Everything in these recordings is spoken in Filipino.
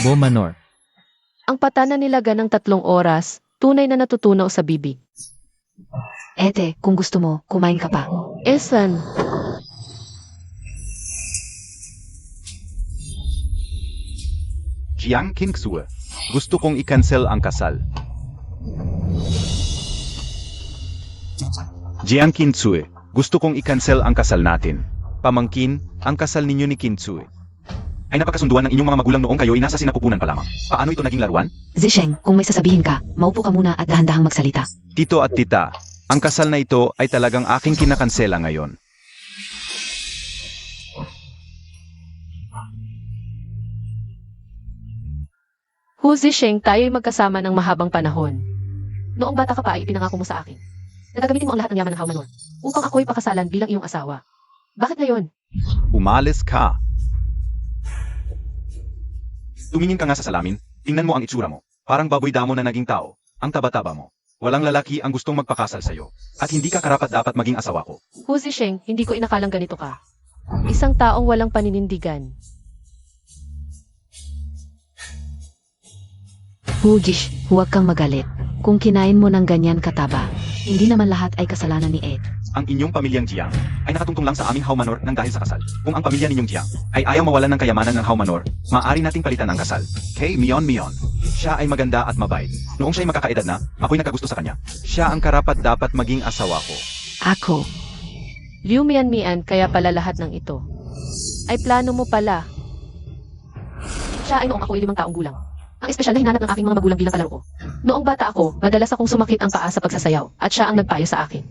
Bomanor. Ang pata na nilaga ng 3 oras, tunay na natutunaw sa bibig. Ete, kung gusto mo, kumain ka pa. Esan, Jiang Kingsue, gusto kong i-cancel ang kasal. Jiang Kinsue, gusto kong i-cancel ang kasal natin. Pamangkin, ang kasal ninyo ni Kinsue ay napakasunduan ng inyong mga magulang noong kayo ay nasa sinapupunan pa lamang. Paano ito naging laruan? Zisheng, kung may sasabihin ka, maupo ka muna at dahan-dahang magsalita. Tito at tita, ang kasal na ito ay talagang aking kinakansela ngayon. Hu Zisheng, tayo'y magkasama ng mahabang panahon. Noong bata ka pa ay ipinangako mo sa akin na gagamitin mo ang lahat ng yaman ng Haumanor upang ako'y pakasalan bilang iyong asawa. Bakit ngayon? Umalis ka. Tumingin ka nga sa salamin, tingnan mo ang itsura mo. Parang baboy damo na naging tao, ang taba-taba mo. Walang lalaki ang gustong magpakasal sa'yo, at hindi ka karapat-dapat maging asawa ko. Hu Zisheng, hindi ko inakalang ganito ka. Isang taong walang paninindigan. Hugish, huwag kang magalit. Kung kinain mo ng ganyan kataba, hindi naman lahat ay kasalanan ni Ed. Ang inyong pamilyang Jiang ay nakatungtong lang sa aming Haumanor nang dahil sa kasal. Kung ang pamilya ninyong Jiang ay ayaw mawalan ng kayamanan ng Haumanor, maaari nating palitan ang kasal. Kay Mion. Siya ay maganda at mabait. Noong siya'y magkakaedad na, ako'y nagkagusto sa kanya. Siya ang karapat-dapat maging asawa ko. Ako, Liu Mian, kaya pala lahat ng ito. Ay plano mo pala. Siya ay noong ako ay 5 taong gulang. Ang espesyal na hinanap ng aking mga magulang bilang kalaro ko. Noong bata ako, madalas akong sumakit ang paa sa pagsasayaw, at siya ang nagpayo sa akin.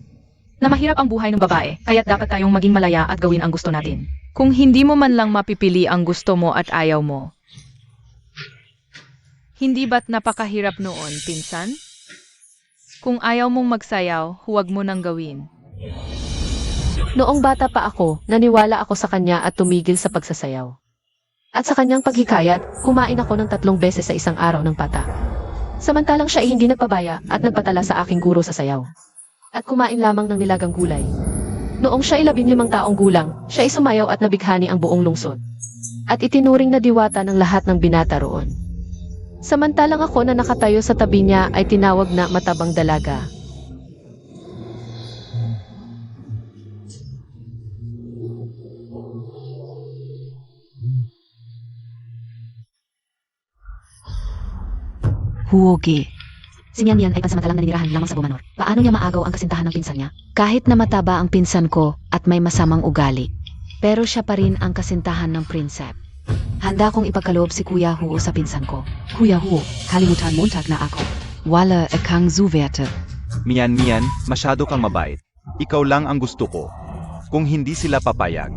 Na mahirap ang buhay ng babae, kaya't dapat tayong maging malaya at gawin ang gusto natin. Kung hindi mo man lang mapipili ang gusto mo at ayaw mo, hindi ba't napakahirap noon, pinsan? Kung ayaw mong magsayaw, huwag mo nang gawin. Noong bata pa ako, naniwala ako sa kanya at tumigil sa pagsasayaw. At sa kanyang paghikayat, kumain ako ng 3 beses sa isang araw ng pata. Samantalang siya ay hindi nagpabaya at nagpatala sa aking guro sa sayaw. At kumain lamang ng nilagang gulay. Noong siya ay 15 taong gulang, siya ay sumayaw at nabighani ang buong lungsod. At itinuring na diwata ng lahat ng binata roon. Samantalang ako na nakatayo sa tabi niya ay tinawag na matabang dalaga. Huogi. Si Mian ay pansamantalang naninirahan lamang sa Bomanor. Paano niya maagaw ang kasintahan ng pinsan niya? Kahit na mataba ang pinsan ko at may masamang ugali, pero siya pa rin ang kasintahan ng prinsep. Handa kong ipagkaloob si Kuya Huo sa pinsan ko. Kuya Huo, kalimutan Montag na ako. Wala ekang zuwerte. Mian, masyado kang mabait. Ikaw lang ang gusto ko. Kung hindi sila papayag,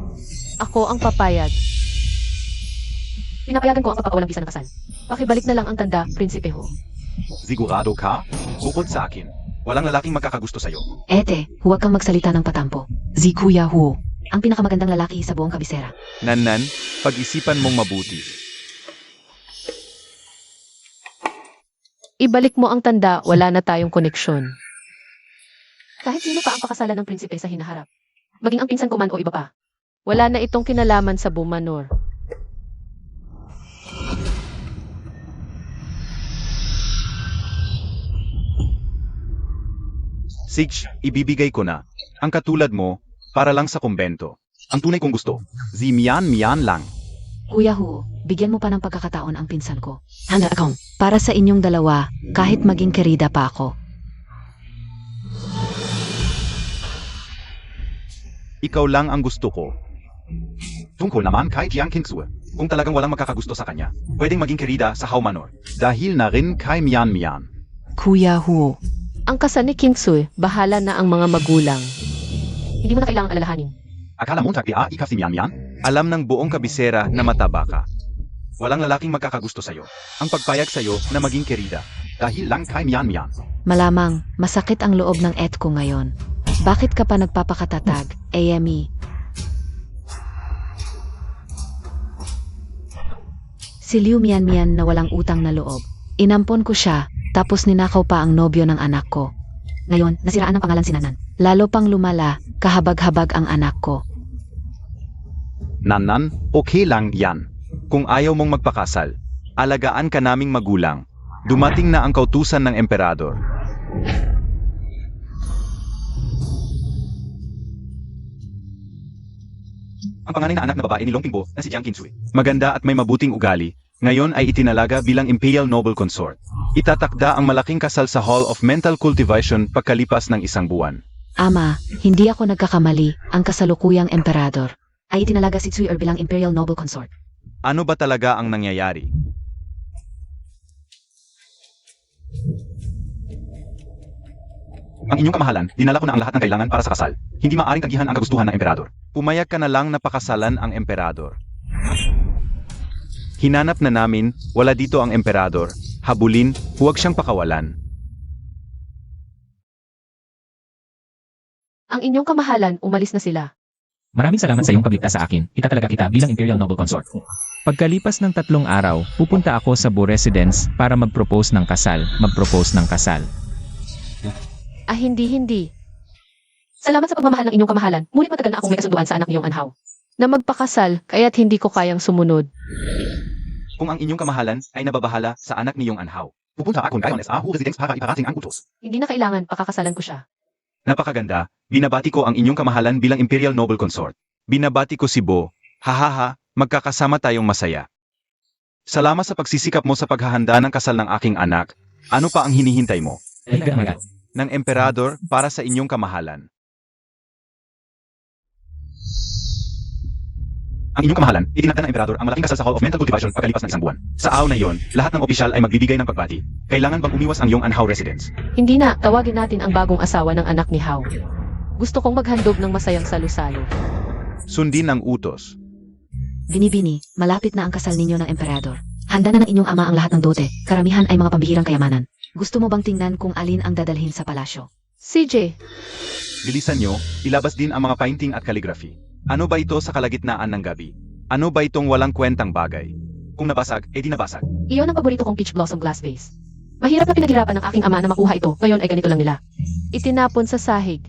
Ako ang papayag. Pinapayagan ko ang pagpakawalang bisa ng kasal. Pakibalik na lang ang tanda, Prinsipe Ho. sigurado ka? Bukod sa akin, walang lalaking magkakagusto sa'yo. Ete, huwag kang magsalita ng patampo. Si Kuya Huo, ang pinakamagandang lalaki sa buong kabisera. Nan, pag-isipan mong mabuti. Ibalik mo ang tanda, wala na tayong koneksyon. Kahit sino pa ang pakasalan ng prinsipe sa hinaharap. Maging ang pinsan ko man o iba pa. Wala na itong kinalaman sa Bomanor. Sige, ibibigay ko na. Ang katulad mo, para lang sa kumbento. Ang tunay kong gusto, si Mian lang. Kuya Huo, bigyan mo pa ng pagkakataon ang pinsan ko. Handa akong, para sa inyong dalawa, kahit maging kerida pa ako. Ikaw lang ang gusto ko. Tungkol naman kay Jiang Kingsue, kung talagang walang makakagusto sa kanya, pwedeng maging kerida sa Haumanor. Dahil na rin kay Mian. Kuya Huo, Ang kasal ni Kingsue, bahala na ang mga magulang. Hindi mo na kailangang alalahanin. Akala mo tagdia ikaw si Mian? Alam ng buong kabisera na mataba ka. Walang lalaking magkakagusto sa'yo. Ang pagpayag sa'yo na maging kerida. Dahil lang kay Mian. malamang masakit ang loob ng et ko ngayon. Bakit ka pa nagpapakatatag, AME? Si Liu Mian na walang utang na loob. Inampon ko siya, tapos ninakaw pa ang nobyo ng anak ko. Ngayon, nasiraan ang pangalan si Nanan. Lalo pang lumala, kahabag-habag ang anak ko. Nan, okay lang yan. Kung ayaw mong magpakasal, Alagaan ka naming magulang. Dumating na ang kautusan ng emperador. Ang panganay na anak na babae ni Long Pingbo na si Jiang Qinsui. Maganda at may mabuting ugali. Ngayon ay itinalaga bilang Imperial Noble Consort. Itatakda ang malaking kasal sa Hall of Mental Cultivation pagkalipas ng 1 buwan. Ama, hindi ako nagkakamali. Ang kasalukuyang emperador ay itinalaga si Tsui bilang Imperial Noble Consort. Ano ba talaga ang nangyayari? Ang inyong kamahalan, dinala ko na ang lahat ng kailangan para sa kasal. Hindi maaaring tagihan ang kagustuhan ng emperador. Pumayag ka na lang na pakasalan ang emperador. Hinanap na namin, wala dito ang emperador. Habulin, huwag siyang pakawalan. Ang inyong kamahalan, umalis na sila. Maraming salamat sa iyong pagligtas sa akin. Itatalaga kita bilang Imperial Noble Consort. Pagkalipas ng 3 araw, pupunta ako sa Bo Residence para mag-propose ng kasal. Hindi. Salamat sa pagmamahal ng inyong kamahalan, ngunit matagal na akong may kasunduan sa anak niyong anhaw. Na magpakasal, kaya't hindi ko kayang sumunod. Kung ang inyong kamahalan ay nababahala sa anak niyong anhaw, pupunta ako ngayon sa Ahu Residence para iparating ang utos. Hindi na kailangan, pakakasalan ko siya. Napakaganda, binabati ko ang inyong kamahalan bilang Imperial Noble Consort. Binabati ko si Bo, hahaha, magkakasama tayong masaya. Salamat sa pagsisikap mo sa paghahanda ng kasal ng aking anak. Ano pa ang hinihintay mo? Ng emperador para sa inyong kamahalan. Ang inyong kamahalan, itinakda ng emperador ang malaking kasal sa Hall of Mental Cultivation pagkalipas ng 1 buwan. Sa araw na iyon, lahat ng opisyal ay magbibigay ng pagbati. Kailangan bang umiwas ang iyong anhaw residence? Hindi na, tawagin natin ang bagong asawa ng anak ni Hao. Gusto kong maghandog ng masayang salu-salo. Sundin ang utos. Binibini, malapit na ang kasal ninyo ng emperador. Handa na ng inyong ama ang lahat ng dote. Karamihan ay mga pambihirang kayamanan. Gusto mo bang tingnan kung alin ang dadalhin sa palasyo? CJ, Bilisan nyo, ilabas din ang mga painting at calligraphy. Ano ba ito sa kalagitnaan ng gabi? Ano ba itong walang kwentang bagay? Kung nabasag, di nabasag. iyon ang paborito kong peach blossom glass vase. Mahirap na pinaghirapan ng aking ama na makuha ito, ngayon ay ganito lang nila. Itinapon sa sahig.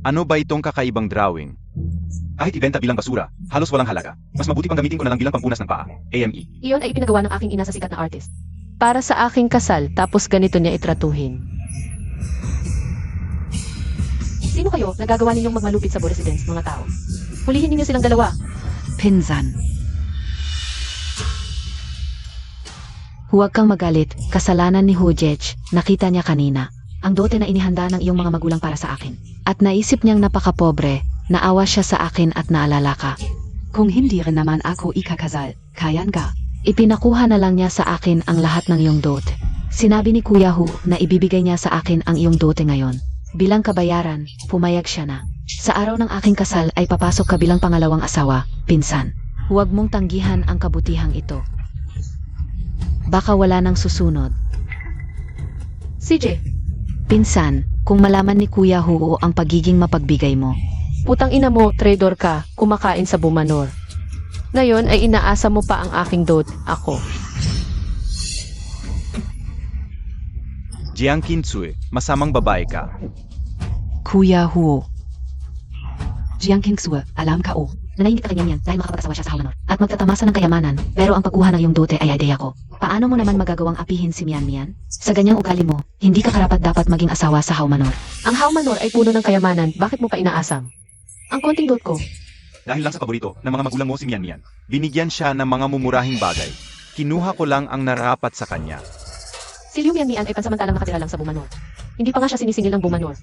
Ano ba itong kakaibang drawing? Kahit ibenta bilang basura, halos walang halaga. Mas mabuti pang gamitin ko na lang bilang pampunas ng paa. AME. Iyon ay ipinagawa ng aking ina sa sikat na artist. Para sa aking kasal, tapos ganito niya itratuhin. Sino kayo? Nagagawa ninyong magmalupit sa Bo Residence, mga tao. Hulihin ninyo silang dalawa. Pinsan. Huwag kang magalit, kasalanan ni Hujej, nakita niya kanina. Ang dote na inihanda ng iyong mga magulang para sa akin. At naisip niyang napakapobre, naawa siya sa akin at naalala ka. Kung hindi rin naman ako ikakasal, kayan ka. Ipinakuha na lang niya sa akin ang lahat ng iyong dote. Sinabi ni Kuya Hu na ibibigay niya sa akin ang iyong dote ngayon. Bilang kabayaran, pumayag siya na. Sa araw ng aking kasal ay papasok ka bilang pangalawang asawa, pinsan. Huwag mong tanggihan ang kabutihang ito. Baka wala nang susunod. CJ, Pinsan, kung malaman ni Kuya Hu ang pagiging mapagbigay mo, putang ina mo, traidor ka, kumakain sa Bumanor. Ngayon ay inaasa mo pa ang aking dote, ako. Jiang Qinsui, masamang babae ka. Kuya Huo. Jiang Kingsue, alam ka o. nanainggit ka ganyan yan dahil makapag-asawa siya sa Haumanor at magtatamasa ng kayamanan, pero ang pagkuha ng iyong dote ay ideya ko. Paano mo naman magagawang apihin si Mian Mian? Sa ganyang ugali mo, hindi ka karapat dapat maging asawa sa Haumanor. Ang Haumanor ay puno ng kayamanan, bakit mo pa inaasam? Ang konting dote ko, Dahil lang sa paborito ng mga magulang mo si Mian Mian, binigyan siya ng mga mumurahing bagay. Kinuha ko lang ang narapat sa kanya. si Liu Mian Mian ay pansamantalang nakatira lang sa Bumanor. Hindi pa nga siya sinisingil ng Bumanor.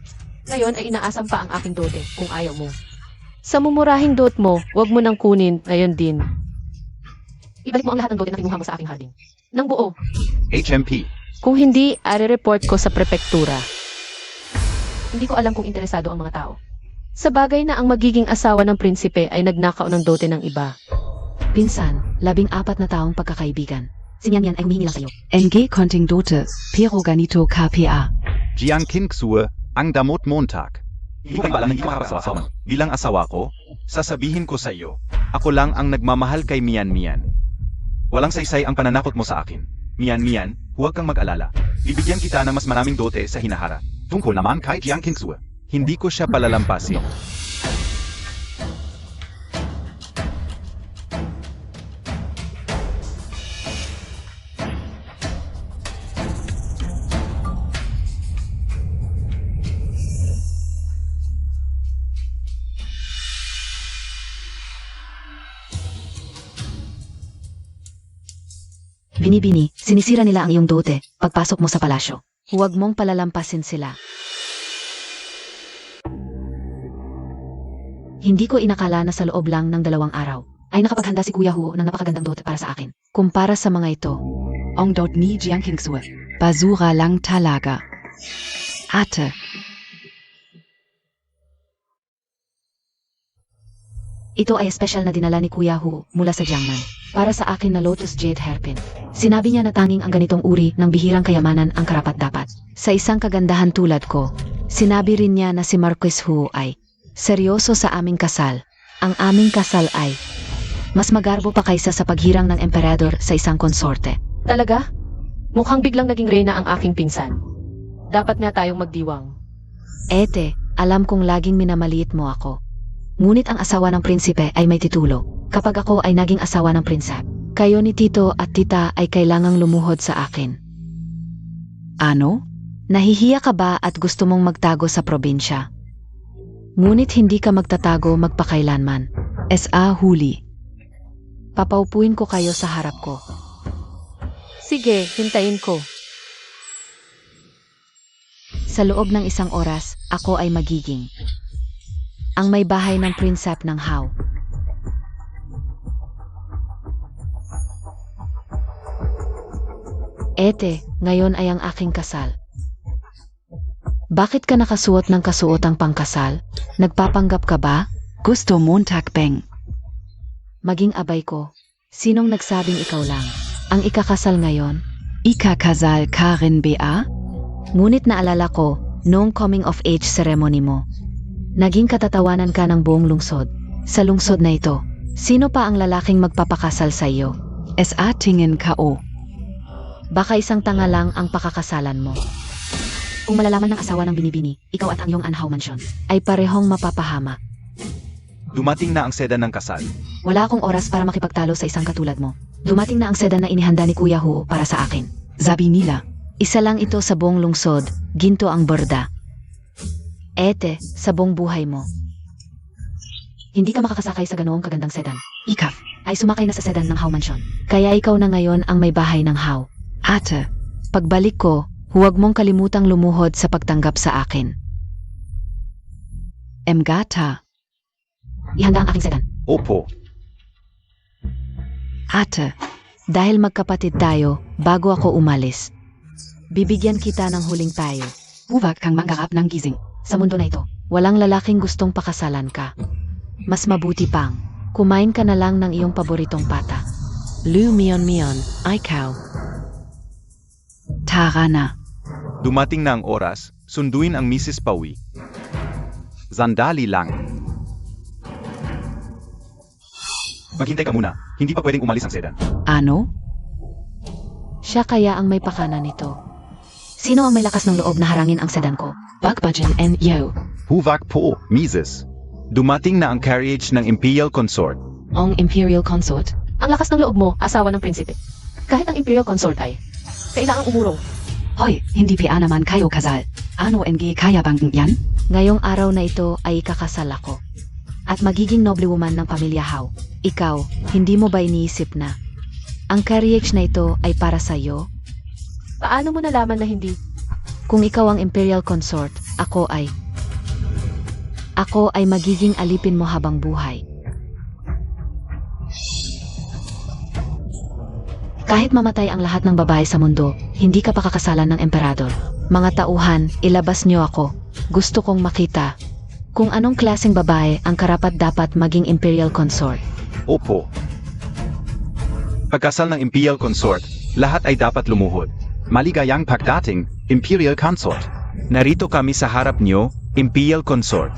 Ngayon ay inaasam pa ang aking dote, kung ayaw mo. Sa mumurahing dote mo, wag mo nang kunin, ngayon din. Ibalik mo ang lahat ng dote na kinuha mo sa aking harding. Nang buo. HMP. Kung hindi, are-report ko sa prepektura. Hindi ko alam kung interesado ang mga tao. Sa bagay na ang magiging asawa ng prinsipe ay nagnakaw ng dote ng iba. Pinsan, 14 na taong pagkakaibigan. Si Mian Mian ay humihingi lang sa'yo. NG Konting Dote, Pero Ganito KPA. Jiang Qinsue, ang damot Montag. Hindi ko alam na hindi ko makakasawa. Bilang asawa ko, sasabihin ko sa iyo, ako lang ang nagmamahal kay Mian Mian. Walang saysay ang pananakot mo sa akin. Mian Mian, huwag kang mag-alala. Bibigyan kita ng mas maraming dote sa hinahara. Tungkol naman kay Jiang Qinsue. Hindi ko siya palalampasin. Binibini, sinisira nila ang iyong dote pagpasok mo sa palasyo. Huwag mong palalampasin sila. Hindi ko inakala na sa loob lang ng 2 araw ay nakapaghanda si Kuya Huo ng napakagandang dote para sa akin. Kumpara sa mga ito, Ong dot ni Jiang Kingsue. Basura lang talaga. Ate. ito ay special na dinala ni Kuya Huo mula sa Jiangnan para sa akin na Lotus Jade Hairpin. Sinabi niya na tanging ang ganitong uri ng bihirang kayamanan ang karapat-dapat. Sa isang kagandahan tulad ko, sinabi rin niya na si Marquis Huo ay seryoso sa aming kasal. Ang aming kasal ay mas magarbo pa kaysa sa paghirang ng emperador sa isang konsorte. Talaga? Mukhang biglang naging reyna ang aking pinsan. Dapat nga tayong magdiwang. Ete, alam kong laging minamaliit mo ako. Ngunit ang asawa ng prinsipe ay may titulo. Kapag ako ay naging asawa ng prinsep, kayo ni Tito at Tita ay kailangang lumuhod sa akin. Ano? Nahihiya ka ba at gusto mong magtago sa probinsya? Ngunit hindi ka magtatago magpakailanman. SA huli. Papaupuin ko kayo sa harap ko. Sige, hintayin ko. Sa loob ng 1 oras, ako ay magiging ang may bahay ng prinsep ng Hao. Ete, ngayon ay ang aking kasal. Bakit ka nakasuot ng kasuotang pangkasal? Nagpapanggap ka ba? Gusto Montag Beng. Maging abay ko. Sinong nagsabing ikaw lang ang ikakasal ngayon? Ikakasal Karin B.A.? Ngunit naalala ko, noong coming of age ceremony mo, naging katatawanan ka ng buong lungsod. Sa lungsod na ito, sino pa ang lalaking magpapakasal sa iyo? SA tingin K.O. Baka isang tanga lang ang pakakasalan mo. Kung malalaman ng asawa ng binibini, ikaw at ang iyong Anhao Mansion ay parehong mapapahama. Dumating na ang sedan ng kasal. Wala akong oras para makipagtalo sa isang katulad mo. Dumating na ang sedan na inihanda ni Kuya Huo para sa akin. Sabi nila. Isa lang ito sa buong lungsod, ginto ang borda. Ete, sa buong buhay mo. Hindi ka makakasakay sa ganoong kagandang sedan. Ikaf. Ay sumakay na sa sedan ng Hao Mansion. Kaya ikaw na ngayon ang may bahay ng Hao. Ate. Pagbalik ko, huwag mong kalimutang lumuhod sa pagtanggap sa akin. Mgata. Ihanda ang aking sedan. Opo. Ate. Dahil magkapatid tayo, bago ako umalis, bibigyan kita ng huling payo. Huwag kang mangarap ng gising. Sa mundo na ito, walang lalaking gustong pakasalan ka. Mas mabuti pang, kumain ka na lang ng iyong paboritong pata. Lu Mion Mion, ikaw. Tara na. Dumating na ang oras, sunduin ang Mrs. Pawi. Sandali lang. Maghintay ka muna, hindi pa pwedeng umalis ang sedan. Ano? Siya kaya ang may pakana nito. Sino ang may lakas ng loob na harangin ang sedan ko? Bagbajan and yo. Huwag po, Mrs. Dumating na ang carriage ng Imperial Consort. Ong Imperial Consort. Ang lakas ng loob mo, asawa ng prinsipe. Kahit ang Imperial Consort ay kailangang umurong. Hoy, hindi pa naman kayo kasal. Ano NG kaya bang yan? Ngayong araw na ito ay ikakasal ako. At magiging noble woman ng pamilya Hao. Ikaw, hindi mo ba iniisip na ang carriage na ito ay para sa iyo? Paano mo nalaman na hindi? Kung ikaw ang Imperial Consort, ako ay magiging alipin mo habang buhay. Kahit mamatay ang lahat ng babae sa mundo, hindi ka pakakasalan ng emperador. Mga tauhan, ilabas niyo ako. Gusto kong makita kung anong klaseng babae ang karapat-dapat maging Imperial Consort. Opo. Pagkasal ng Imperial Consort, lahat ay dapat lumuhod. Maligayang pagdating, Imperial Consort. Narito kami sa harap niyo, Imperial Consort.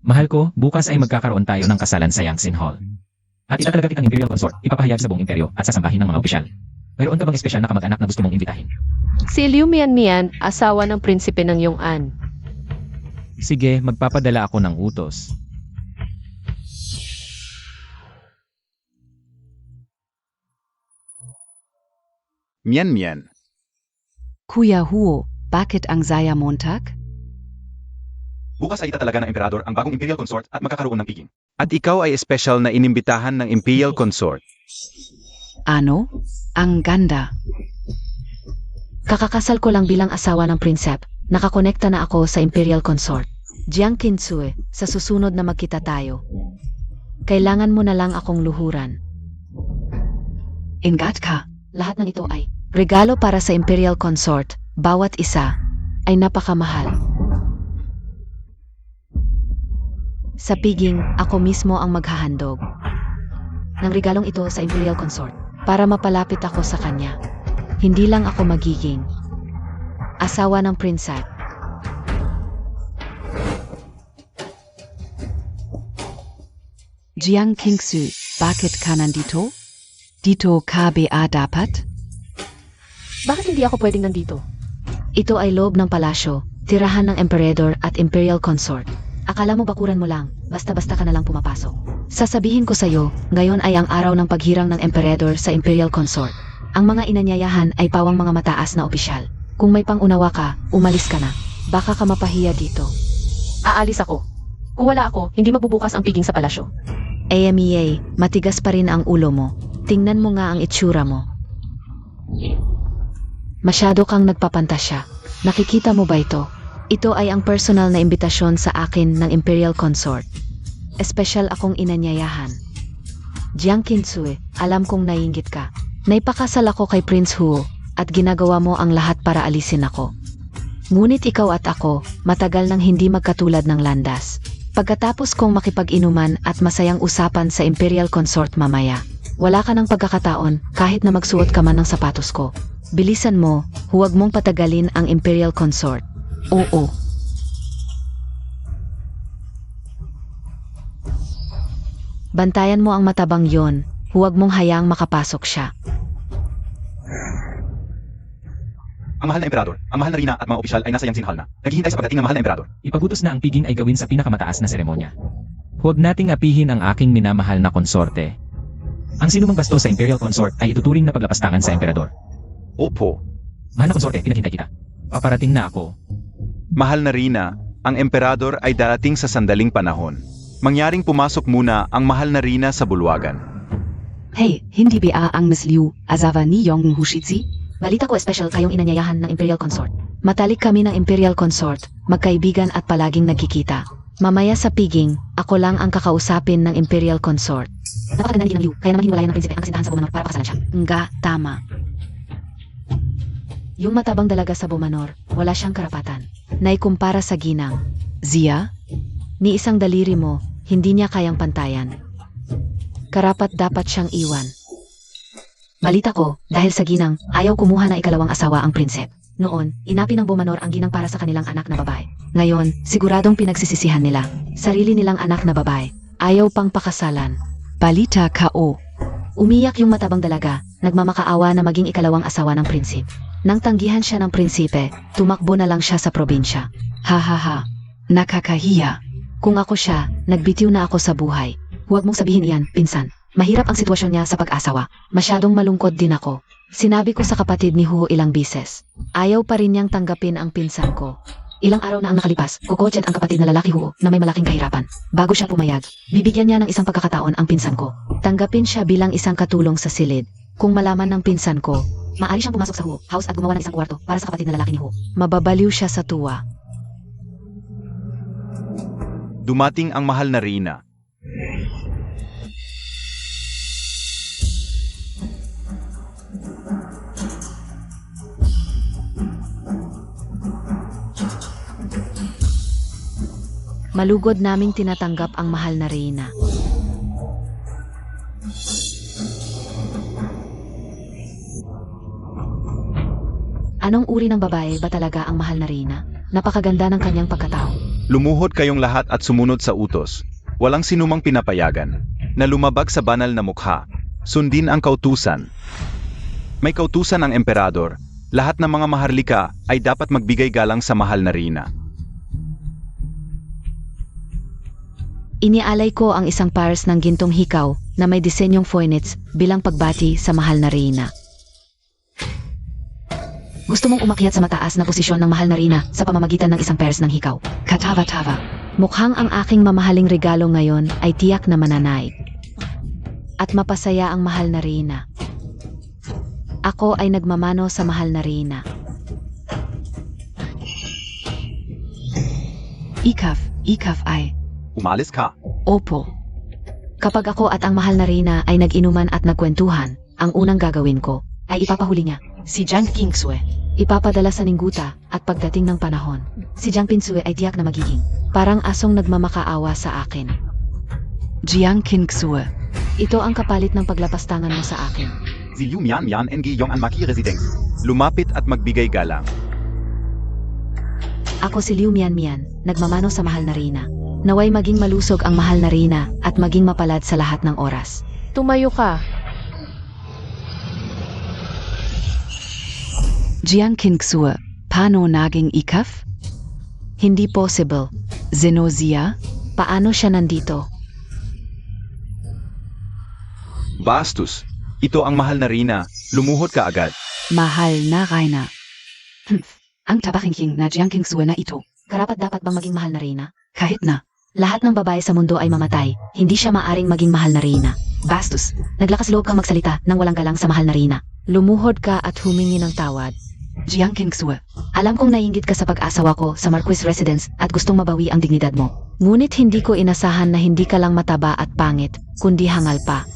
Mahal ko, bukas ay magkakaroon tayo ng kasalan sa Yangtze Hall. At itatalaga kitang Imperial Consort, ipapahayag sa buong imperyo at sasambahin ng mga opisyal. Mayroon ka bang espesyal na kamag-anak na gusto mong imbitahin? Si Liu Mian Mian, asawa ng prinsipe ng Yong'an. Sige, magpapadala ako ng utos. Mian. Kuya Huo, bakit ang saya Montag? Bukas ay itatalaga ng emperador ang bagong imperial consort at magkakaroon ng piging. At ikaw ay special na inimbitahan ng imperial consort. Ano? Ang ganda. Kakakasal ko lang bilang asawa ng prinsep. Nakakonekta na ako sa Imperial Consort. Jiang Kinsue, sa susunod na magkita tayo. Kailangan mo na lang akong luhuran. Ingat ka. Lahat ng ito ay regalo para sa Imperial Consort. Bawat isa ay napakamahal. Sa piging, ako mismo ang maghahandog ng regalong ito sa Imperial Consort para mapalapit ako sa kanya. Hindi lang ako magiging asawa ng prinsep. Jiang Kingsu, bakit ka nandito? Dito KBA dapat? Bakit hindi ako pwedeng nandito? Ito ay loob ng palasyo, tirahan ng emperador at imperial consort. Akala mo bakuran mo lang, basta-basta ka na lang pumapasok. Sasabihin ko sa'yo, ngayon ay ang araw ng paghirang ng emperador sa imperial consort. Ang mga inanyayahan ay pawang mga mataas na opisyal. Kung may pangunawa ka, umalis ka na. Baka ka mapahiya dito. Aalis ako. Kung wala ako, hindi magbubukas ang piging sa palasyo. AMEA, matigas pa rin ang ulo mo. Tingnan mo nga ang itsura mo. Masyado kang nagpapantasya. Nakikita mo ba ito? Ito ay ang personal na imbitasyon sa akin ng Imperial Consort. Espesyal akong inanyayahan. Jiang Kinsue, alam kong naiinggit ka. Naipakasal ako kay Prince Huo at ginagawa mo ang lahat para alisin ako. Ngunit ikaw at ako, matagal nang hindi magkatulad ng landas. Pagkatapos kong makipag-inuman at masayang usapan sa Imperial Consort mamaya, wala ka ng pagkakataon kahit na magsuot ka man ng sapatos ko. Bilisan mo, huwag mong patagalin ang Imperial Consort. Oo. Bantayan mo ang matabang yon, huwag mong hayaang makapasok siya. Ang mahal na emperador, ang mahal na Rina at mga opisyal ay nasa Yangtze Hall na. Naghihintay sa pagdating ng mahal na emperador. Ipagutos na ang piging ay gawin sa pinakamataas na seremonya. Huwag nating apihin ang aking minamahal na konsorte. Ang sinumang basto sa Imperial Consort ay ituturing na paglapastangan sa emperador. Opo. Mahal na konsorte, pinaghintay kita. Paparating na ako. Mahal na Rina, ang emperador ay darating sa sandaling panahon. Mangyaring pumasok muna ang mahal na Rina sa bulwagan. Hey, hindi ba ang Miss Liu, asawa ni Yong Hushitsi? Balita ko special kayong inanyayahan ng Imperial Consort. Matalik kami ng Imperial Consort, magkaibigan at palaging nagkikita. Mamaya sa piging, ako lang ang kakausapin ng Imperial Consort. Napakaganda ni Liu, kaya naman hinwalayan ng prinsipe ang kasintahan sa Bumanor para pakasalan siya. Nga, tama. Yung matabang dalaga sa Bumanor, wala siyang karapatan. Naikumpara sa ginang. Zia? Ni isang daliri mo, hindi niya kayang pantayan. Karapat dapat siyang iwan. Balita ko, dahil sa ginang, ayaw kumuha na ikalawang asawa ang prinsep. Noon, inapi ng Bumanor ang ginang para sa kanilang anak na babae. Ngayon, siguradong pinagsisisihan nila. Sarili nilang anak na babae. Ayaw pang pakasalan. Balita ka-o. Umiyak yung matabang dalaga, nagmamakaawa na maging ikalawang asawa ng prinsip. Nang tanggihan siya ng prinsipe, tumakbo na lang siya sa probinsya. Ha ha ha. Nakakahiya. Kung ako siya, nagbitiw na ako sa buhay. Huwag mong sabihin iyan, pinsan. Mahirap ang sitwasyon niya sa pag-asawa. Masyadong malungkot din ako. Sinabi ko sa kapatid ni Huo ilang bises. Ayaw pa rin niyang tanggapin ang pinsan ko. Ilang araw na ang nakalipas, kukotset ang kapatid na lalaki Huo na may malaking kahirapan. Bago siya pumayag, bibigyan niya ng isang pagkakataon ang pinsan ko. Tanggapin siya bilang isang katulong sa silid. Kung malaman ng pinsan ko, maaari siyang pumasok sa Huo house at gumawa ng isang kwarto para sa kapatid na lalaki ni Huo. Mababaliw siya sa tuwa. Dumating ang mahal na Rina. Malugod naming tinatanggap ang mahal na Reyna. Anong uri ng babae ba talaga ang mahal na Reyna? Napakaganda ng kanyang pagkatao. Lumuhod kayong lahat at sumunod sa utos. Walang sinumang pinapayagan na lumabag sa banal na mukha. Sundin ang kautusan. May kautusan ang emperador. Lahat ng mga maharlika ay dapat magbigay galang sa mahal na Rina. Inialay ko ang isang pares ng gintong hikaw na may disenyong phoenix bilang pagbati sa mahal na reyna. Gusto mong umakyat sa mataas na posisyon ng mahal na reyna sa pamamagitan ng isang pares ng hikaw. Katava-tava. Mukhang ang aking mamahaling regalo ngayon ay tiyak na mananaig. At mapasaya ang mahal na reyna. Ako ay nagmamano sa mahal na reyna. Ikaf ay. Umalis ka. Opo. Kapag ako at ang mahal na reyna ay nag-inuman at nagkwentuhan, ang unang gagawin ko ay ipapahuli niya. Si Jiang Kingsue. Ipapadala sa ningguta at pagdating ng panahon, si Jiang Pinsue ay tiyak na magiging parang asong nagmamakaawa sa akin. Jiang Kingsue. Ito ang kapalit ng paglapastangan mo sa akin. Si Liu Mian Mian NG Yong An Maki Residence. Lumapit at magbigay galang. Ako si Liu Mian Mian, nagmamano sa mahal na reyna. Naway maging malusog ang mahal na reyna at maging mapalad sa lahat ng oras. Tumayo ka. Jiang Kingsue. Paano naging ikaf? Hindi possible. Zenozia. Paano siya nandito? Bastos. Ito ang mahal na reyna. Lumuhod ka agad. Mahal na reyna. Ang tabaking na Jiang Kingsue na ito. Karapat dapat bang maging mahal na reyna? Kahit na. Lahat ng babae sa mundo ay mamatay. Hindi siya maaring maging mahal na reyna. Bastos. Naglakas loob kang magsalita nang walang galang sa mahal na reyna. Lumuhod ka at humingi ng tawad. Jiang Kingsue. Alam kong naiinggit ka sa pag-asawa ko sa Marquis Residence at gustong mabawi ang dignidad mo. Ngunit hindi ko inasahan na hindi ka lang mataba at pangit, kundi hangal pa.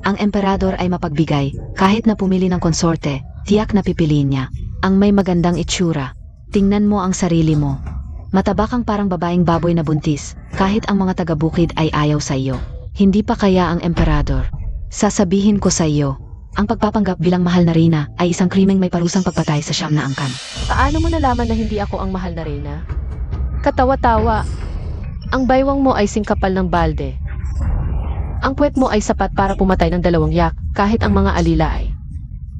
Ang emperador ay mapagbigay, kahit na pumili ng konsorte, tiyak na pipiliin niya. Ang may magandang itsura. Tingnan mo ang sarili mo. Mataba kang parang babaeng baboy na buntis, kahit ang mga taga-bukid ay ayaw sa iyo. Hindi pa kaya ang emperador? Sasabihin ko sa iyo, ang pagpapanggap bilang mahal na reyna ay isang krimeng may parusang pagpatay sa siyam na angkan. Paano mo nalaman na hindi ako ang mahal na reyna? Katawa-tawa. Ang baywang mo ay singkapal ng balde. Ang puwet mo ay sapat para pumatay ng 2 yak, kahit ang mga alila ay.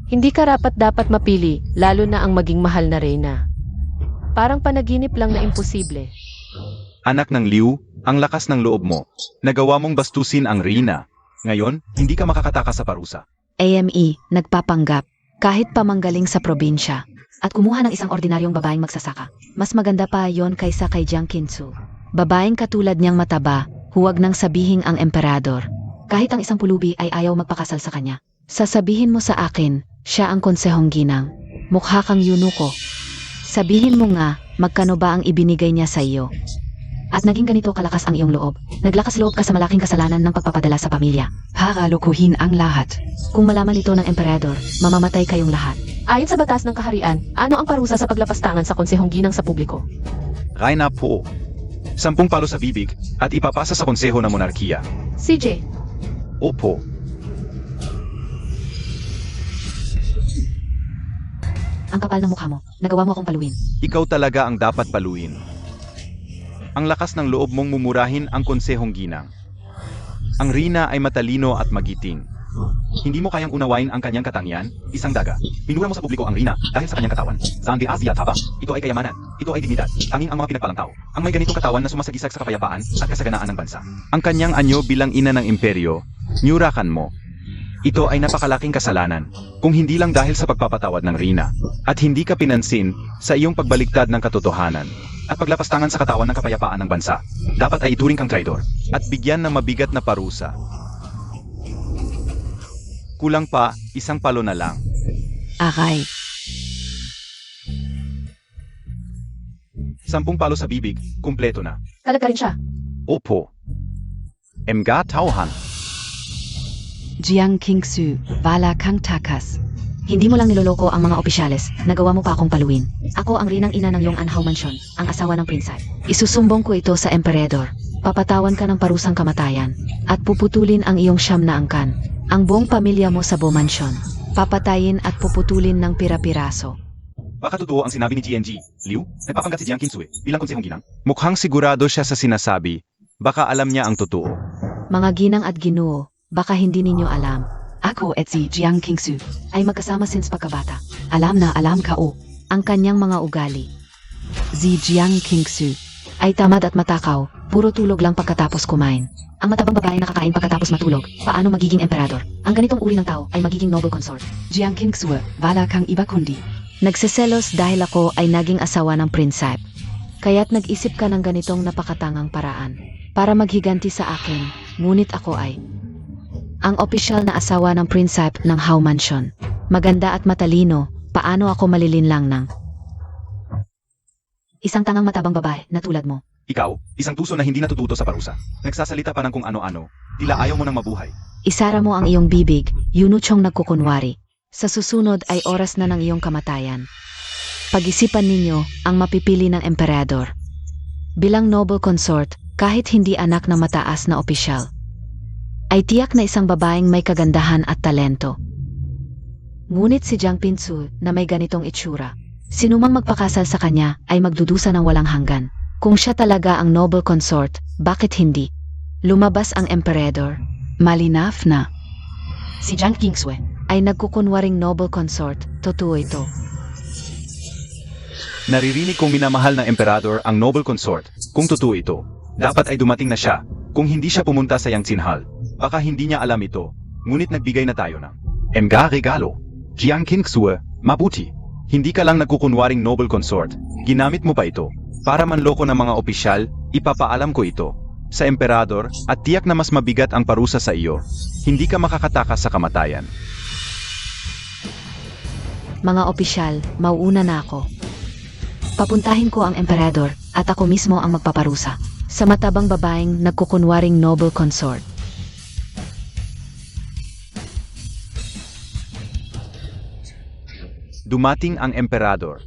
Hindi ka dapat mapili, lalo na ang maging mahal na reyna. Parang panaginip lang na imposible. Anak ng Liu, ang lakas ng loob mo. Nagawa mong bastusin ang reyna. Ngayon, hindi ka makakatakas sa parusa. AME, nagpapanggap, kahit pamanggaling sa probinsya, at kumuha ng isang ordinaryong babaeng magsasaka. Mas maganda pa yon kaysa kay Jiang Kinsue. Babaeng katulad niyang mataba, huwag nang sabihing ang emperador. Kahit ang isang pulubi ay ayaw magpakasal sa kanya. Sasabihin mo sa akin, siya ang konsehong ginang. Mukha kang yunuko. Sabihin mo nga, magkano ba ang ibinigay niya sa iyo? At naging ganito kalakas ang iyong loob. Naglakas loob ka sa malaking kasalanan ng pagpapadala sa pamilya. Para lokohin ang lahat. Kung malaman ito ng emperador, mamamatay kayong lahat. Ayon sa batas ng kaharian, ano ang parusa sa paglapastangan sa konsehong ginang sa publiko? Reyna po. 10 palo sa bibig at ipapasa sa konseho ng monarkiya. CJ, Opo. Ang kapal ng mukha mo, nagawa mo akong paluin. Ikaw talaga ang dapat paluin. Ang lakas ng loob mong mumurahin ang konsehong ginang. Ang reyna ay matalino at magiting. Hindi mo kayang unawain ang kanyang katangian, isang daga. Minura mo sa publiko ang reyna dahil sa kanyang katawan. Sa ang Asia taba, ito ay kayamanan, ito ay dignidad, tanging ang mga pinagpalang tao. Ang may ganitong katawan na sumasagisag sa kapayapaan at kasaganaan ng bansa. Ang kanyang anyo bilang ina ng imperyo, nyurakan mo. Ito ay napakalaking kasalanan, kung hindi lang dahil sa pagpapatawad ng reyna, at hindi ka pinansin sa iyong pagbaliktad ng katotohanan, at paglapastangan sa katawan ng kapayapaan ng bansa. Dapat ay ituring kang traidor, at bigyan ng mabigat na parusa. Kulang pa, 1 palo na lang. Aray. 10 palo sa bibig, kumpleto na. kalag ka rin siya. Opo. Emga tauhan. Jiang Kingsue. Wala kang takas. Hindi mo lang niloloko ang mga opisyales, nagawa mo pa akong paluin. Ako ang rinang ina ng Yong-Anhao Mansion, ang asawa ng prinsay. Isusumbong ko ito sa emperador. Papatawan ka ng parusang kamatayan, at puputulin ang iyong siyam na angkan. Ang buong pamilya mo sa Bo Mansion. Papatayin at puputulin ng pira-piraso. Baka totoo ang sinabi ni GNG, Liu, nagpapanggap si Jiang Kinsue bilang konsehong ginang. Mukhang sigurado siya sa sinasabi. Baka alam niya ang totoo. Mga ginang at ginoo, baka hindi ninyo alam. Ako at si Jiang Kingsue. Ay magkasama since pagkabata. Alam na alam ka o, ang kanyang mga ugali. Si Jiang Kingsue. Ay tamad at matakaw, Puro tulog lang pagkatapos kumain. Ang matabang babae nakakain pagkatapos matulog. Paano magiging emperador? Ang ganitong uri ng tao ay magiging noble consort. Jiang Kingsue, wala kang iba kundi. Nagseselos dahil ako ay naging asawa ng prinsep. Kaya't nag-isip ka ng ganitong napakatangang paraan para maghiganti sa akin, ngunit ako ay ang opisyal na asawa ng prinsep ng How Mansion. Maganda at matalino, paano ako malilinlang ng isang tangang matabang babae na tulad mo? Ikaw, isang tuso na hindi natututo sa parusa. Nagsasalita pa ng kung ano-ano. Tila ayaw mo nang mabuhay. Isara mo ang iyong bibig, yunuchong nagkukunwari. Sa susunod ay oras na ng iyong kamatayan. Pag-isipan ninyo ang mapipili ng emperador. Bilang noble consort, kahit hindi anak ng mataas na opisyal, ay tiyak na isang babaeng may kagandahan at talento. Ngunit si Jiang Pinsu na may ganitong itsura, sinumang magpakasal sa kanya ay magdudusa ng walang hanggan. Kung siya talaga ang noble consort, bakit hindi? Lumabas ang emperador. Malinaf na. Si Jiang Kingsue ay nagkukunwaring noble consort. Totoo ito. Naririnig kong minamahal ng emperador ang noble consort. Kung totoo ito, dapat ay dumating na siya. Kung hindi siya pumunta sa Yangtze Hall, baka hindi niya alam ito. Ngunit nagbigay na tayo ng regalo. Jiang Kingsue, mabuti. Hindi ka lang nagkukunwaring noble consort. Ginamit mo pa ito. Para manloko ng mga opisyal, ipapaalam ko ito sa emperador at tiyak na mas mabigat ang parusa sa iyo. Hindi ka makakatakas sa kamatayan. Mga opisyal, mauuna na ako. Papuntahin ko ang emperador at ako mismo ang magpaparusa sa matabang babaeng nagkukunwaring noble consort. Dumating ang emperador.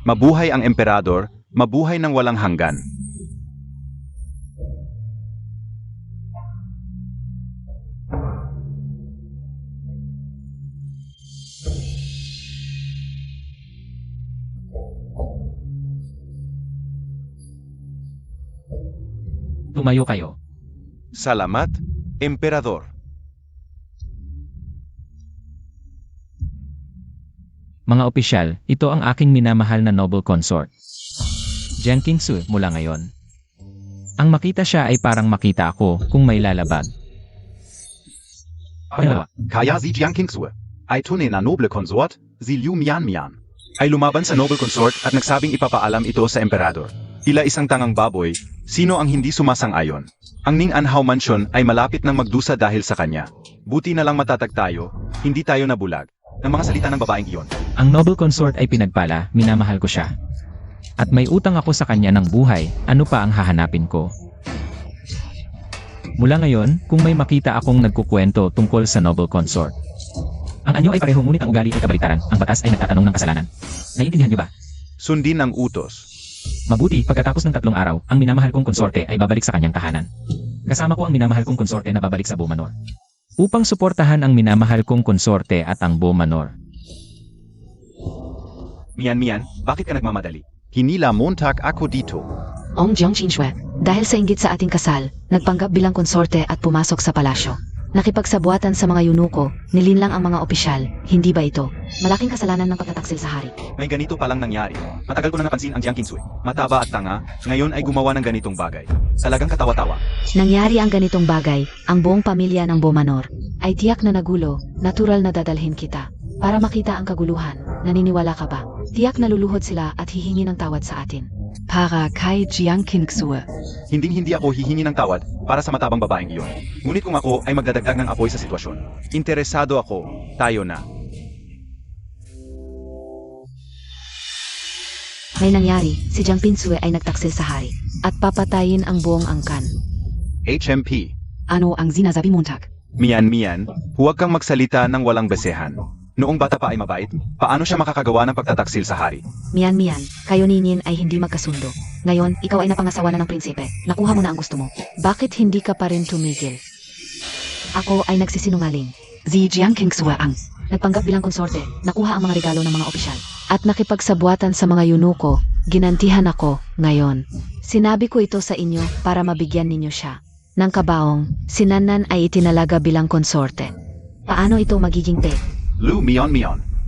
Mabuhay ang emperador, mabuhay ng walang hanggan. Tumayo kayo. Salamat, emperador. Mga opisyal, ito ang aking minamahal na noble consort. Jiang Kingsue mula ngayon. Ang makita siya ay parang makita ako kung may lalabag. Kaya si Jiang Kingsue ay tunay na noble consort, si Liu Mian. Ay lumaban sa noble consort at nagsabing ipapaalam ito sa emperador. Tila isang tangang baboy, sino ang hindi sumasang-ayon? Ang Ning Anhao Mansion ay malapit nang magdusa dahil sa kanya. Buti na lang matatag tayo, hindi tayo nabulag ng mga salita ng babaeng iyon. Ang noble consort ay pinagpala, minamahal ko siya. At may utang ako sa kanya ng buhay, ano pa ang hahanapin ko? Mula ngayon, kung may makita akong nagkukwento tungkol sa noble consort. Ang anyo ay pareho ngunit ang ugali ay kabaliktaran, ang batas ay nagtatanong ng kasalanan. Naiintindihan niyo ba? Sundin ang utos. Mabuti, pagkatapos ng 3 araw, ang minamahal kong konsorte ay babalik sa kanyang tahanan. Kasama ko ang minamahal kong konsorte na babalik sa Beaumanor. Upang suportahan ang minamahal kong konsorte at ang Beaumanor. Mian, bakit ka nagmamadali? Hinila Montag ako dito. Ong Jiang Kingsue, dahil sa inggit sa ating kasal, nagpanggap bilang konsorte at pumasok sa palasyo. Nakipagsabuatan sa mga yunuko, nilinlang ang mga opisyal, hindi ba ito? Malaking kasalanan ng pagtataksil sa hari. May ganito palang nangyari. Matagal ko na napansin ang Jiang Kingsue. Mataba at tanga, ngayon ay gumawa ng ganitong bagay. Talagang katawa-tawa. Nangyari ang ganitong bagay, ang buong pamilya ng Beaumanor ay tiyak na nagulo, natural na dadalhin kita. Para makita ang kaguluhan, naniniwala ka ba? Tiyak na luluhod sila at hihingi ng tawad sa atin. Para kay Jiang Kingsue. Hindi ako hihingi ng tawad para sa matabang babaeng iyon. Ngunit kung ako ay magdadagdag ng apoy sa sitwasyon. Interesado ako, tayo na. May nangyari, si Jiang Kingsue ay nagtaksil sa hari at papatayin ang buong angkan. HMP. Ano ang sinasabi Montag? Mian, huwag kang magsalita ng walang besehan. Noong bata pa ay mabait, paano siya makakagawa ng pagtataksil sa hari? Mian, kayo ninin ay hindi magkasundo. Ngayon, ikaw ay napangasawa na ng prinsipe. Nakuha mo na ang gusto mo. Bakit hindi ka pa rin tumigil? Ako ay nagsisinungaling. Si Jiang Kingsue ang Nagpanggap bilang konsorte, nakuha ang mga regalo ng mga opisyal. At nakipagsabuatan sa mga yunuko, ginantihan ako, ngayon. Sinabi ko ito sa inyo para mabigyan ninyo siya. Nang kabaong, si Nanan ay itinalaga bilang konsorte. Paano ito magiging te? Liu Mian,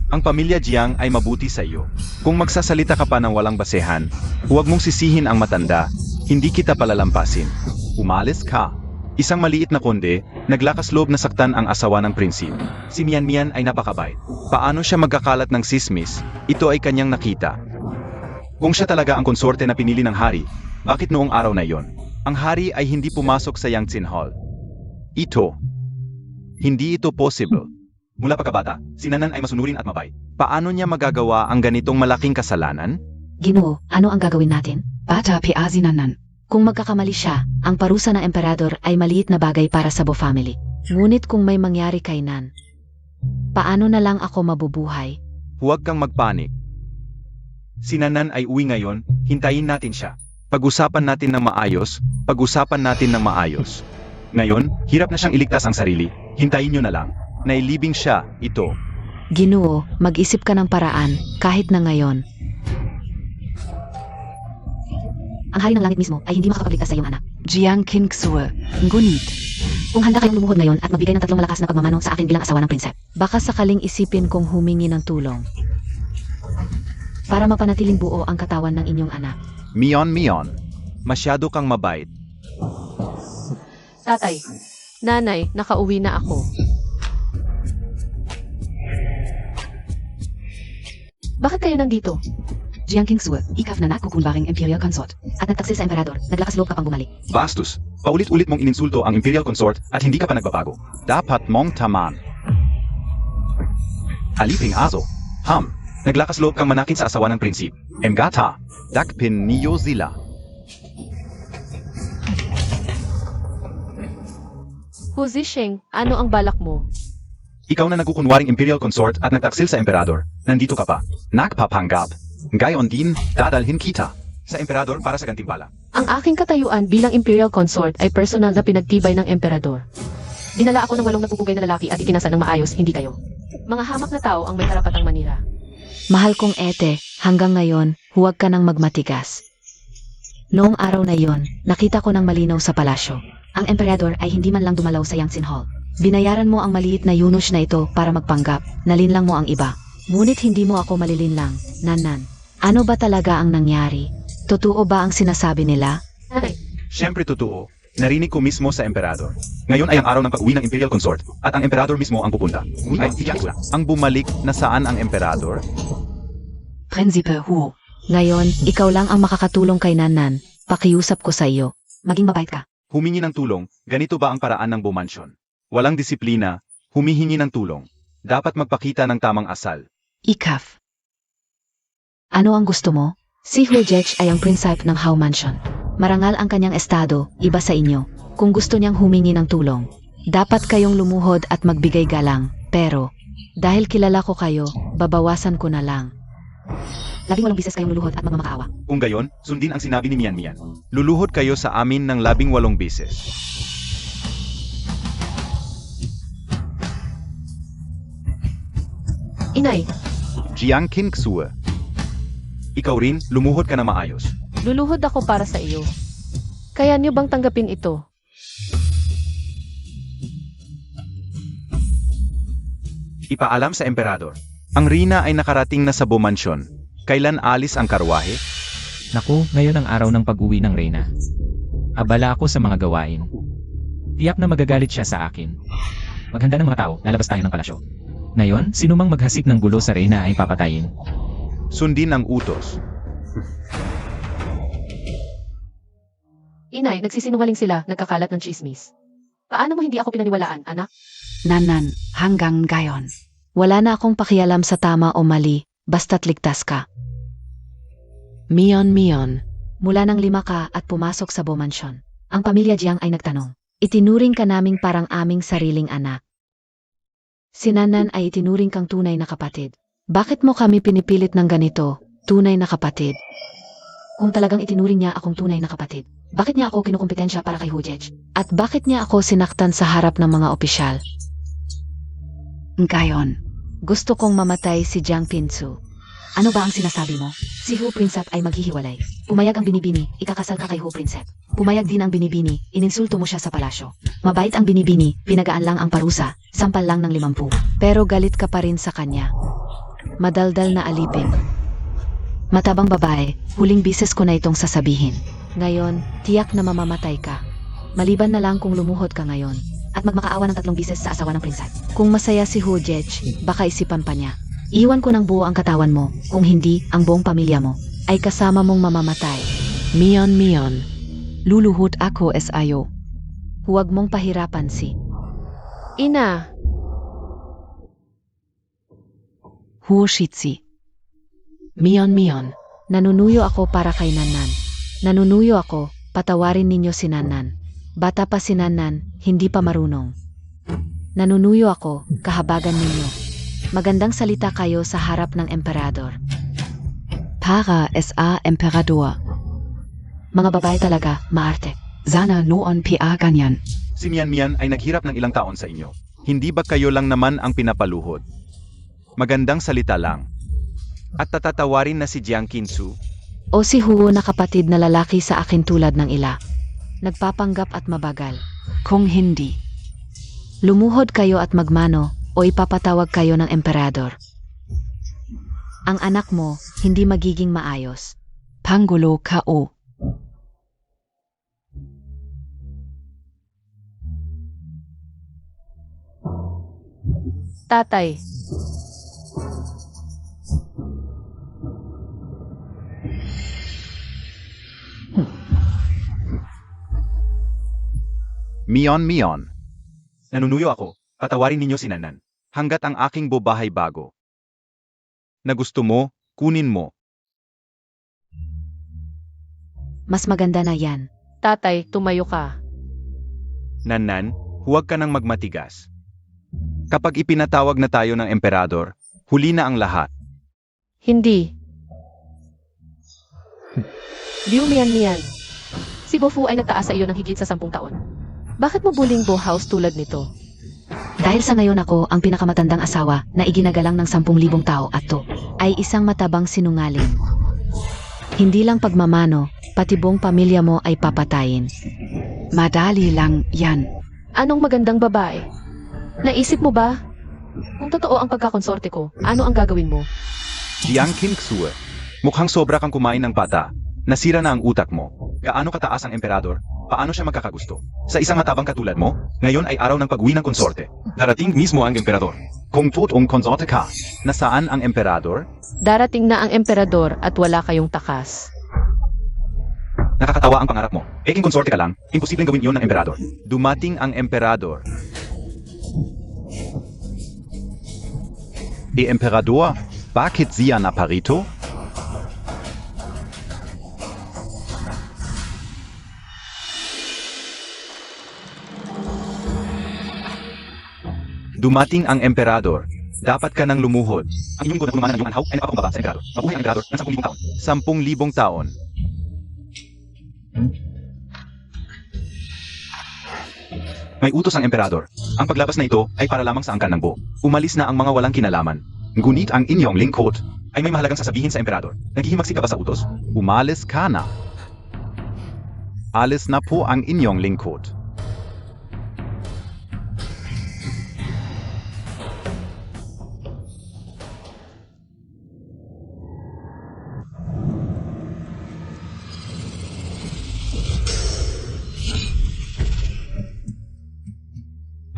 Ang pamilya Jiang ay mabuti sa iyo. Kung magsasalita ka pa ng walang basehan, huwag mong sisihin ang matanda. Hindi kita palalampasin. Umalis ka. Isang maliit na konde, naglakas loob na saktan ang asawa ng prinsip. Si Mian Mian ay napakabait. Paano siya magkakalat ng sismis? Ito ay kanyang nakita. Kung siya talaga ang konsorte na pinili ng hari, bakit noong araw na iyon, ang hari ay hindi pumasok sa Yangtze Hall? Hindi ito possible. Mula pagkabata, si Nanan ay masunurin at mabait. Paano niya magagawa ang ganitong malaking kasalanan? Ginoo, ano ang gagawin natin? Bata piazinanan. Kung magkakamali siya, ang parusa ng emperador ay maliit na bagay para sa Bo family. Ngunit kung may mangyari kay Nan, paano na lang ako mabubuhay? Huwag kang magpanik. Si Nanan ay uwi ngayon, hintayin natin siya. Pag-usapan natin ng maayos, Ngayon, hirap na siyang iligtas ang sarili, hintayin niyo na lang. Nailibing siya, ito. Ginoo, mag-isip ka ng paraan, kahit na ngayon. Ang hari ng langit mismo ay hindi makakapagligtas sa iyong anak. Jiang Kingsue. Ngunit. Kung handa kayong lumuhod ngayon at magbigay ng 3 malakas na pagmamano sa akin bilang asawa ng prinsep, baka sakaling isipin kong humingi ng tulong para mapanatiling buo ang katawan ng inyong anak. Mion, masyado kang mabait. Tatay, nanay, nakauwi na ako. Bakit kayo nandito? Jiang Kingsue. Ikaf na nakukunbaring Imperial Consort. At nagtaksil sa emperador, naglakas loob ka pang bumalik. Bastos, paulit-ulit mong ininsulto ang Imperial Consort at hindi ka pa nagbabago. Dapat mong taman. Aliping aso. Naglakas loob kang manakin sa asawa ng prinsip. Emgata, dakpin niyo zila. Hu Zixing, ano ang balak mo? Ikaw na nagkukunwaring Imperial Consort at nagtaksil sa emperador. Nandito ka pa. Nagpapanggap. Gayon din, dadalhin kita sa emperador para sa gantimpala. Ang aking katayuan bilang Imperial Consort ay personal na pinagtibay ng emperador. Dinala ako ng 8 napupugay na lalaki at ikinasa ng maayos, hindi kayo. Mga hamak na tao ang may karapatang manira. Mahal kong ete, hanggang ngayon, huwag ka nang magmatigas. Noong araw na iyon, nakita ko ng malinaw sa palasyo. Ang emperador ay hindi man lang dumalaw sa Yangtze Hall. Binayaran mo ang maliit na yunush na ito para magpanggap, nalinlang mo ang iba. Ngunit hindi mo ako malilinlang, Nanan. Ano ba talaga ang nangyari? Totoo ba ang sinasabi nila? Nanay, Siyempre totoo. Narinig ko mismo sa emperador. Ngayon ay ang araw ng pag-uwi ng Imperial Consort at ang emperador mismo ang pupunta. Ang bumalik na saan ang emperador? Prinsipe Hu. Ngayon, ikaw lang ang makakatulong kay Nanan. Pakiusap ko sa iyo. Maging mabait ka. Humingi ng tulong, ganito ba ang paraan ng bumansyon? Walang disiplina, humihingi ng tulong. Dapat magpakita ng tamang asal. Ikaf. Ano ang gusto mo? Si Hujech ay ang prinsip ng Hao Mansion. Marangal ang kanyang estado, iba sa inyo. Kung gusto niyang humingi ng tulong, dapat kayong lumuhod at magbigay galang. Pero, dahil kilala ko kayo, babawasan ko na lang. 18 bises kayong luluhod at magmamakaawa. Kung gayon, sundin ang sinabi ni Mian Mian. Luluhod kayo sa amin ng 18 bises. Inay, Jiang Kingsue. Ikaw rin, lumuhod ka na maayos. luluhod ako para sa iyo. Kaya niyo bang tanggapin ito? Ipaalam sa emperador. Ang Rina ay nakarating na sa Bomansyon. Kailan alis ang karwahe? Naku, ngayon ang araw ng pag-uwi ng Reyna. Abala ako sa mga gawain. Tiyak na magagalit siya sa akin. Maghanda ng mga tao, lalabas tayo ng palasyo. Ngayon, sinumang maghasik ng gulo sa Reyna ay papatayin. Sundin ang utos. Inay, nagsisinungaling sila, nagkakalat ng chismis. Paano mo hindi ako pinaniwalaan, anak? Nanan. Hanggang gayon. Wala na akong pakialam sa tama o mali, basta't ligtas ka. Mion. Mula nang 5 ka at pumasok sa Bomansyon, ang pamilya Jiang ay nagtanong. Itinuring ka naming parang aming sariling anak. Si Nanan ay itinuring kang tunay na kapatid. Bakit mo kami pinipilit ng ganito, tunay na kapatid? Kung talagang itinuring niya akong tunay na kapatid, bakit niya ako kinukumpetensya para kay Hujech? At bakit niya ako sinaktan sa harap ng mga opisyal? Gayon. Gusto kong mamatay si Jiang Pinsu. Ano ba ang sinasabi mo? Si Hu Prinsep ay maghihiwalay. Pumayag ang binibini, ikakasal ka kay Hu Prinsep. Pumayag din ang binibini, ininsulto mo siya sa palasyo. Mabait ang binibini, pinagaan lang ang parusa, sampal lang ng 50. Pero galit ka pa rin sa kanya. madaldal na alipin. Matabang babae, huling bises ko na itong sasabihin. Ngayon, tiyak na mamamatay ka. Maliban na lang kung lumuhod ka ngayon at magmakaawa ng 3 bises sa asawa ng prinsep. Kung masaya si Hujej, baka isipan pa niya. Iwan ko ng buo ang katawan mo, kung hindi, ang buong pamilya mo ay kasama mong mamamatay. Mion. Luluhod ako sayo. Huwag mong pahirapan si Ina, Huoshitsi. Mion. nanunuyo ako para kay Nanan. Nanunuyo ako, patawarin ninyo si Nanan. Bata pa si Nanan, hindi pa marunong. Nanunuyo ako, kahabagan ninyo. Magandang salita kayo sa harap ng emperador. Para sa emperador. Mga babae talaga, maarte. Sana noon pia ganyan. Si Mian ay naghirap ng ilang taon sa inyo. Hindi ba kayo lang naman ang pinapaluhod? Magandang salita lang. At tatatawarin na si Jiang Qinsu. O si Huo na kapatid na lalaki sa akin tulad ng ila. Nagpapanggap at mabagal. Kung hindi. Lumuhod kayo at magmano o ipapatawag kayo ng emperador. Ang anak mo hindi magiging maayos. Pangulo kao. tatay. Mion. Nanunuyo ako, patawarin ninyo si Nanan. Hanggat ang aking bobahay bago. Na gusto mo, kunin mo. Mas maganda na yan. Tatay, tumayo ka. Nanan, huwag ka nang magmatigas. Kapag ipinatawag na tayo ng emperador, huli na ang lahat. Hindi. Liu Mian. Si Bofu ay nagtaas sa iyo ng higit sa 10 taon. Bakit mo buling Bo House tulad nito? Dahil sa ngayon ako ang pinakamatandang asawa na iginagalang ng 10,000 tao at to ay isang matabang sinungaling. Hindi lang pagmamano, pati buong pamilya mo ay papatayin. Madali lang yan. Anong magandang babae? Naisip mo ba? Kung totoo ang pagkakonsorte ko, ano ang gagawin mo? Jiang Qinsu, mukhang sobra kang kumain ng bata. Nasira na ang utak mo. Gaano kataas ang emperador? Paano siya magkakagusto? Sa isang matabang katulad mo, ngayon ay araw ng pag-uwi ng konsorte. Darating mismo ang emperador. Kung totoong konsorte ka, nasaan ang emperador? Darating na ang emperador at wala kayong takas. Nakakatawa ang pangarap mo. Peking konsorte ka lang, imposibleng gawin iyon ng emperador. Dumating ang emperador. Emperador, bakit siya naparito? Dumating ang emperador. Dapat ka nang lumuhod. Ang inyong lingkod na pumamana ng iyong anhaw ay napakumbaba sa emperador. Mabuhay ang emperador ng 10,000 taon. 10,000 taon. May utos ang emperador. Ang paglabas na ito ay para lamang sa angkan ng Bo. Umalis na ang mga walang kinalaman. Ngunit ang inyong lingkod ay may mahalagang sasabihin sa emperador. Naghihimagsik ka ba sa utos? Umalis ka na. Alis na po ang inyong lingkod.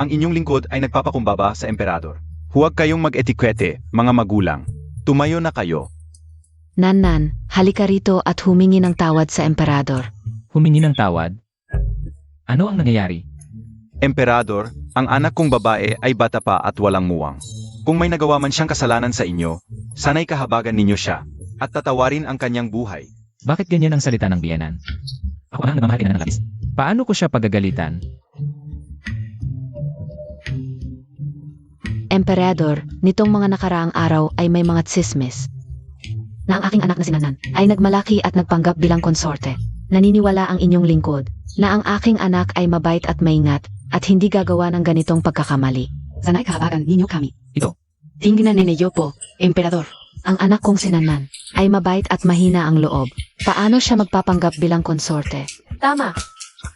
Ang inyong lingkod ay nagpapakumbaba sa emperador. Huwag kayong mag-etikwete, mga magulang. Tumayo na kayo. Nanan, halika rito at humingi ng tawad sa emperador. Humingi ng tawad? Ano ang nangyayari? Emperador, ang anak kong babae ay bata pa at walang muwang. Kung may nagawa man siyang kasalanan sa inyo, sana'y kahabagan ninyo siya at tatawarin ang kanyang buhay. Bakit ganyan ang salita ng biyenan? Ako ang nagmamahal ina ng labis. Paano ko siya pagagalitan? Emperador, nitong mga nakaraang araw ay may mga tsismis na ang aking anak na si Nanan ay nagmalaki at nagpanggap bilang konsorte. Naniniwala ang inyong lingkod na ang aking anak ay mabait at maingat at hindi gagawa ng ganitong pagkakamali. Sana'y kahabagan ninyo kami. Ito. Tingnan ninyo po, emperador. Ang anak kong si Nanan ay mabait at mahina ang loob. Paano siya magpapanggap bilang konsorte? Tama.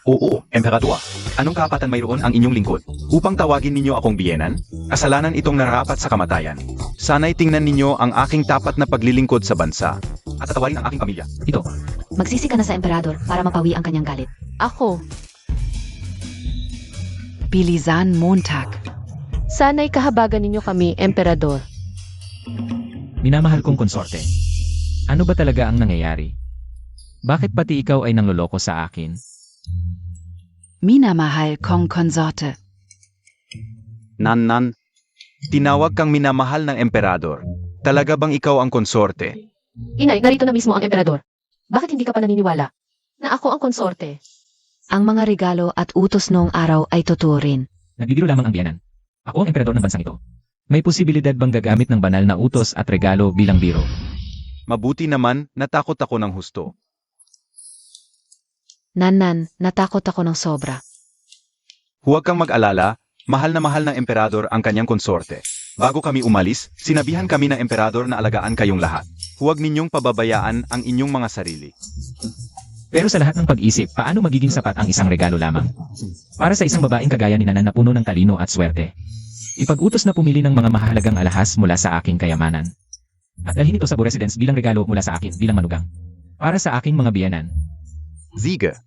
Oo, emperador. Anong kapatan mayroon ang inyong lingkod? Upang tawagin ninyo akong biyenan? Kasalanan itong nararapat sa kamatayan. Sana'y tingnan ninyo ang aking tapat na paglilingkod sa bansa. At tatawarin ang aking pamilya. Ito, Magsisi ka na sa emperador para mapawi ang kanyang galit. Ako, Bilisan Montag. sana'y kahabagan ninyo kami, Emperador. minamahal kong konsorte. Ano ba talaga ang nangyayari? Bakit pati ikaw ay nangloloko sa akin? Minamahal kong konsorte. Nan, tinawag kang minamahal ng emperador. Talaga bang ikaw ang konsorte? Inay, narito na mismo ang Emperador. Bakit hindi ka pa naniniwala na ako ang konsorte? Ang mga regalo at utos noong araw ay totoo rin. Nagbibiro lamang ang biyanan. Ako ang emperador ng bansang ito. May posibilidad bang gagamit ng banal na utos at regalo bilang biro? Mabuti naman, natakot ako ng husto. Nan, natakot ako ng sobra. Huwag kang mag-alala, mahal ng emperador ang kanyang konsorte. Bago kami umalis, sinabihan kami ng emperador na alagaan kayong lahat. Huwag ninyong pababayaan ang inyong mga sarili. Pero sa lahat ng pag-isip, paano magiging sapat ang isang regalo lamang? Para sa isang babaeng kagaya ni Nanan na puno ng talino at swerte. Ipag-utos na pumili ng mga mahalagang alahas mula sa aking kayamanan. At dalhin ito sa residence bilang regalo mula sa akin bilang manugang. Para sa aking mga biyanan. Ziga,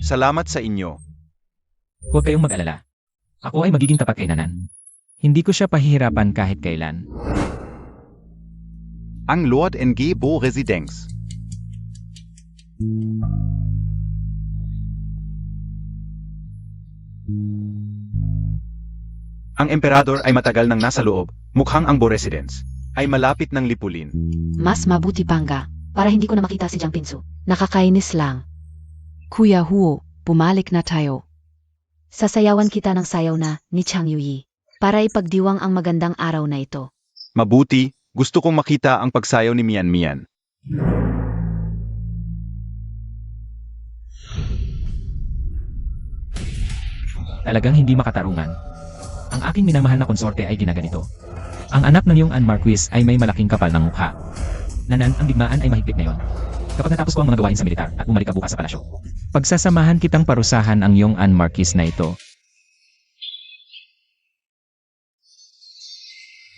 salamat sa inyo. Huwag kayong mag-alala. Ako ay magiging tapat kay Nanan. Hindi ko siya pahihirapan kahit kailan. Ang Lord NG Bo Residence. Ang emperador ay matagal nang nasa loob, mukhang ang Bo Residence ay malapit ng lipulin. Mas mabuti pangga, para hindi ko na makita si Jiang Pinsu. Nakakainis lang. Kuya Huo, bumalik na tayo. Sasayawan kita ng sayaw na ni Chang Yuyi para ipagdiwang ang magandang araw na ito. Mabuti, gusto kong makita ang pagsayaw ni Mian Mian. Talagang hindi makatarungan. Ang aking minamahal na konsorte ay ginaganito. Ang anak ng iyong Anne Marquis ay may malaking kapal ng mukha. Nanan, ang digmaan ay mahigpit ngayon. Kapag natapos ko ang mga gawain sa militar at bumalik ka bukas sa palasyo. Pagsasamahan kitang parusahan ang iyong Anne Marquis na ito.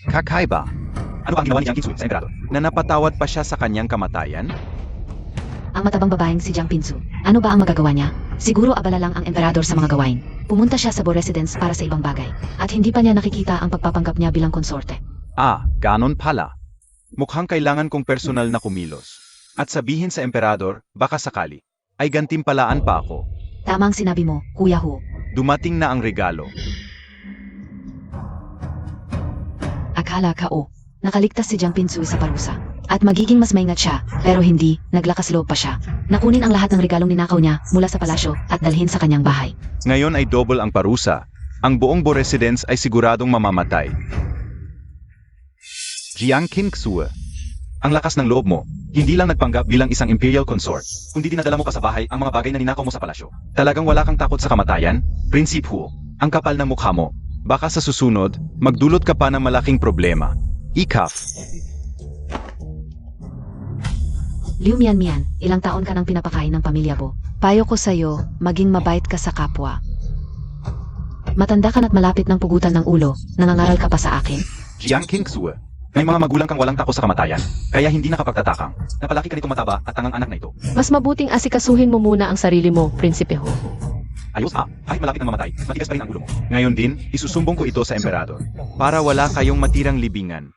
Kakaiba. Ano ba ang ginawa ni Jiang Qingsu sa emperador? Na napatawad pa siya sa kanyang kamatayan? Ang matabang babaeng si Jiang Pinsu. Ano ba ang magagawa niya? Siguro abala lang ang emperador sa mga gawain. Pumunta siya sa Bo Residence para sa ibang bagay. At hindi pa niya nakikita ang pagpapanggap niya bilang konsorte. Ah, ganon pala. Mukhang kailangan kong personal na kumilos. At sabihin sa emperador, baka sakali, ay gantimpalaan pa ako. Tama ang sinabi mo, Kuya Hu. Dumating na ang regalo. Akala ka nakaligtas si Jiang Pinsu sa parusa. At magiging mas maingat siya, pero hindi, naglakas loob pa siya. Nakunin ang lahat ng regalong ninakaw niya mula sa palasyo at dalhin sa kanyang bahay. Ngayon ay double ang parusa. Ang buong Bo Residence ay siguradong mamamatay. Jiang Qingsu, ang lakas ng loob mo, hindi lang nagpanggap bilang isang imperial consort, kundi dinadala mo pa sa bahay ang mga bagay na ninakaw mo sa palasyo. Talagang wala kang takot sa kamatayan? Prinsip Hu, ang kapal ng mukha mo. Baka sa susunod, magdulot ka pa ng malaking problema. Ikaf. Liu Mian Mian, ilang taon ka nang pinapakain ng pamilya Bo. Payo ko sa'yo, maging mabait ka sa kapwa. Matanda ka na't malapit ng pugutan ng ulo, nangangaral ka pa sa akin. Jiang Qingsu, may mga magulang kang walang takot sa kamatayan, kaya hindi nakapagtatakang. Napalaki ka nitong mataba at tangang anak na ito. Mas mabuting asikasuhin mo muna ang sarili mo, Prinsipe Ho. Ayos kahit malapit ng mamatay, matigas pa rin ang ulo mo. Ngayon din, isusumbong ko ito sa emperador. Para wala kayong matirang libingan.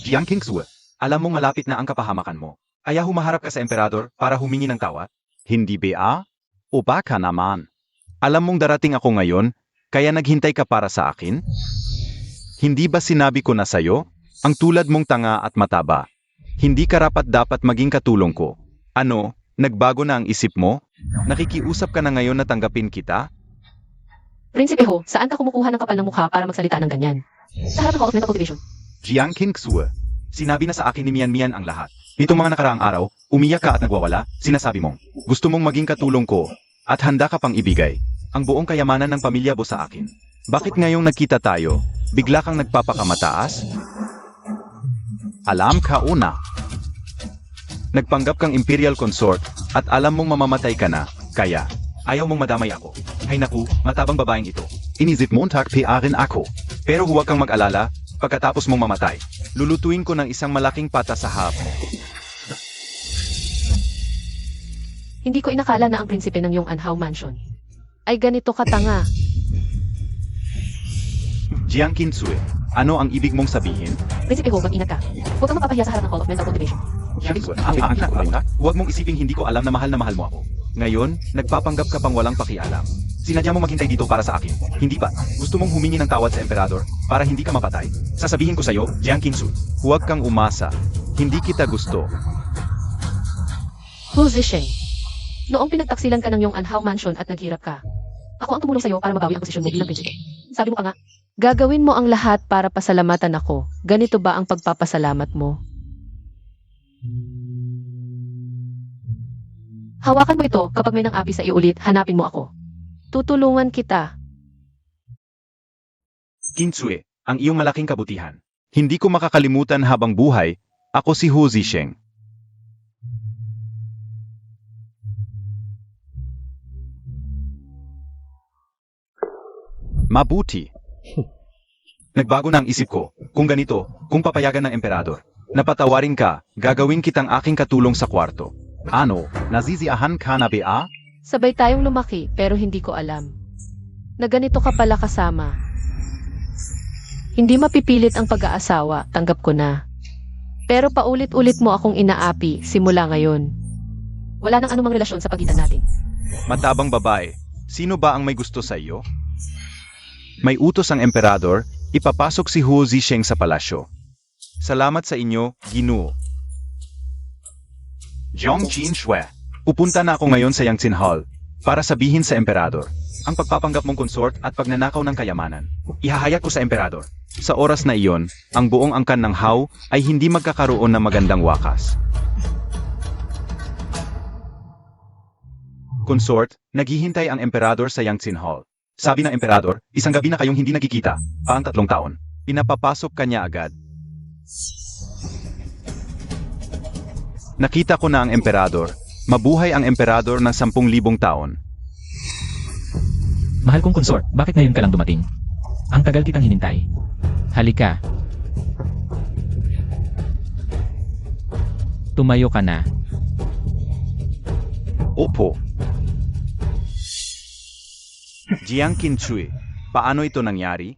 Jiang Qingsu, alam mong malapit na ang kapahamakan mo. Kaya humaharap ka sa emperador para humingi ng tawad? Hindi ba? O baka naman? Alam mong darating ako ngayon, kaya naghintay ka para sa akin? Hindi ba sinabi ko na sa'yo? Ang tulad mong tanga at mataba. Hindi karapat-dapat maging katulong ko. Ano, nagbago na ang isip mo? Nakikiusap ka na ngayon na tanggapin kita? Prinsipe Ho, saan ka kumukuha ng kapal ng mukha para magsalita ng ganyan? Sa harap ng House Mental Cultivation. Jiang Qingsu, sinabi na sa akin ni Mian Mian ang lahat. Nitong mga nakaraang araw, umiyak ka at nagwawala, sinasabi mong, gusto mong maging katulong ko, at handa ka pang ibigay ang buong kayamanan ng pamilya mo sa akin. Bakit ngayong nagkita tayo, bigla kang nagpapakamataas? Alam ka una. Nagpanggap kang imperial consort, at alam mong mamamatay ka na, kaya, ayaw mong madamay ako. Ay naku, matabang babaeng ito. Inisip Montag PRin ako. Pero huwag kang mag-alala, pagkatapos mong mamatay, lulutuin ko ng isang malaking pata sa hapon. Hindi ko inakala na ang prinsipe ng Yong'an Mansion ay ganito katanga. Jiang Kinsue, ano ang ibig mong sabihin? Prinsipe Ho, mag-ingat ka. Huwag kang mapapahiya sa harap ng Hall of Mental Cultivation. Jiang Kinsue, huwag mong isiping hindi ko alam na mahal mo ako. Ngayon, nagpapanggap ka pang walang pakialam. Sinadya mo maghintay dito para sa akin. Hindi ba? Gusto mong humingi ng tawad sa emperador para hindi ka mapatay? Sasabihin ko sa'yo, Jiang Kinsue, huwag kang umasa. Hindi kita gusto. Hu Zisheng, noong pinagtaksilan ka ng Yong'an Mansion at naghirap ka, ako ang tumulong sa'yo para mabawi ang posisyon mo bilang prinsipe. Sabi mo pa nga, gagawin mo ang lahat para pasalamatan ako. Ganito ba ang pagpapasalamat mo? Hawakan mo ito kapag may nang-api sa iyo ulit, hanapin mo ako. Tutulungan kita. Kinsue, ang iyong malaking kabutihan. Hindi ko makakalimutan habang buhay, ako si Hu Zisheng. Mabuti. Nagbago na ang isip ko. Kung ganito, kung papayagan ng emperador, napatawarin ka, gagawin kitang aking katulong sa kwarto. Ano, naziziahan ka na ba? Sabay tayong lumaki pero hindi ko alam na ganito ka pala kasama. Hindi mapipilit ang pag-aasawa, tanggap ko na. Pero paulit-ulit mo akong inaapi simula ngayon. Wala nang anumang relasyon sa pagitan natin. Matabang babae, sino ba ang may gusto sa iyo? May utos ang emperador, ipapasok si Hu Zisheng sa palasyo. Salamat sa inyo, Ginoo. Jiang Qinshue, pupunta na ako ngayon sa Yangtze Hall para sabihin sa emperador ang pagpapanggap mong consort at pagnanakaw ng kayamanan. Ihahayag ko sa emperador. Sa oras na iyon, ang buong angkan ng Hao ay hindi magkakaroon ng magandang wakas. Consort, naghihintay ang emperador sa Yangtze Hall. Sabi ng emperador, isang gabi na kayong hindi nagkikita, paang 3 taon. Pinapapasok kanya agad. Nakita ko na ang emperador. Mabuhay ang emperador ng 10,000 taon. Mahal kong consort, bakit ngayon ka lang dumating? Ang tagal kitang hinintay. Halika. Tumayo ka na. Opo. Jiang Kinsue, paano ito nangyari?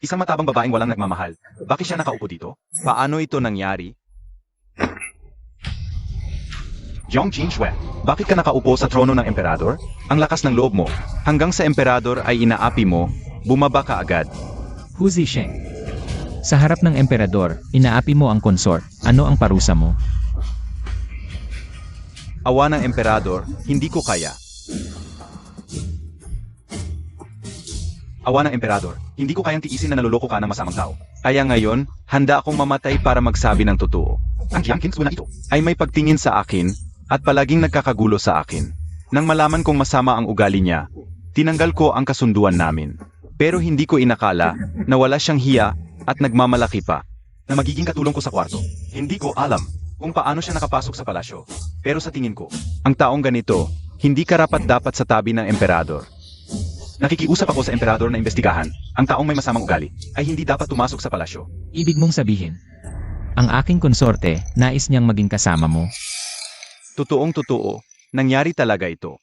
Isang matabang babaeng walang nagmamahal. Bakit siya nakaupo dito? Paano ito nangyari? Jiang Qinshue, bakit ka nakaupo sa trono ng emperador? Ang lakas ng loob mo. Hanggang sa emperador ay inaapi mo, bumaba ka agad. Hu Zisheng. Sa harap ng emperador, inaapi mo ang consort. Ano ang parusa mo? Awa ng emperador, hindi ko kaya. Awa ng emperador, hindi ko kayang tiisin na naluloko ka ng masamang tao. Kaya ngayon, handa akong mamatay para magsabi ng totoo. Ang Jiang Kinsue na ito ay may pagtingin sa akin at palaging nagkakagulo sa akin. Nang malaman kong masama ang ugali niya, tinanggal ko ang kasunduan namin. Pero hindi ko inakala na wala siyang hiya at nagmamalaki pa na magiging katulong ko sa kwarto. Hindi ko alam kung paano siya nakapasok sa palasyo. Pero sa tingin ko, ang taong ganito, hindi karapat-dapat sa tabi ng emperador. Nakikiusap ako sa emperador na imbestigahan, ang taong may masamang ugali ay hindi dapat tumasok sa palasyo. Ibig mong sabihin, ang aking konsorte, nais niyang maging kasama mo. Totoong totoo, nangyari talaga ito.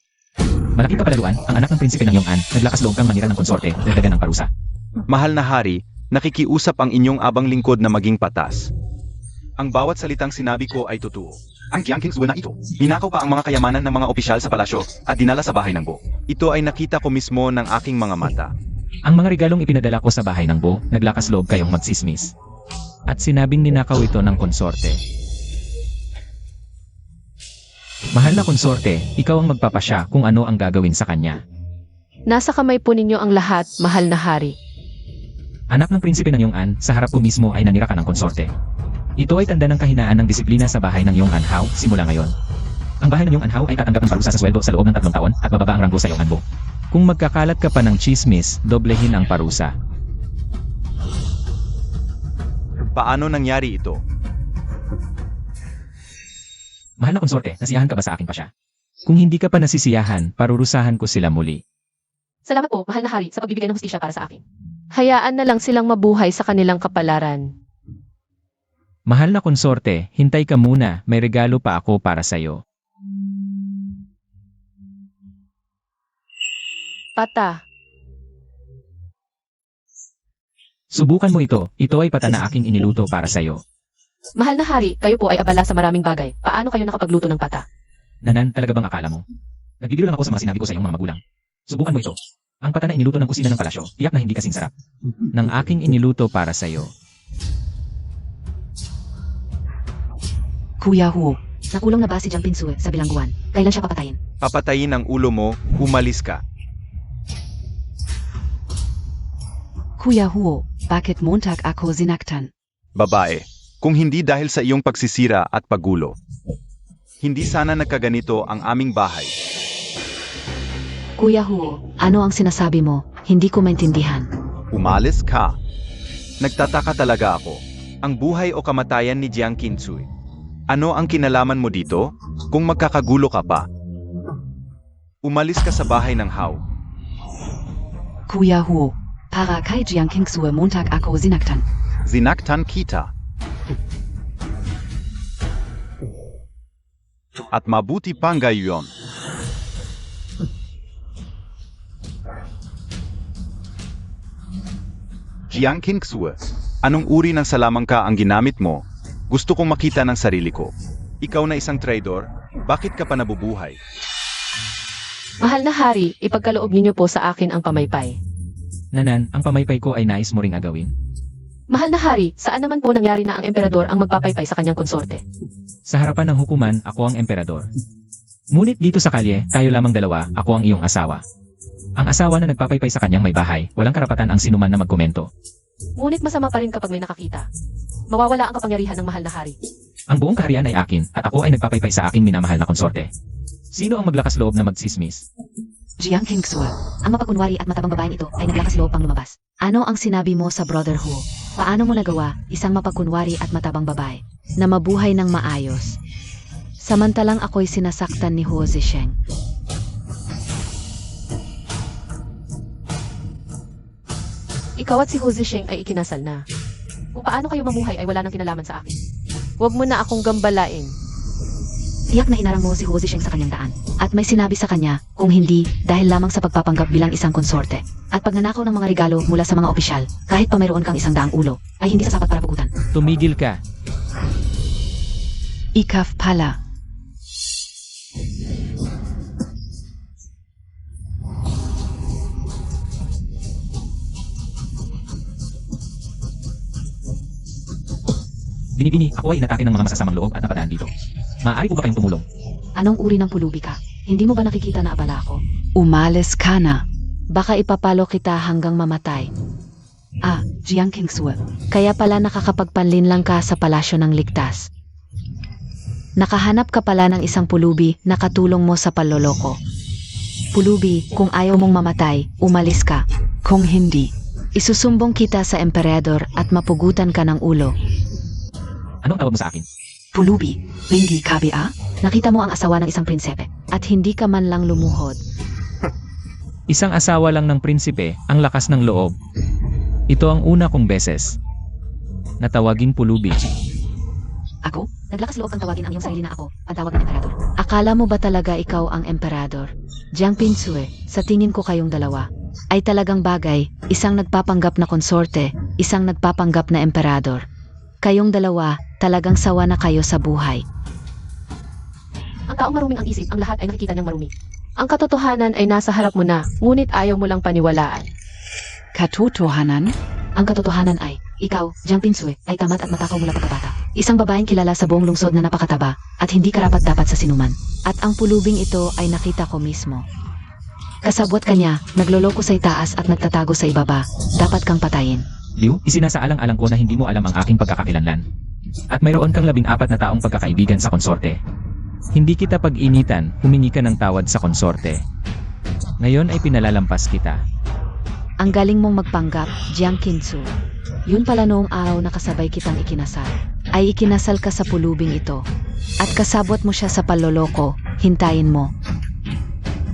Malaking kapalaluan, ang anak ng prinsipe ng Yong'an, naglakas loob kang manira ng konsorte, dagdagan ng parusa. Mahal na hari, nakikiusap ang inyong abang lingkod na maging patas. Ang bawat salitang sinabi ko ay totoo. Ang Jiang Kinsue na ito, ninakaw pa ang mga kayamanan ng mga opisyal sa palasyo at dinala sa bahay ng Bo. Ito ay nakita ko mismo ng aking mga mata. Ang mga regalong ipinadala ko sa bahay ng Bo, naglakas loob kayong magsismis. At sinabing ninakaw ito ng konsorte. Mahal na konsorte, ikaw ang magpapasya kung ano ang gagawin sa kanya. Nasa kamay po ninyo ang lahat, mahal na hari. Anak ng prinsipe ng Yong'an, sa harap ko mismo ay nanira ka ng konsorte. Ito ay tanda ng kahinaan ng disiplina sa bahay ng Yong'an Hao simula ngayon. Ang bahay ng Yong'an Hao ay tatanggap ng parusa sa sweldo sa loob ng 3 taon at bababa ang ranggo sa Yong'an Bo. Kung magkakalat ka pa ng chismis, doblehin ang parusa. Paano nangyari ito? Mahal na konsorte, nasiyahan ka ba sa akin pa siya? Kung hindi ka pa nasisiyahan, parurusahan ko sila muli. Salamat po, mahal na hari, sa pagbibigay ng hustisya para sa akin. Hayaan na lang silang mabuhay sa kanilang kapalaran. Mahal na konsorte, hintay ka muna, may regalo pa ako para sa'yo. Pata, Subukan mo ito ay pata na aking iniluto para sa'yo. mahal na hari, kayo po ay abala sa maraming bagay. Paano kayo nakapagluto ng pata? Nanan, talaga bang akala mo? Nagbibiro lang ako sa mga sinabi ko sa iyong mga magulang. Subukan mo ito. Ang pata na iniluto ng kusina ng palasyo, tiyak na hindi kasing sarap. Ng aking iniluto para sa'yo. Kuya Hu, Nakulong na ba si Jiang Pinsue sa bilangguan? Kailan siya papatayin? Papatayin ang ulo mo, umalis ka. Kuya Hu, bakit Montag ako sinaktan? Babae, kung hindi dahil sa iyong pagsisira at paggulo. Hindi sana nagkaganito ang aming bahay. Kuya Hu, ano ang sinasabi mo? Hindi ko maintindihan. Umalis ka. Nagtataka talaga ako. Ang buhay o kamatayan ni Jiang Qinsui. Ano ang kinalaman mo dito? Kung magkakagulo ka pa. Umalis ka sa bahay ng Hao. Kuya Hu, para kay Jiang Qingsue Montag ako sinaktan. Zinaktan kita. At mabuti pang gayon. Jiang Qingsue, anong uri ng salamangka ang ginamit mo? Gusto kong makita ng sarili ko. Ikaw na isang traidor, bakit ka pa nabubuhay? Mahal na hari, ipagkaloob ninyo po sa akin ang pamaypay. Nanan, ang pamaypay ko ay nais mo ring agawin. Mahal na hari, saan naman po nangyari na ang emperador ang magpapaypay sa kanyang konsorte? Sa harapan ng hukuman, ako ang emperador. Ngunit dito sa kalye, tayo lamang dalawa, ako ang iyong asawa. Ang asawa na nagpapaypay sa kanyang may bahay, walang karapatan ang sinuman na magkomento. Ngunit masama pa rin kapag may nakakita. Mawawala ang kapangyarihan ng mahal na hari. Ang buong kaharian ay akin, at ako ay nagpapaypay sa aking minamahal na konsorte. Sino ang maglakas loob na magsismis? Jiang Qingsue, Ang mapakunwari at matabang babaeng ito ay naglakas loob pang lumabas. Ano ang sinabi mo sa Brother Hu? Paano mo nagawa, isang mapakunwari at matabang babae, na mabuhay ng maayos? Samantalang ako'y sinasaktan ni Huo Zisheng. Ikaw at si Hu Zisheng ay ikinasal na. Kung paano kayo mamuhay ay wala nang kinalaman sa akin. Huwag mo na akong gambalain. Tiyak na hinarang mo si Huo Zisheng sa kanyang daan. At may sinabi sa kanya, kung hindi, dahil lamang sa pagpapanggap bilang isang konsorte. At pagnanakaw ng mga regalo mula sa mga opisyal, kahit pa mayroon kang 100 ulo, ay hindi sasapat para pugutan. Tumigil ka. Ikaf pala. Binibini, ako ay inatake ng mga masasamang loob at napadaan dito. Maaari po ba kayong tumulong? Anong uri ng pulubi ka? Hindi mo ba nakikita na abala ako? Umalis ka na. Baka ipapalo kita hanggang mamatay. Ah, Jiang Qingsue. Kaya pala nakakapagpanlin lang ka sa palasyo ng ligtas. Nakahanap ka pala ng isang pulubi na katulong mo sa panloloko. Pulubi, kung ayaw mong mamatay, umalis ka. Kung hindi, Isusumbong kita sa emperador at mapugutan ka ng ulo. Anong tawag mo sa akin? pulubi, hindi kabia? Nakita mo ang asawa ng isang prinsepe at hindi ka man lang lumuhod. Isang asawa lang ng prinsipe, ang lakas ng loob. Ito ang una kong beses. Natawaging pulubi. Ako? Naglakas loob kang tawagin ang iyong sarili na ako, ang tawag ng emperador. Akala mo ba talaga ikaw ang emperador? Jiang Pinsue, sa tingin ko kayong dalawa ay talagang bagay, isang nagpapanggap na konsorte, isang nagpapanggap na emperador. Kayong dalawa, talagang sawa na kayo sa buhay. Ang taong maruming ang isip, ang lahat ay nakikita niyang marumi. Ang katotohanan ay nasa harap mo na, ngunit ayaw mo lang paniwalaan. Katotohanan? Ang katotohanan ay, ikaw, Jiang Pinsue, ay tamad at matakaw mula pagkabata. Isang babaeng kilala sa buong lungsod na napakataba at hindi karapat-dapat sa sinuman. At ang pulubing ito ay nakita ko mismo. Kasabwat kanya, nagloloko sa itaas at nagtatago sa ibaba. Dapat kang patayin. Liu, isinasaalang-alang ko na hindi mo alam ang aking pagkakakilanlan. At mayroon kang 14 na taong pagkakaibigan sa konsorte. Hindi kita pag-initan, humingi ka ng tawad sa konsorte. Ngayon ay pinalalampas kita. Ang galing mong magpanggap, Jiang Qinsu. Yun pala noong araw na kasabay kitang ikinasal. Ay ikinasal ka sa pulubing ito. At kasabwat mo siya sa panloloko, hintayin mo.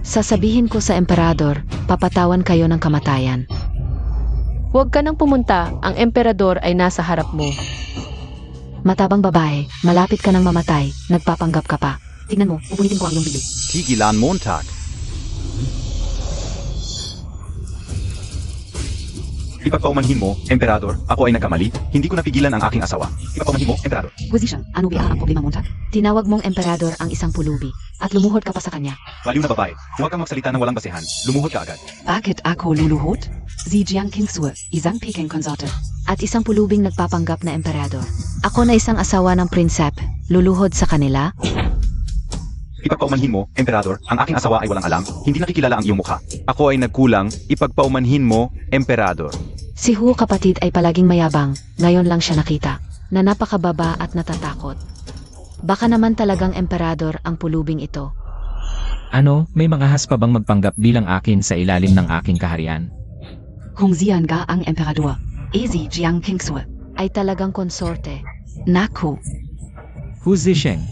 Sasabihin ko sa emperador, papatawan kayo ng kamatayan. Huwag ka nang pumunta, ang emperador ay nasa harap mo. Matabang babae, malapit ka nang mamatay, nagpapanggap ka pa. Tingnan mo, pupunitin ko ang iyong bibig. Tigilan Montag. Ipagpaumanhin mo, Emperador, ako ay nagkamali. Hindi ko napigilan ang aking asawa. Ipagpaumanhin mo, Emperador. Position. Ano ba ang problema, Montag? Tinawag mong emperador ang isang pulubi, at lumuhod ka pa sa kanya. Baliw na babae, huwag kang magsalita ng walang basehan. Lumuhod ka agad. Bakit ako luluhod? Si Jiang Qingsue, isang Peking konsorte. At isang pulubing nagpapanggap na emperador. Ako na isang asawa ng prinsep, luluhod sa kanila? Ipagpaumanhin mo, Emperador, ang aking asawa ay walang alam. Hindi nakikilala ang iyong mukha. Ako ay nagkulang. Ipagpaumanhin mo, Emperador. Si Hu kapatid ay palaging mayabang, ngayon lang siya nakita, na napakababa at natatakot. Baka naman talagang emperador ang pulubing ito. Ano, may mga has pa bang magpanggap bilang akin sa ilalim ng aking kaharian? Kung siyan ga ang emperador, si Jiang Qingsue. Ay talagang konsorte. Naku, Who's Zisheng?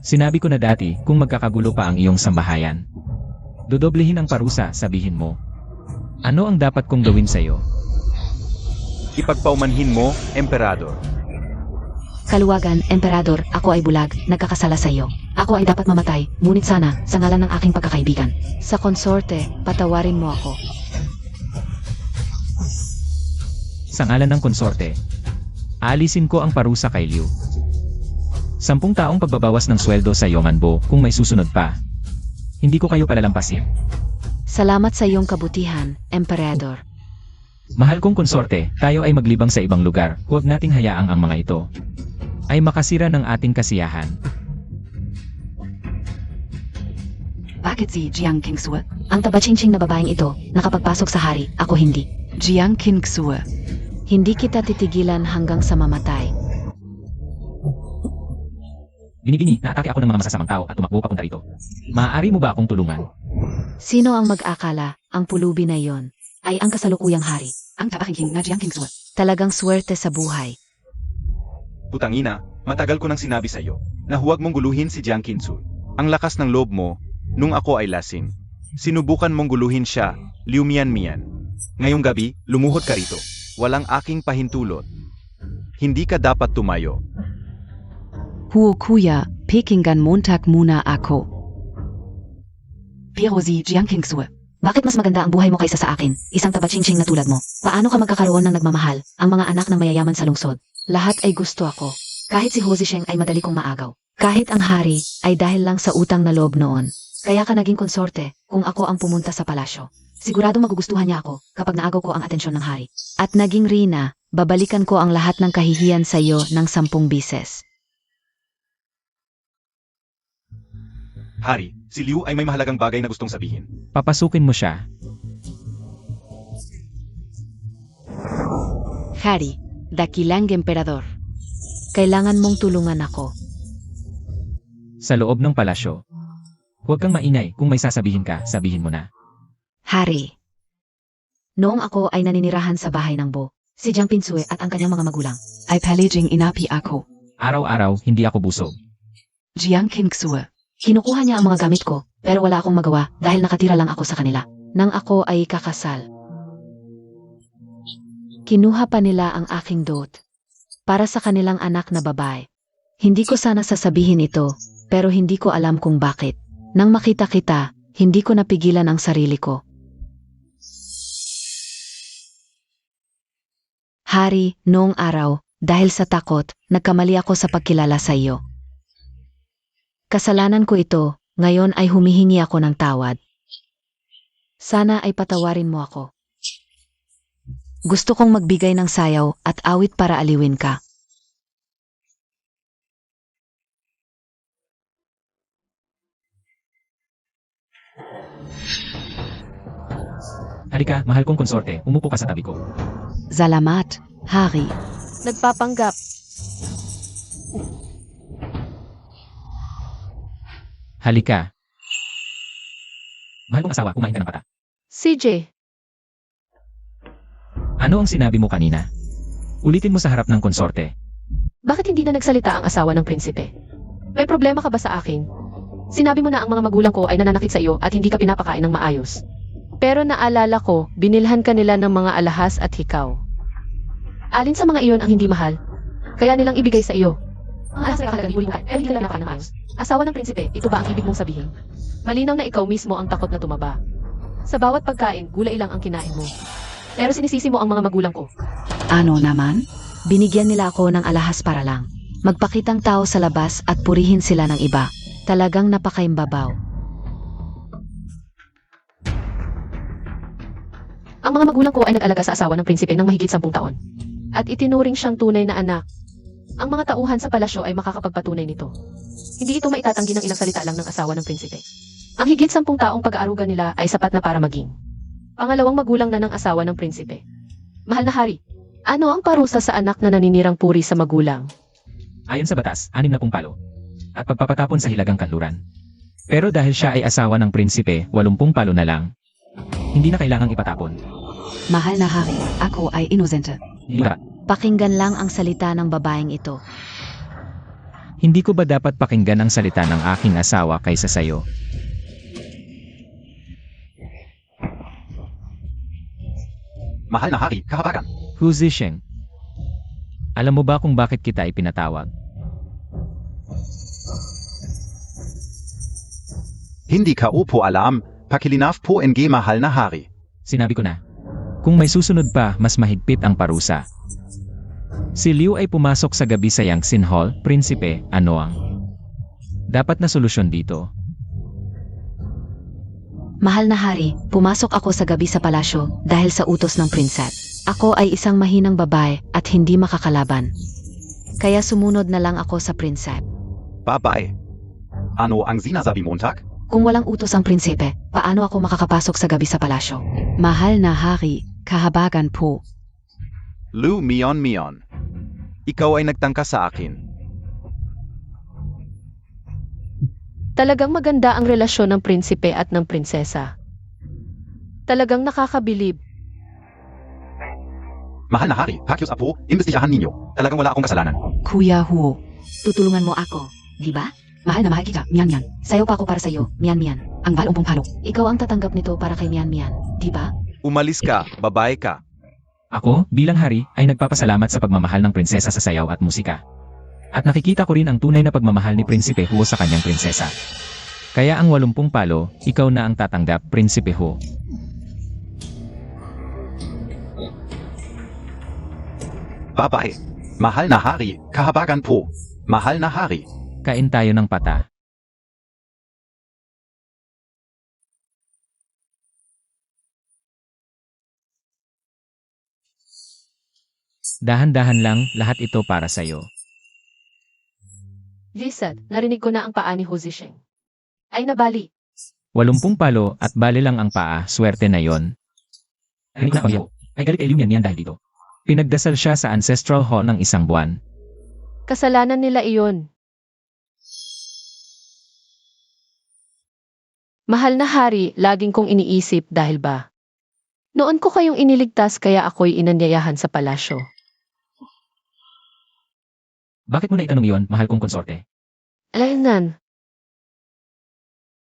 Sinabi ko na dati kung magkakagulo pa ang iyong sambahayan. Dodoblehin ang parusa, sabihin mo. Ano ang dapat kong gawin sa iyo? Ipagpaumanhin mo, Emperador. Kaluwagan, emperador, ako ay bulag, nagkakasala sa iyo. Ako ay dapat mamatay, ngunit sana, sa ngalan ng aking pagkakaibigan. Sa konsorte, patawarin mo ako. Sa ngalan ng konsorte, aalisin ko ang parusa kay Liu. 10 taong pagbabawas ng sweldo sa Yomanbo kung may susunod pa. Hindi ko kayo palalampasin. Salamat sa iyong kabutihan, emperador. Mahal kong konsorte, tayo ay maglibang sa ibang lugar. Huwag nating hayaang ang mga ito ay makasira ng ating kasiyahan. bakit si Jiang Qingsue? Ang tabatsingtsing na babaeng ito, nakapagpasok sa hari, ako hindi. Jiang Qingsue. Hindi kita titigilan hanggang sa mamatay. Binibini, naatake ako ng mga masasamang tao at tumakbo papunta rito. Maaari mo ba akong tulungan? Sino ang mag-akala, ang pulubi na yon, ay ang kasalukuyang hari? Ang tabaking na Jiang Qingsue. Talagang swerte sa buhay. Putangina, matagal ko nang sinabi sa iyo na huwag mong guluhin si Jiang Qingsue. Ang lakas ng loob mo, nung ako ay lasing. Sinubukan mong guluhin siya, Liu Mian. Ngayong gabi, lumuhod ka rito. Walang aking pahintulot. Hindi ka dapat tumayo. Huo kuya, Pekingan Montag muna ako. Pero si Jiang Qingsue. Bakit mas maganda ang buhay mo kaysa sa akin, isang tabatsingtsing na tulad mo? Paano ka magkakaroon ng nagmamahal, ang mga anak ng mayayaman sa lungsod? Lahat ay gusto ako. Kahit si Hu Zisheng ay madali kong maagaw. Kahit ang hari ay dahil lang sa utang na loob noon. Kaya ka naging konsorte kung ako ang pumunta sa palasyo. Siguradong magugustuhan niya ako kapag naagaw ko ang atensyon ng hari. At naging rina, babalikan ko ang lahat ng kahihiyan sa iyo ng 10 bises. Hari, si Liu ay may mahalagang bagay na gustong sabihin. Papasukin mo siya. Hari, dakilang emperador. Kailangan mong tulungan ako. Sa loob ng palasyo. Huwag kang maingay, kung may sasabihin ka, sabihin mo na. Hari. Noong ako ay naninirahan sa bahay ng Bo, si Jiang Qingsue at ang kanyang mga magulang. Ay paliging inapi ako. Araw-araw, hindi ako busog. Jiang Qingsue. Kinukuha niya ang mga gamit ko, pero wala akong magawa dahil nakatira lang ako sa kanila. Nang ako ay kakasal. Kinuha pa nila ang aking dot para sa kanilang anak na babae. Hindi ko sana sasabihin ito, pero hindi ko alam kung bakit. Nang makita kita, hindi ko napigilan ang sarili ko. Hari, noong araw, dahil sa takot, nagkamali ako sa pagkilala sa iyo. Kasalanan ko ito, ngayon ay humihingi ako ng tawad. Sana ay patawarin mo ako. Gusto kong magbigay ng sayaw at awit para aliwin ka. Halika, mahal kong konsorte, umupo ka sa tabi ko. Salamat, hari. Nagpapanggap. Halika. Mahal kong asawa, kumain ka ng pata. CJ, Ano ang sinabi mo kanina? Ulitin mo sa harap ng konsorte. bakit hindi na nagsalita ang asawa ng prinsipe? May problema ka ba sa akin? Sinabi mo na ang mga magulang ko ay nananakit sa iyo at hindi ka pinapakain ng maayos. Pero naalala ko, binilhan ka nila ng mga alahas at hikaw. Alin sa mga iyon ang hindi mahal? Kaya nilang ibigay sa iyo. Ang alahas ay kahalagang huli mo pero hindi ka lang pinapakain ng maayos. Asawa ng prinsipe, ito ba ang ibig mong sabihin? Malinaw na ikaw mismo ang takot na tumaba. Sa bawat pagkain, gulay lang ang kinain mo. Pero sinisisi mo ang mga magulang ko. Ano naman? Binigyan nila ako ng alahas para lang. Magpakitang tao sa labas at purihin sila ng iba. Talagang napakaimbabaw. Ang mga magulang ko ay nag-alaga sa asawa ng prinsipe ng mahigit 10 taon. At itinuring siyang tunay na anak. Ang mga tauhan sa palasyo ay makakapagpatunay nito. Hindi ito maitatanggi ng ilang salita lang ng asawa ng prinsipe. Ang higit 10 taong pag-aaruga nila ay sapat na para maging pangalawang magulang na ng asawa ng prinsipe. Mahal na hari, ano ang parusa sa anak na naninirang puri sa magulang? Ayon sa batas, 60 palo. At pagpapatapon sa hilagang kanluran. Pero dahil siya ay asawa ng prinsipe, 80 palo na lang. Hindi na kailangang ipatapon. Mahal na hari, ako ay inosente. Hindi ba? Pakinggan lang ang salita ng babaeng ito. Hindi ko ba dapat pakinggan ang salita ng aking asawa kaysa sayo? Mahal na hari, kahabagan. Hu Zisheng. Alam mo ba kung bakit kita ipinatawag? Hindi ka upo alam, pakilinaf po ng mahal na hari. Sinabi ko na. Kung may susunod pa, mas mahigpit ang parusa. Si Liu ay pumasok sa gabi sa Yangtze Hall, prinsipe, ano ang dapat na solusyon dito? Mahal na hari, pumasok ako sa gabi sa palasyo dahil sa utos ng prinsep. Ako ay isang mahinang babae at hindi makakalaban. Kaya sumunod na lang ako sa prinsep. Babae. Ano ang sinasabi mo, Montag? Kung walang utos ang prinsipe, paano ako makakapasok sa gabi sa palasyo? Mahal na hari, kahabagan po. Lu Mion. Ikaw ay nagtangka sa akin. Talagang maganda ang relasyon ng prinsipe at ng prinsesa. Talagang nakakabilib. Mahal na hari, Hakyos Apo, imbestigahan ninyo. Talagang wala akong kasalanan. Kuya Huo. Tutulungan mo ako, di ba? Mahal na mahal kita, Mian Mian. Sayo pa ako para sa'yo, Mian Mian. Ang 80 palo. Ikaw ang tatanggap nito para kay Mian Mian, di ba? Umalis ka, babae ka. Ako, bilang hari, ay nagpapasalamat sa pagmamahal ng prinsesa sa sayaw at musika. At nakikita ko rin ang tunay na pagmamahal ni Prinsipe Huo sa kanyang prinsesa. Kaya ang 80 palo, ikaw na ang tatanggap, Prinsipe Huo. Babae. Mahal na hari, kahabagan po. Mahal na hari. Kain tayo ng pata. Dahan-dahan lang, lahat ito para sa'yo. Lisad, narinig ko na ang paa ni Hu Zisheng. Ay nabali. 80 palo at bali lang ang paa, swerte na yon. Narinig na ko ay galit kay Liu Mian dahil dito. Pinagdasal siya sa ancestral hall ng 1 buwan. Kasalanan nila iyon. Mahal na hari, laging kong iniisip dahil ba? Noon ko kayong iniligtas kaya ako'y inanyayahan sa palasyo. Bakit mo na itanong yon, mahal kong konsorte? Alaynan,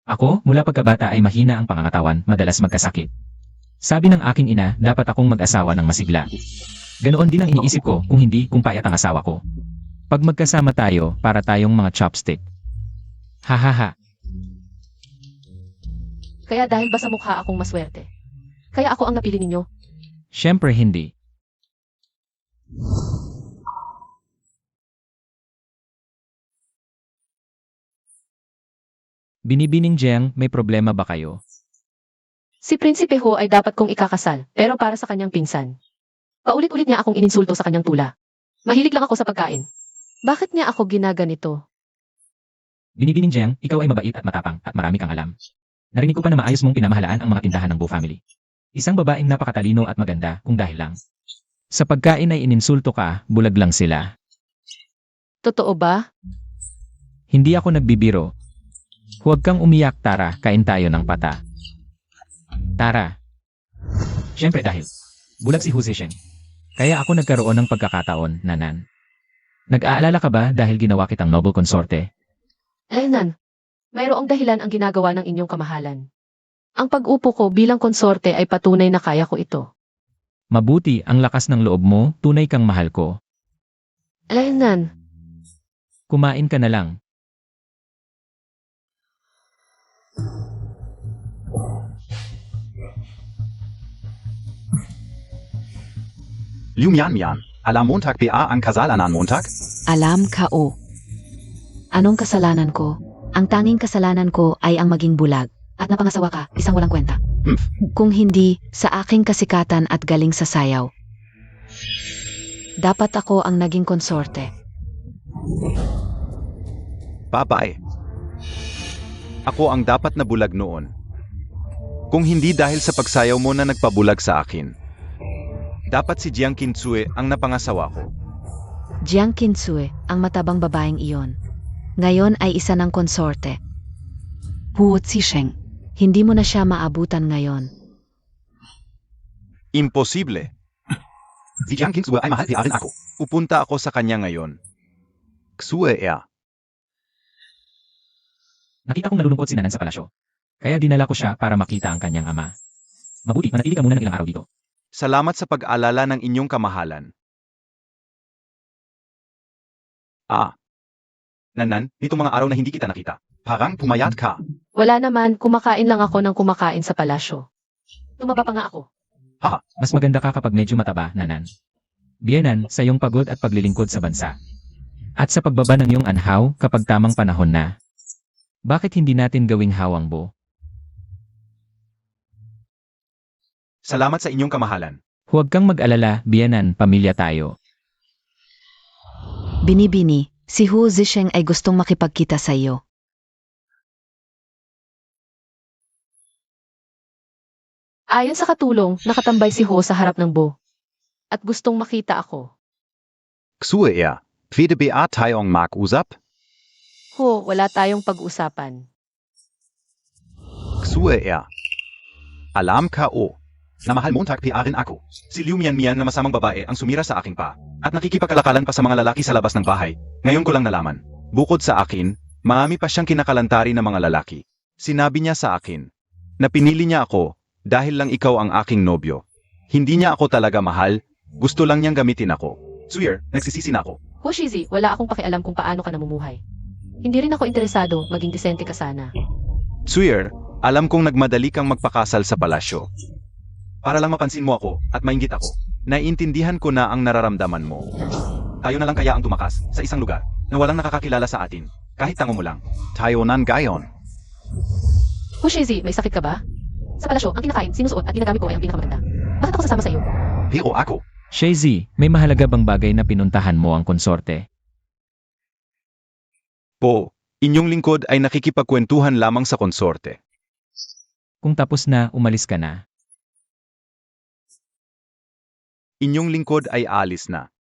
Ako, mula pagkabata ay mahina ang pangangatawan, madalas magkasakit. Sabi ng aking ina, dapat akong mag-asawa ng masigla. Ganoon din ang iniisip ko, kung hindi, kung payat ang asawa ko. Pag magkasama tayo, para tayong mga chopstick. Hahaha. kaya dahil ba sa mukha akong maswerte? Kaya ako ang napili ninyo? Siyempre hindi. Binibining Jiang, may problema ba kayo? Si Prinsipe Ho ay dapat kong ikakasal, pero para sa kanyang pinsan. Paulit-ulit niya akong ininsulto sa kanyang tula. Mahilig lang ako sa pagkain. Bakit niya ako ginaganito? Binibining Jiang, ikaw ay mabait at matapang at marami kang alam. Narinig ko pa na maayos mong pinamahalaan ang mga tindahan ng Bo family. Isang babaeng napakatalino at maganda kung dahil lang. Sa pagkain ay ininsulto ka, bulag lang sila. Totoo ba? Hindi ako nagbibiro. Huwag kang umiyak, Tara, kain tayo ng pata. Tara. Siyempre dahil bulag si Hu Zisheng. Kaya ako nagkaroon ng pagkakataon, Nanan. Nag-aalala ka ba dahil ginawa kitang noble consorte? Alaynan, Mayroong dahilan ang ginagawa ng inyong kamahalan. Ang pag-upo ko bilang konsorte ay patunay na kaya ko ito. Mabuti ang lakas ng loob mo, tunay kang mahal ko. Alaynan, Kumain ka na lang. Lumian Mian. Alam Montag PA ang kasalanan Montag? Alarm K.O. Anong kasalanan ko? Ang tanging kasalanan ko ay ang maging bulag. At napangasawa ka, isang walang kwenta. Kung hindi, sa aking kasikatan at galing sa sayaw. Dapat ako ang naging konsorte. Babae. Ako ang dapat na bulag noon. Kung hindi dahil sa pagsayaw mo na nagpabulag sa akin. Dapat si Jiang Kinsue ang napangasawa ko. Jiang Kinsue, ang matabang babaeng iyon. Ngayon ay isa ng konsorte. Huo Zisheng. Hindi mo na siya maabutan ngayon. Imposible. Si Jiang Kinsue ay mahal rin ako. Pupunta ako sa kanya ngayon. Ksue er. Nakita kong nalulungkot si Nanan sa palasyo. Kaya dinala ko siya para makita ang kanyang ama. Mabuti, manatili ka muna ng ilang araw dito. Salamat sa pag-alala ng inyong kamahalan. Nanan, nitong mga araw na hindi kita nakita. Parang pumayat ka. wala naman, kumakain lang ako ng kumakain sa palasyo. Tumaba pa nga ako. Mas maganda ka kapag medyo mataba, Nanan. Biyenan, sa iyong pagod at paglilingkod sa bansa. At sa pagbaba ng iyong anhaw kapag tamang panahon na. Bakit hindi natin gawing hawangbo? Salamat sa inyong kamahalan. Huwag kang mag-alala, Biyenan, pamilya tayo. Binibini, si Huo Zisheng ay gustong makipagkita sa iyo. Ayon sa katulong, nakatambay si Ho sa harap ng Bo. At gustong makita ako. Ksue er. Pwede ba tayong mag-usap? Ho, wala tayong pag-usapan. Ksue er. Alam K.O. Na mahal Montag PA rin ako. Si Liu Mian Mian na masamang babae ang sumira sa aking pa. At nakikipagkalakalan pa sa mga lalaki sa labas ng bahay. Ngayon ko lang nalaman. Bukod sa akin, marami pa siyang kinakalantari ng mga lalaki. Sinabi niya sa akin na pinili niya ako dahil lang ikaw ang aking nobyo. Hindi niya ako talaga mahal, gusto lang niyang gamitin ako. Suyer, nagsisisi na ako. Ho Shizi, wala akong pakialam kung paano ka namumuhay. Hindi rin ako interesado, maging disente ka sana. Suyer, alam kong nagmadali kang magpakasal sa palasyo. Para lang mapansin mo ako at mainggit ako. Naiintindihan ko na ang nararamdaman mo. Tayo na lang kaya ang tumakas sa isang lugar na walang nakakakilala sa atin. Kahit tango mo lang. Tayo nan gayon. Ho Shizi, may sakit ka ba? Sa palasyo, ang kinakain, sinusuot at ginagamit ko ay ang pinakamaganda. Bakit ako sasama sa iyo? Pero ako. Shazy, may mahalaga bang bagay na pinuntahan mo ang konsorte? Po, inyong lingkod ay nakikipagkwentuhan lamang sa konsorte. Kung tapos na, umalis ka na. Inyong lingkod ay alis na.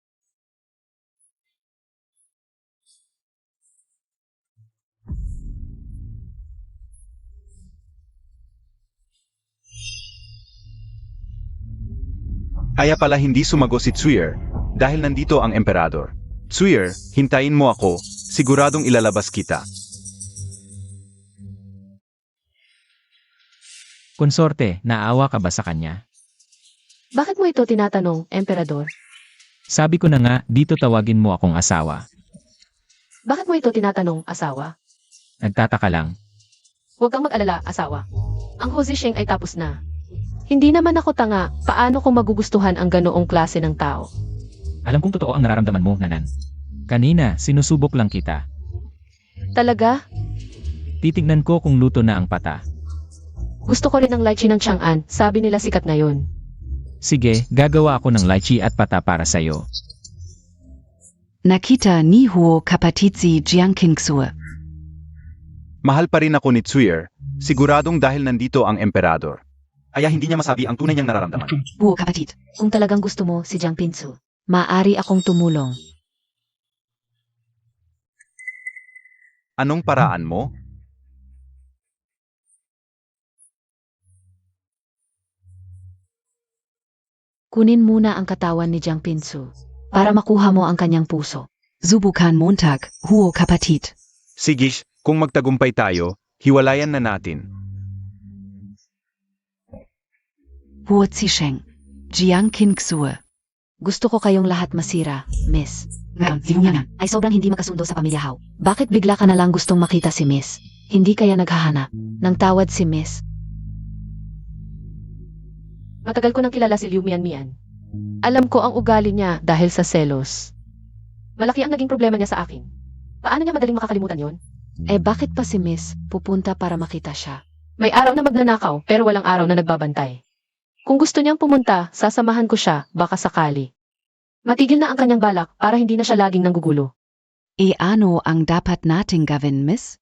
Kaya pala hindi sumagot si Tsuyer dahil nandito ang emperador. Tsuyer, hintayin mo ako, siguradong ilalabas kita. Konsorte, naawa ka ba sa kanya? Bakit mo ito tinatanong, Emperador? Sabi ko na nga, dito tawagin mo akong asawa. Bakit mo ito tinatanong, asawa? Nagtataka lang. Huwag kang mag-alala, asawa. Ang Ho Zisheng ay tapos na. Hindi naman ako tanga, paano ko magugustuhan ang ganoong klase ng tao? Alam kong totoo ang nararamdaman mo, Nanan. Kanina, sinusubok lang kita. Talaga? Titignan ko kung luto na ang pata. Gusto ko rin ng lychee ng Chang'an, sabi nila sikat na yon. Sige, gagawa ako ng lychee at pata para sa'yo. Nakita ni Huo Kapatitsi Jiang Kingsue. Mahal pa rin ako ni Tsuyer, siguradong dahil nandito ang emperador. Kaya hindi niya masabi ang tunay niyang nararamdaman. Huo Kapatit. Kung talagang gusto mo si Jiang Pinsu, maaari akong tumulong. Anong paraan mo? Kunin muna ang katawan ni Jiang Pinsu para makuha mo ang kanyang puso. Subukan Montag, Huo Kapatit. Sige, Kung magtagumpay tayo, hiwalayan na natin. Huo Zisheng. Jiang Kingsue. Gusto ko kayong lahat masira, Miss. Ngayon, si Humianan. Ay sobrang hindi magkasundo sa pamilya Hao. Bakit bigla ka na lang gustong makita si Miss? Hindi kaya naghahanap ng tawad si Miss? Matagal ko nang kilala si Liu Mian. Alam ko ang ugali niya dahil sa selos. Malaki ang naging problema niya sa akin. Paano niya madaling makakalimutan yon? Eh bakit pa si Miss pupunta para makita siya? May araw na magnanakaw pero walang araw na nagbabantay. Kung gusto niyang pumunta, sasamahan ko siya, baka sakali. Matigil na ang kanyang balak para hindi na siya laging nanggugulo. E ano ang dapat nating gawin, Miss?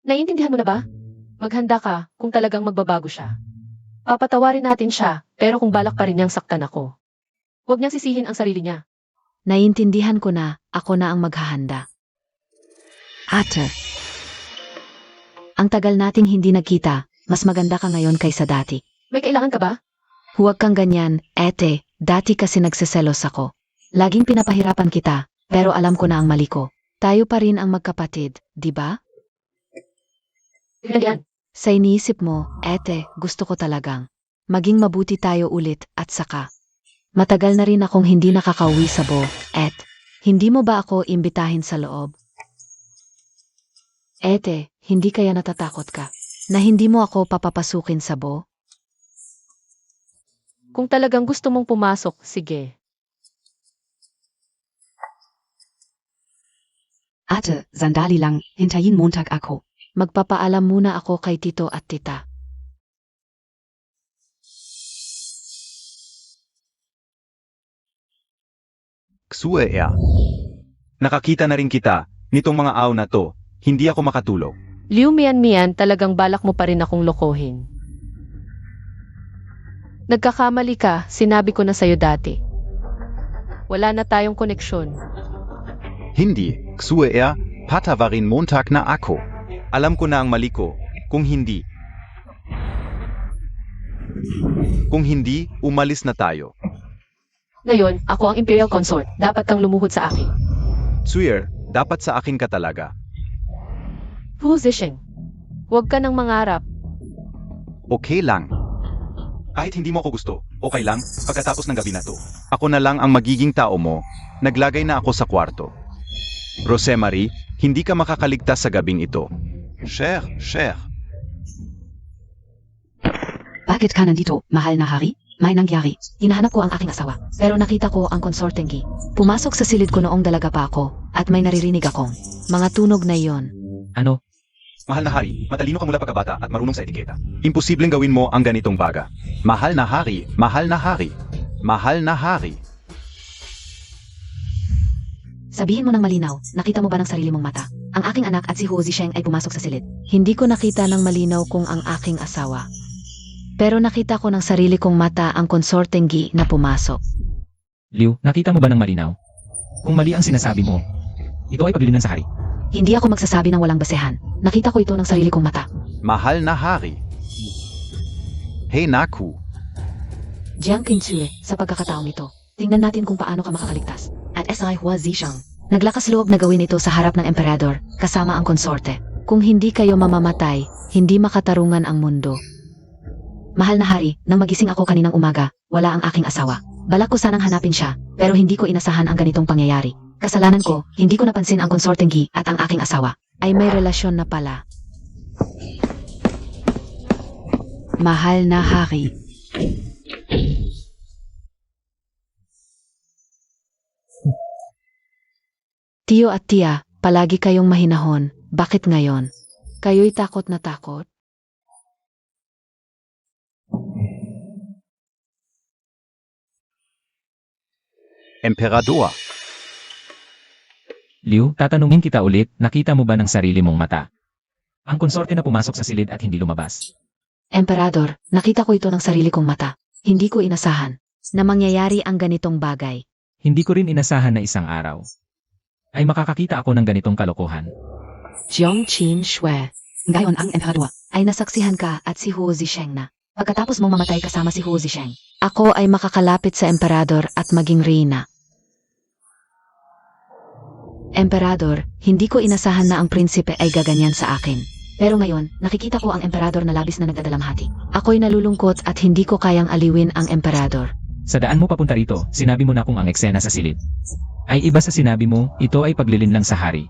Naiintindihan mo na ba? Maghanda ka kung talagang magbabago siya. Papatawarin natin siya, pero kung balak pa rin niyang saktan ako. Huwag niyang sisihin ang sarili niya. Naiintindihan ko na, ako na ang maghahanda. Ate. Ang tagal nating hindi nagkita, mas maganda ka ngayon kaysa dati. May kailangan ka ba? Huwag kang ganyan, ete, dati kasi nagseselos ako. Laging pinapahirapan kita, pero alam ko na ang mali ko. Tayo pa rin ang magkapatid, di ba? Tignan yan. Sa iniisip mo, ete, gusto ko talagang maging mabuti tayo ulit at saka. Matagal na rin akong hindi nakakauwi sa Bo, hindi mo ba ako imbitahin sa loob? Ete, hindi kaya natatakot ka na hindi mo ako papapasukin sa Bo? Kung talagang gusto mong pumasok, sige. Ate, sandali lang, hintayin Montag ako. Magpapaalam muna ako kay tito at tita. Ksue Nakakita na rin kita, nitong mga aw na to, hindi ako makatulog. Liu Mian, talagang balak mo pa rin akong lokohin. Nagkakamali ka, sinabi ko na sa'yo dati. Wala na tayong koneksyon. Hindi, Ksue patawarin Montag na ako. Alam ko na ang mali ko, kung hindi. Kung hindi, umalis na tayo. Ngayon, ako ang Imperial Consort. Dapat kang lumuhod sa akin. Tsuyer, dapat sa akin ka talaga. Hu Zisheng. Huwag ka nang mangarap. Okay lang. Kahit hindi mo ako gusto, okay lang, pagkatapos ng gabi na to. Ako na lang ang magiging tao mo, naglagay na ako sa kwarto. Rosemarie, hindi ka makakaligtas sa gabing ito. Cher. Bakit ka nandito, mahal na hari? May nangyari. Hinahanap ko ang aking asawa, pero nakita ko ang konsortenggi. Pumasok sa silid ko noong dalaga pa ako, at may naririnig akong mga tunog na iyon. Ano? Mahal na hari, matalino ka mula pagkabata at marunong sa etiketa. Imposibleng gawin mo ang ganitong baga. Mahal na hari. Sabihin mo ng malinaw, nakita mo ba ng sarili mong mata? Ang aking anak at si Huo Zisheng ay pumasok sa silid. Hindi ko nakita ng malinaw kung ang aking asawa. Pero nakita ko ng sarili kong mata ang konsortenggi na pumasok. Liu, nakita mo ba ng malinaw? Kung mali ang sinasabi mo, ito ay paglilinan sa hari. Hindi ako magsasabi ng walang basehan. Nakita ko ito ng sarili kong mata. Mahal na hari. Hey Naku. Jiang Kinsue, sa pagkakataong ito, tingnan natin kung paano ka makakaligtas. At SI Hua Zisheng. Naglakas loob na gawin ito sa harap ng emperador, kasama ang konsorte. Kung hindi kayo mamamatay, hindi makatarungan ang mundo. Mahal na hari, nang magising ako kaninang umaga, wala ang aking asawa. Balak ko sanang hanapin siya, pero hindi ko inasahan ang ganitong pangyayari. Kasalanan ko, hindi ko napansin ang konsortenggi at ang aking asawa ay may relasyon na pala. Mahal na hari. Tiyo at tiya, palagi kayong mahinahon. Bakit ngayon? Kayo'y takot na takot? Emperador. Liu, tatanungin kita ulit, nakita mo ba ng sarili mong mata? Ang konsorte na pumasok sa silid at hindi lumabas. Emperador, nakita ko ito ng sarili kong mata. Hindi ko inasahan na mangyayari ang ganitong bagay. Hindi ko rin inasahan na isang araw ay makakakita ako ng ganitong kalokohan. Jiang Qin Shue. Ngayon ang emperador ay nasaksihan ka at si Huo Zisheng na. Pagkatapos mong mamatay kasama si Huo Zisheng, ako ay makakalapit sa emperador at maging reyna. Emperador, hindi ko inasahan na ang prinsipe ay gaganyan sa akin. Pero ngayon, nakikita ko ang emperador na labis na nagdadalamhati. Ako'y nalulungkot at hindi ko kayang aliwin ang emperador. Sa daan mo papunta rito, sinabi mo na kung ang eksena sa silid ay iba sa sinabi mo, ito ay paglilinlang sa hari.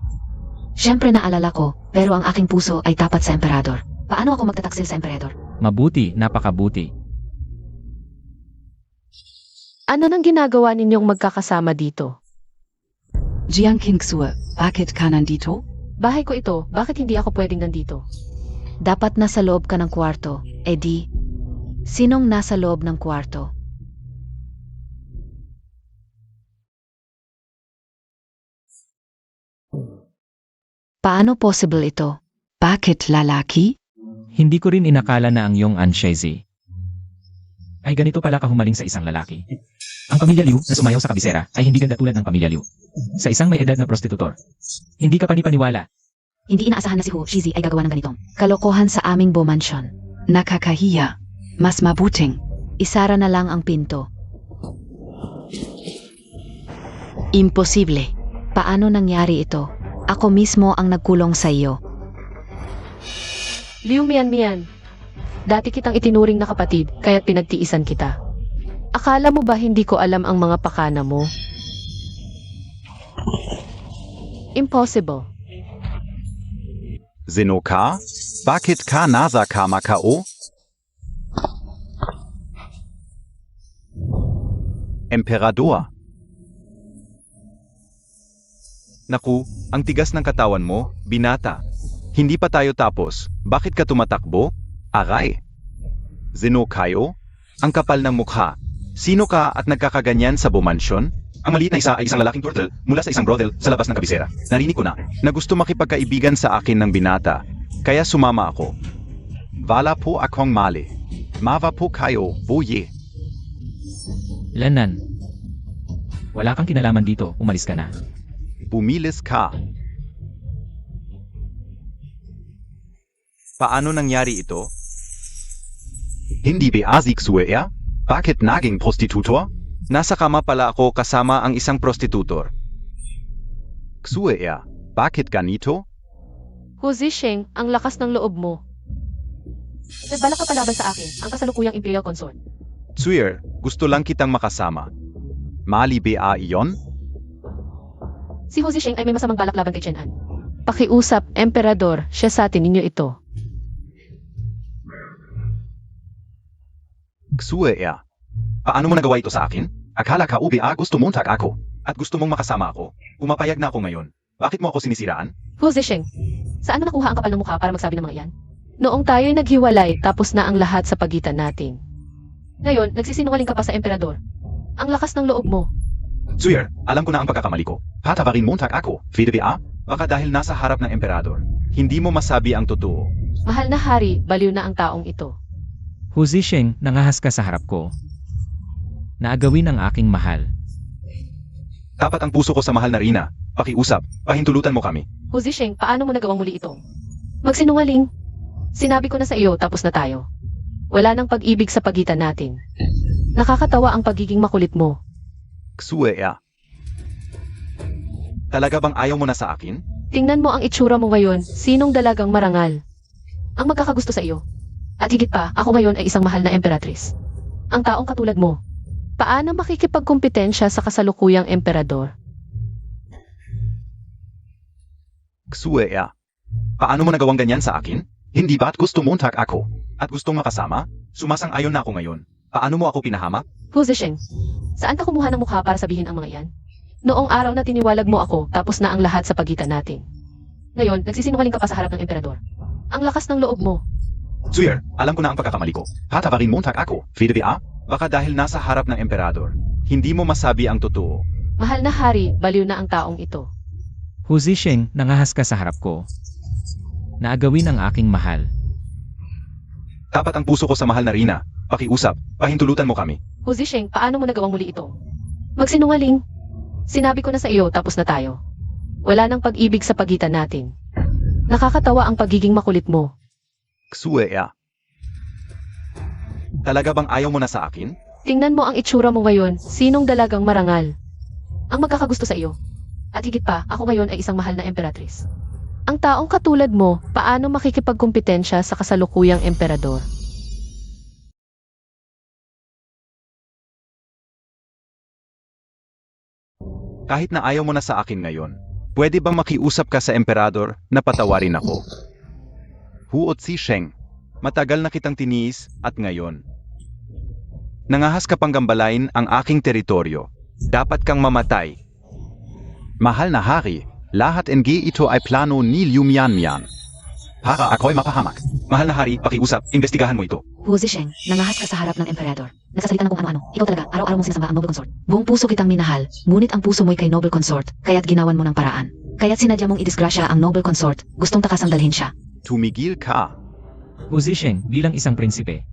Siyempre naalala ko, pero ang aking puso ay tapat sa emperador. Paano ako magtataksil sa emperador? Mabuti, napakabuti. Ano nang ginagawa ninyong magkakasama dito? Jiang Kingsue, bakit ka nandito? Bahay ko ito, bakit hindi ako pwedeng nandito? Dapat nasa loob ka ng kwarto. Eddie, sinong nasa loob ng kwarto? Paano possible ito? Bakit lalaki? Hindi ko rin inakala na ang iyong Anshezi ay ganito pala kahumaling sa isang lalaki. Ang pamilya Liu na sumayaw sa kabisera ay hindi ganda tulad ng pamilya Liu. Sa isang may edad na prostitutor. Hindi ka panipaniwala. Hindi inaasahan na si Hu Shizi ay gagawa ng ganitong kalokohan sa aming Beaumansion. Nakakahiya. Mas mabuting. Isara na lang ang pinto. Imposible. Paano nangyari ito? Ako mismo ang nagkulong sa iyo. Liu Mian. Dati kitang itinuring na kapatid, kaya't pinagtiisan kita. Akala mo ba hindi ko alam ang mga pakana mo? Impossible. Zenoka? Bakit ka nasa kama kao? Emperador. Naku, ang tigas ng katawan mo, binata. Hindi pa tayo tapos. Bakit ka tumatakbo? Aray. Zenokayo? Ang kapal ng mukha. Sino ka at nagkakaganyan sa Beaumansion? Ang maliit na isa ay isang lalaking turtle mula sa isang brothel sa labas ng kabisera. Narinig ko na gusto makipagkaibigan sa akin ng binata. Kaya sumama ako. Wala po akong mali. Mava po kayo, boye. Lanan. Wala kang kinalaman dito, umalis ka na. Bumilis ka. Paano nangyari ito? Hindi ba Xiexue? Bakit naging prostitutor? Nasa kama pala ako kasama ang isang prostitutor. Xue, bakit ganito? Hu Zisheng, ang lakas ng loob mo. Nagbala ka palaban sa akin, ang kasalukuyang imperial consort. Xue, gusto lang kitang makasama. Mali ba iyon? Si Hu Zisheng ay may masamang balak laban kay Chen Han. Pakiusap, emperador, siya sa atin ninyo ito. Xue, paano mo nagawa ito sa akin? Akala ka ubi gusto mong ako at gusto mong makasama ako. Pumapayag na ako ngayon. Bakit mo ako sinisiraan? Hu Zisheng, saan mo nakuha ang kapal ng mukha para magsabi ng mga iyan? Noong tayo'y naghiwalay, tapos na ang lahat sa pagitan natin. Ngayon, nagsisinungaling ka pa sa emperador. Ang lakas ng loob mo. Xue, alam ko na ang pagkakamali ko. Hatawarin mo ako, Fide ba? Baka dahil nasa harap ng emperador, hindi mo masabi ang totoo. Mahal na hari, baliw na ang taong ito. Hu Zisheng, nangahas ka sa harap ko. Naagawin ang aking mahal. Tapat ang puso ko sa mahal na Rina. Pakiusap, pahintulutan mo kami. Hu Zisheng, paano mo nagawang muli ito? Magsinungaling. Sinabi ko na sa iyo, tapos na tayo. Wala nang pag-ibig sa pagitan natin. Nakakatawa ang pagiging makulit mo. Xue, talaga bang ayaw mo na sa akin? Tingnan mo ang itsura mo ngayon, sinong dalagang marangal. Ang magkakagusto sa iyo. At higit pa, ako ngayon ay isang mahal na emperatris. Ang taong katulad mo. Paano makikipagkumpetensya sa kasalukuyang emperador? Xue, paano mo nagawang ganyan sa akin? Hindi ba't gusto mong ako at gustong makasama? Sumasang-ayon na ako ngayon. Paano mo ako pinahamak? Hu Zisheng, saan ka kumuha ng mukha para sabihin ang mga iyan? Noong araw na tiniwalag mo ako, tapos na ang lahat sa pagitan natin. Ngayon, nagsisinungaling ka pa sa harap ng emperador. Ang lakas ng loob mo. Xue, alam ko na ang pagkakamali ko. Hatawarin mo ako, Fide ba? Baka dahil nasa harap ng emperador, hindi mo masabi ang totoo. Mahal na hari, baliw na ang taong ito. Hu Zisheng, nangahas ka sa harap ko. Naagawin ang aking mahal. Tapat ang puso ko sa mahal na Rina. Pakiusap, pahintulutan mo kami. Hu Zisheng, paano mo nagawang muli ito? Magsinungaling. Sinabi ko na sa iyo, tapos na tayo. Wala nang pag-ibig sa pagitan natin. Nakakatawa ang pagiging makulit mo. Xue, talaga bang ayaw mo na sa akin? Tingnan mo ang itsura mo ngayon, sinong dalagang marangal. Ang magkakagusto sa iyo. At higit pa, ako ngayon ay isang mahal na emperatris. Ang taong katulad mo, paano makikipagkumpetensya sa kasalukuyang emperador? Kahit na ayaw mo na sa akin ngayon, pwede bang makiusap ka sa emperador na patawarin ako? Huot si Sheng, matagal na kitang tiniis at ngayon. Nangahas ka pang gambalain ang aking teritoryo. Dapat kang mamatay. Mahal na hari, lahat NG ito ay plano ni Liu Mianmian. Para ako'y mapahamak. Mahal na hari, pakiusap, investigahan mo ito. Hu Zisheng, nangahas ka sa harap ng emperador. Nagsasalita ng kung ano-ano. Ikaw talaga, araw-araw mong sinasamba ang noble consort. Buong puso kitang minahal, ngunit ang puso mo'y kay noble consort, kaya't ginawan mo ng paraan. Kaya't sinadya mong idisgrasya ang noble consort, gustong takasang dalhin siya. Tumigil ka. Hu Zisheng, bilang isang prinsipe,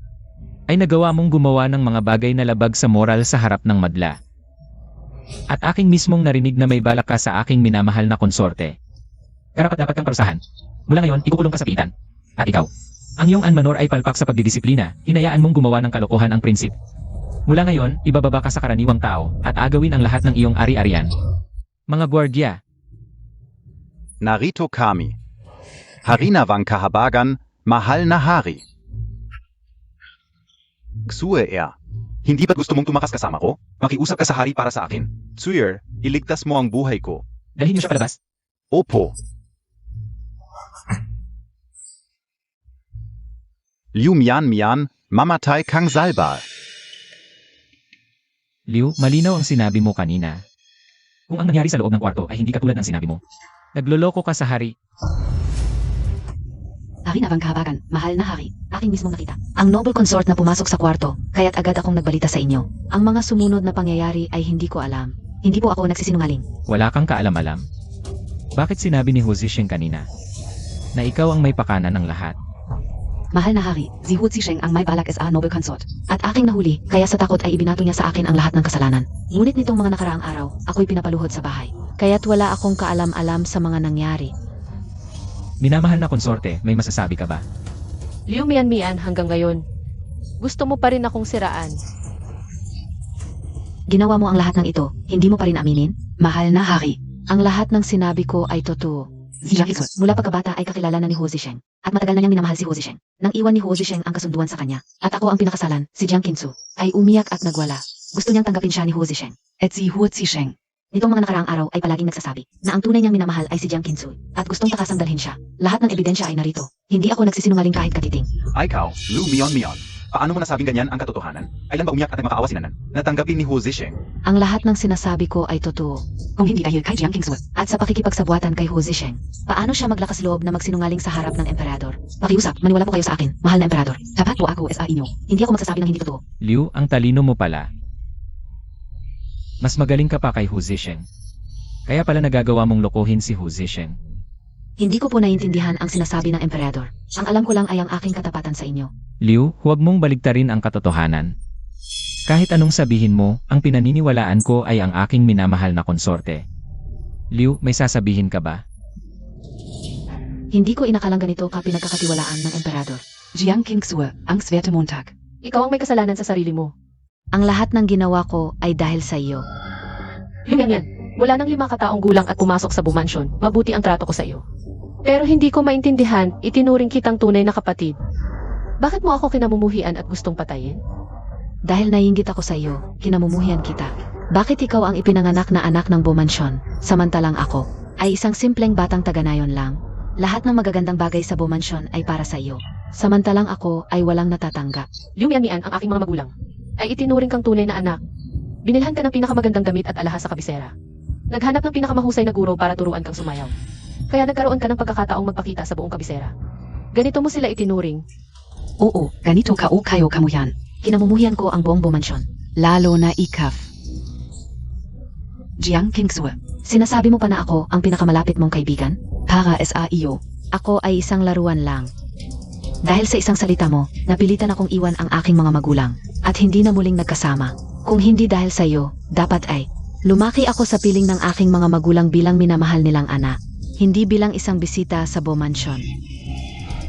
ay nagawa mong gumawa ng mga bagay na labag sa moral sa harap ng madla. At aking mismong narinig na may balak ka sa aking minamahal na konsorte. Karapat-dapat kang parusahan. Mula ngayon, ikukulong ka sa pitan. At ikaw, ang iyong Anmanor ay palpak sa pagdidisiplina, hinayaan mong gumawa ng kalokohan ang prinsip. Mula ngayon, ibababa ka sa karaniwang tao at agawin ang lahat ng iyong ari-arian. Mga gwardiya, Narito kami. Harinawang kahabagan, mahal na hari. Ksue hindi ba't gusto mong tumakas kasama ko? Makiusap ka sa hari para sa akin. Tsuyer, iligtas mo ang buhay ko. dalhin niyo siya palabas. Opo. Liu Mianmian, mamatay kang salbal. Liu, malinaw ang sinabi mo kanina. Kung ang nangyari sa loob ng kwarto ay hindi katulad ng sinabi mo. Nagloloko ka sa hari. Harinawang kahabagan, mahal na hari, aking mismong nakita. Ang noble consort na pumasok sa kwarto, kaya't agad akong nagbalita sa inyo. Ang mga sumunod na pangyayari ay hindi ko alam. Hindi po ako nagsisinungaling. Wala kang kaalam-alam. Bakit sinabi ni Hu Zisheng kanina na ikaw ang may pakana ng lahat? Mahal na hari, si Hu Zisheng ang may balak sa noble consort. At aking nahuli, kaya sa takot ay ibinato niya sa akin ang lahat ng kasalanan. Ngunit nitong mga nakaraang araw, ako'y pinapaluhod sa bahay. Kaya't wala akong kaalam-alam sa mga nangyari. Minamahal na konsorte, may masasabi ka ba? Liu Mianmian hanggang ngayon. Gusto mo pa rin akong siraan. Ginawa mo ang lahat ng ito, hindi mo pa rin aminin? Mahal na hari, ang lahat ng sinabi ko ay totoo. Si Jiang Qingsu, mula pagkabata ay kakilala na ni Hu Zisheng. At matagal na niyang minamahal si Hu Zisheng. Nang iwan ni Hu Zisheng ang kasunduan sa kanya, at ako ang pinakasalan, si Jiang Qingsu, ay umiyak at nagwala. Gusto niyang tanggapin siya ni Hu Zisheng. Et si Hu Zisheng. Nitong mga nakaraang araw ay palaging nagsasabi na ang tunay niyang minamahal ay si Jiang Qingsu at gustong takasang dalhin siya. Lahat ng ebidensya ay narito. Hindi ako nagsisinungaling kahit katiting. Ay ikaw, Liu Mianmian. Paano mo nasabing ganyan ang katotohanan? Kailan ba umiyak at nagmakaawa si Nanan? Natanggapin ni Hu Zisheng. Ang lahat ng sinasabi ko ay totoo. Kung hindi dahil kay Jiang Qingsu. At sa pakikipagsabuatan kay Hu Zisheng, paano siya maglakas loob na magsinungaling sa harap ng emperador? Pakiusap, maniwala po kayo sa akin, mahal na emperador. Tapat po ako sa inyo. Hindi ako magsasabi ng hindi totoo. Liu, ang talino mo pala. Mas magaling ka pa kay Hu Zisheng. Kaya pala nagagawa mong lokohin si Hu Zisheng. Hindi ko po naiintindihan ang sinasabi ng emperador. Ang alam ko lang ay ang aking katapatan sa inyo. Liu, huwag mong baligtarin ang katotohanan. Kahit anong sabihin mo, ang pinaniniwalaan ko ay ang aking minamahal na konsorte. Liu, may sasabihin ka ba? Hindi ko inakalang ganito ka pinagkakatiwalaan ng emperador. Jiang Qingsu, ang Swerte Montag. Ikaw ang may kasalanan sa sarili mo. Ang lahat ng ginawa ko ay dahil sa iyo. Liu Mianmian, wala nang 5 kataong gulang at pumasok sa bumansyon, mabuti ang trato ko sa iyo. Pero hindi ko maintindihan, itinuring kitang tunay na kapatid. Bakit mo ako kinamumuhian at gustong patayin? Dahil naiinggit ako sa iyo, kinamumuhian kita. Bakit ikaw ang ipinanganak na anak ng bumansyon, samantalang ako ay isang simpleng batang taga-nayon lang? Lahat ng magagandang bagay sa bumansyon ay para sa iyo, samantalang ako ay walang natatanggap. Liu Mianmian, ang aking mga magulang, ay itinuring kang tunay na anak. Binilhan ka ng pinakamagandang damit at alahas sa kabisera. Naghanap ng pinakamahusay na guro para turuan kang sumayaw. Kaya nagkaroon ka ng pagkakataong magpakita sa buong kabisera. Ganito mo sila itinuring. Oo, ganito ka o kayo kamuyan. Kinamumuhian ko ang buong bumansyon. Lalo na ikaf. Jiang Qingsu. Sinasabi mo pa na ako ang pinakamalapit mong kaibigan? Para sa iyo. Ako ay isang laruan lang. Dahil sa isang salita mo, napilitan akong iwan ang aking mga magulang at hindi na muling nagkasama. Kung hindi dahil sa iyo, dapat ay lumaki ako sa piling ng aking mga magulang bilang minamahal nilang anak, hindi bilang isang bisita sa bumansyon.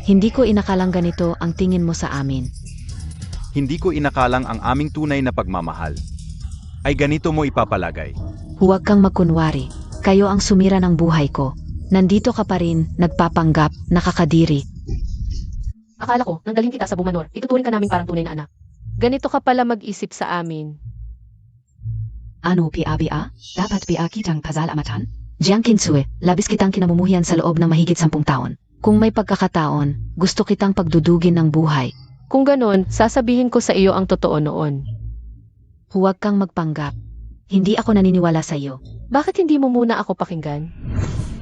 Hindi ko inakalang ganito ang tingin mo sa amin. Hindi ko inakalang ang aming tunay na pagmamahal. Ay ganito mo ipapalagay. Huwag kang magkunwari. Kayo ang sumira ng buhay ko. Nandito ka pa rin, nagpapanggap, nakakadiri. Akala ko, nang dalhin kita sa Bumanor, ituturing ka namin parang tunay na anak. Ganito ka pala mag-isip sa amin. Ano PABA? Dapat PA kitang pasalamatan? Jiang Kinsue, labis kitang kinamumuhian sa loob ng mahigit 10 taon. Kung may pagkakataon, gusto kitang pagdudugin ng buhay. Kung ganon, sasabihin ko sa iyo ang totoo noon. Huwag kang magpanggap. Hindi ako naniniwala sa iyo. Bakit hindi mo muna ako pakinggan?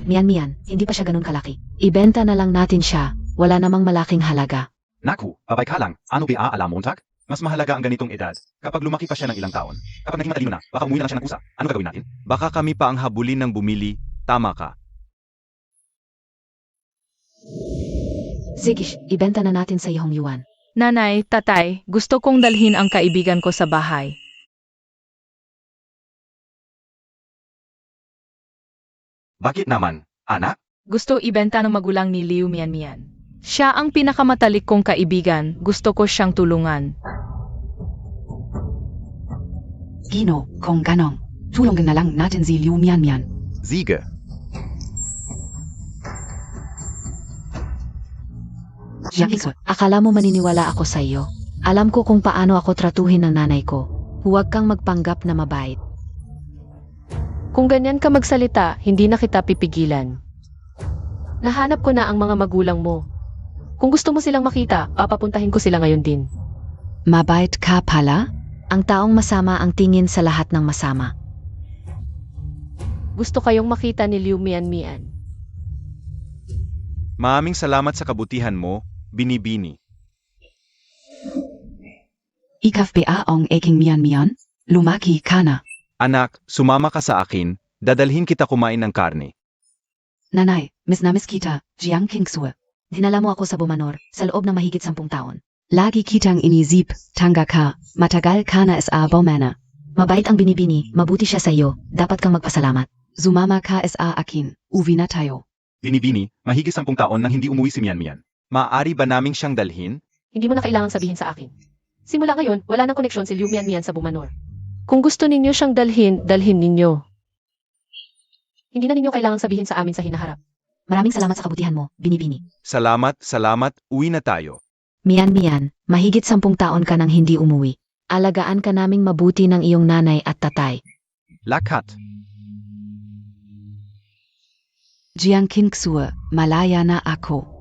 Mian, hindi pa siya ganun kalaki. Ibenta na lang natin siya, wala namang malaking halaga. Naku, babay ka lang. Ano ba alam Montag? Mas mahalaga ang ganitong edad. Kapag lumaki pa siya ng ilang taon. Kapag naging matalino na, baka umuwi na lang siya ng kusa. Ano gagawin natin? Baka kami pa ang habulin ng bumili. Tama ka. Sige, ibenta na natin sa iyong yuan. Nanay, tatay, gusto kong dalhin ang kaibigan ko sa bahay. Bakit naman, anak? Gusto ibenta ng magulang ni Liu Mian. Siya ang pinakamatalik kong kaibigan, gusto ko siyang tulungan. Gino, kung ganong. Tulungan na lang natin si Liu Mian. Siege. Jiang Kingsue. Akala mo maniniwala ako sa iyo? Alam ko kung paano ako tratuhin ng nanay ko. Huwag kang magpanggap na mabait. Kung ganyan ka magsalita, hindi na kita pipigilan. Nahanap ko na ang mga magulang mo. Kung gusto mo silang makita, papapuntahin ko sila ngayon din. Mabait ka pala? Ang taong masama ang tingin sa lahat ng masama. Gusto kayong makita ni Liu Mian. Maraming salamat sa kabutihan mo, Binibini. Ikaf ba ang aking Mian? Lumaki ka na. Anak, sumama ka sa akin, dadalhin kita kumain ng karne. Nanay, miss na miss kita, Jiang Kingsue. Dinala mo ako sa Bumanor, sa loob ng mahigit 10 taon. Lagi kitang inisip, tanga ka, matagal ka na sa Bomana. Mabait ang Binibini, mabuti siya sa iyo, dapat kang magpasalamat. Zumama ka sa akin, uwi na tayo. Binibini, mahigit 10 taon nang hindi umuwi si Mian. Maaari ba naming siyang dalhin? Hindi mo na kailangan sabihin sa akin. Simula ngayon, wala nang koneksyon si Liu Mian sa Bumanor. Kung gusto ninyo siyang dalhin ninyo. Hindi na ninyo kailangan sabihin sa amin sa hinaharap. Maraming salamat sa kabutihan mo, Binibini. Salamat, uwi na tayo. Mian, mahigit 10 taon ka nang hindi umuwi. Alagaan ka naming mabuti ng iyong nanay at tatay. Lakat. Jiang Kingsue, malaya na ako.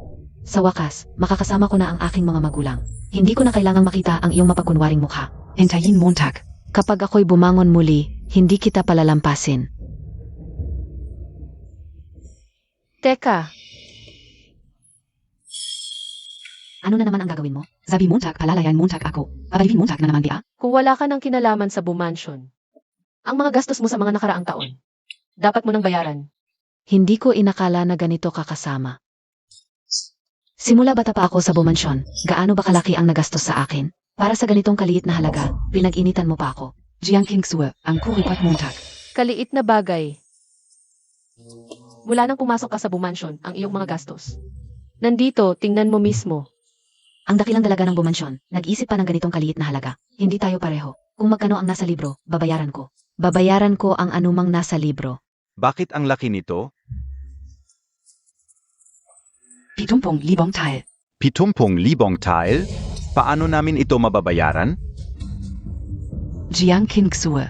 Sa wakas, makakasama ko na ang aking mga magulang. Hindi ko na kailangang makita ang iyong mapakunwaring mukha. Hintayin Montag. Kapag ako'y bumangon muli, hindi kita palalampasin. Teka, Ano na naman ang gagawin mo? Sabi Montag palalayan Montag ako. Pabalivin Montag na naman ba? kung wala ka ng kinalaman sa Bumansion, ang mga gastos mo sa mga nakaraang taon, dapat mo nang bayaran. Hindi ko inakala na ganito kakasama. Simula bata pa ako sa Bumansyon, gaano ba kalaki ang nagastos sa akin? Para sa ganitong kaliit na halaga, pinag-initan mo pa ako. Jiang Kingsue, ang kuripat Montag. Kaliit na bagay. Mula nang pumasok ka sa Bumansion, ang iyong mga gastos. Nandito, tingnan mo mismo. Ang dakilang dalaga ng Bumansyon, nag-isip pa ng ganitong kaliit na halaga. Hindi tayo pareho. Kung magkano ang nasa libro, babayaran ko. Babayaran ko ang anumang nasa libro. Bakit ang laki nito? 70,000 tael. 70,000 tael? Paano namin ito mababayaran? Jiang Kingsue,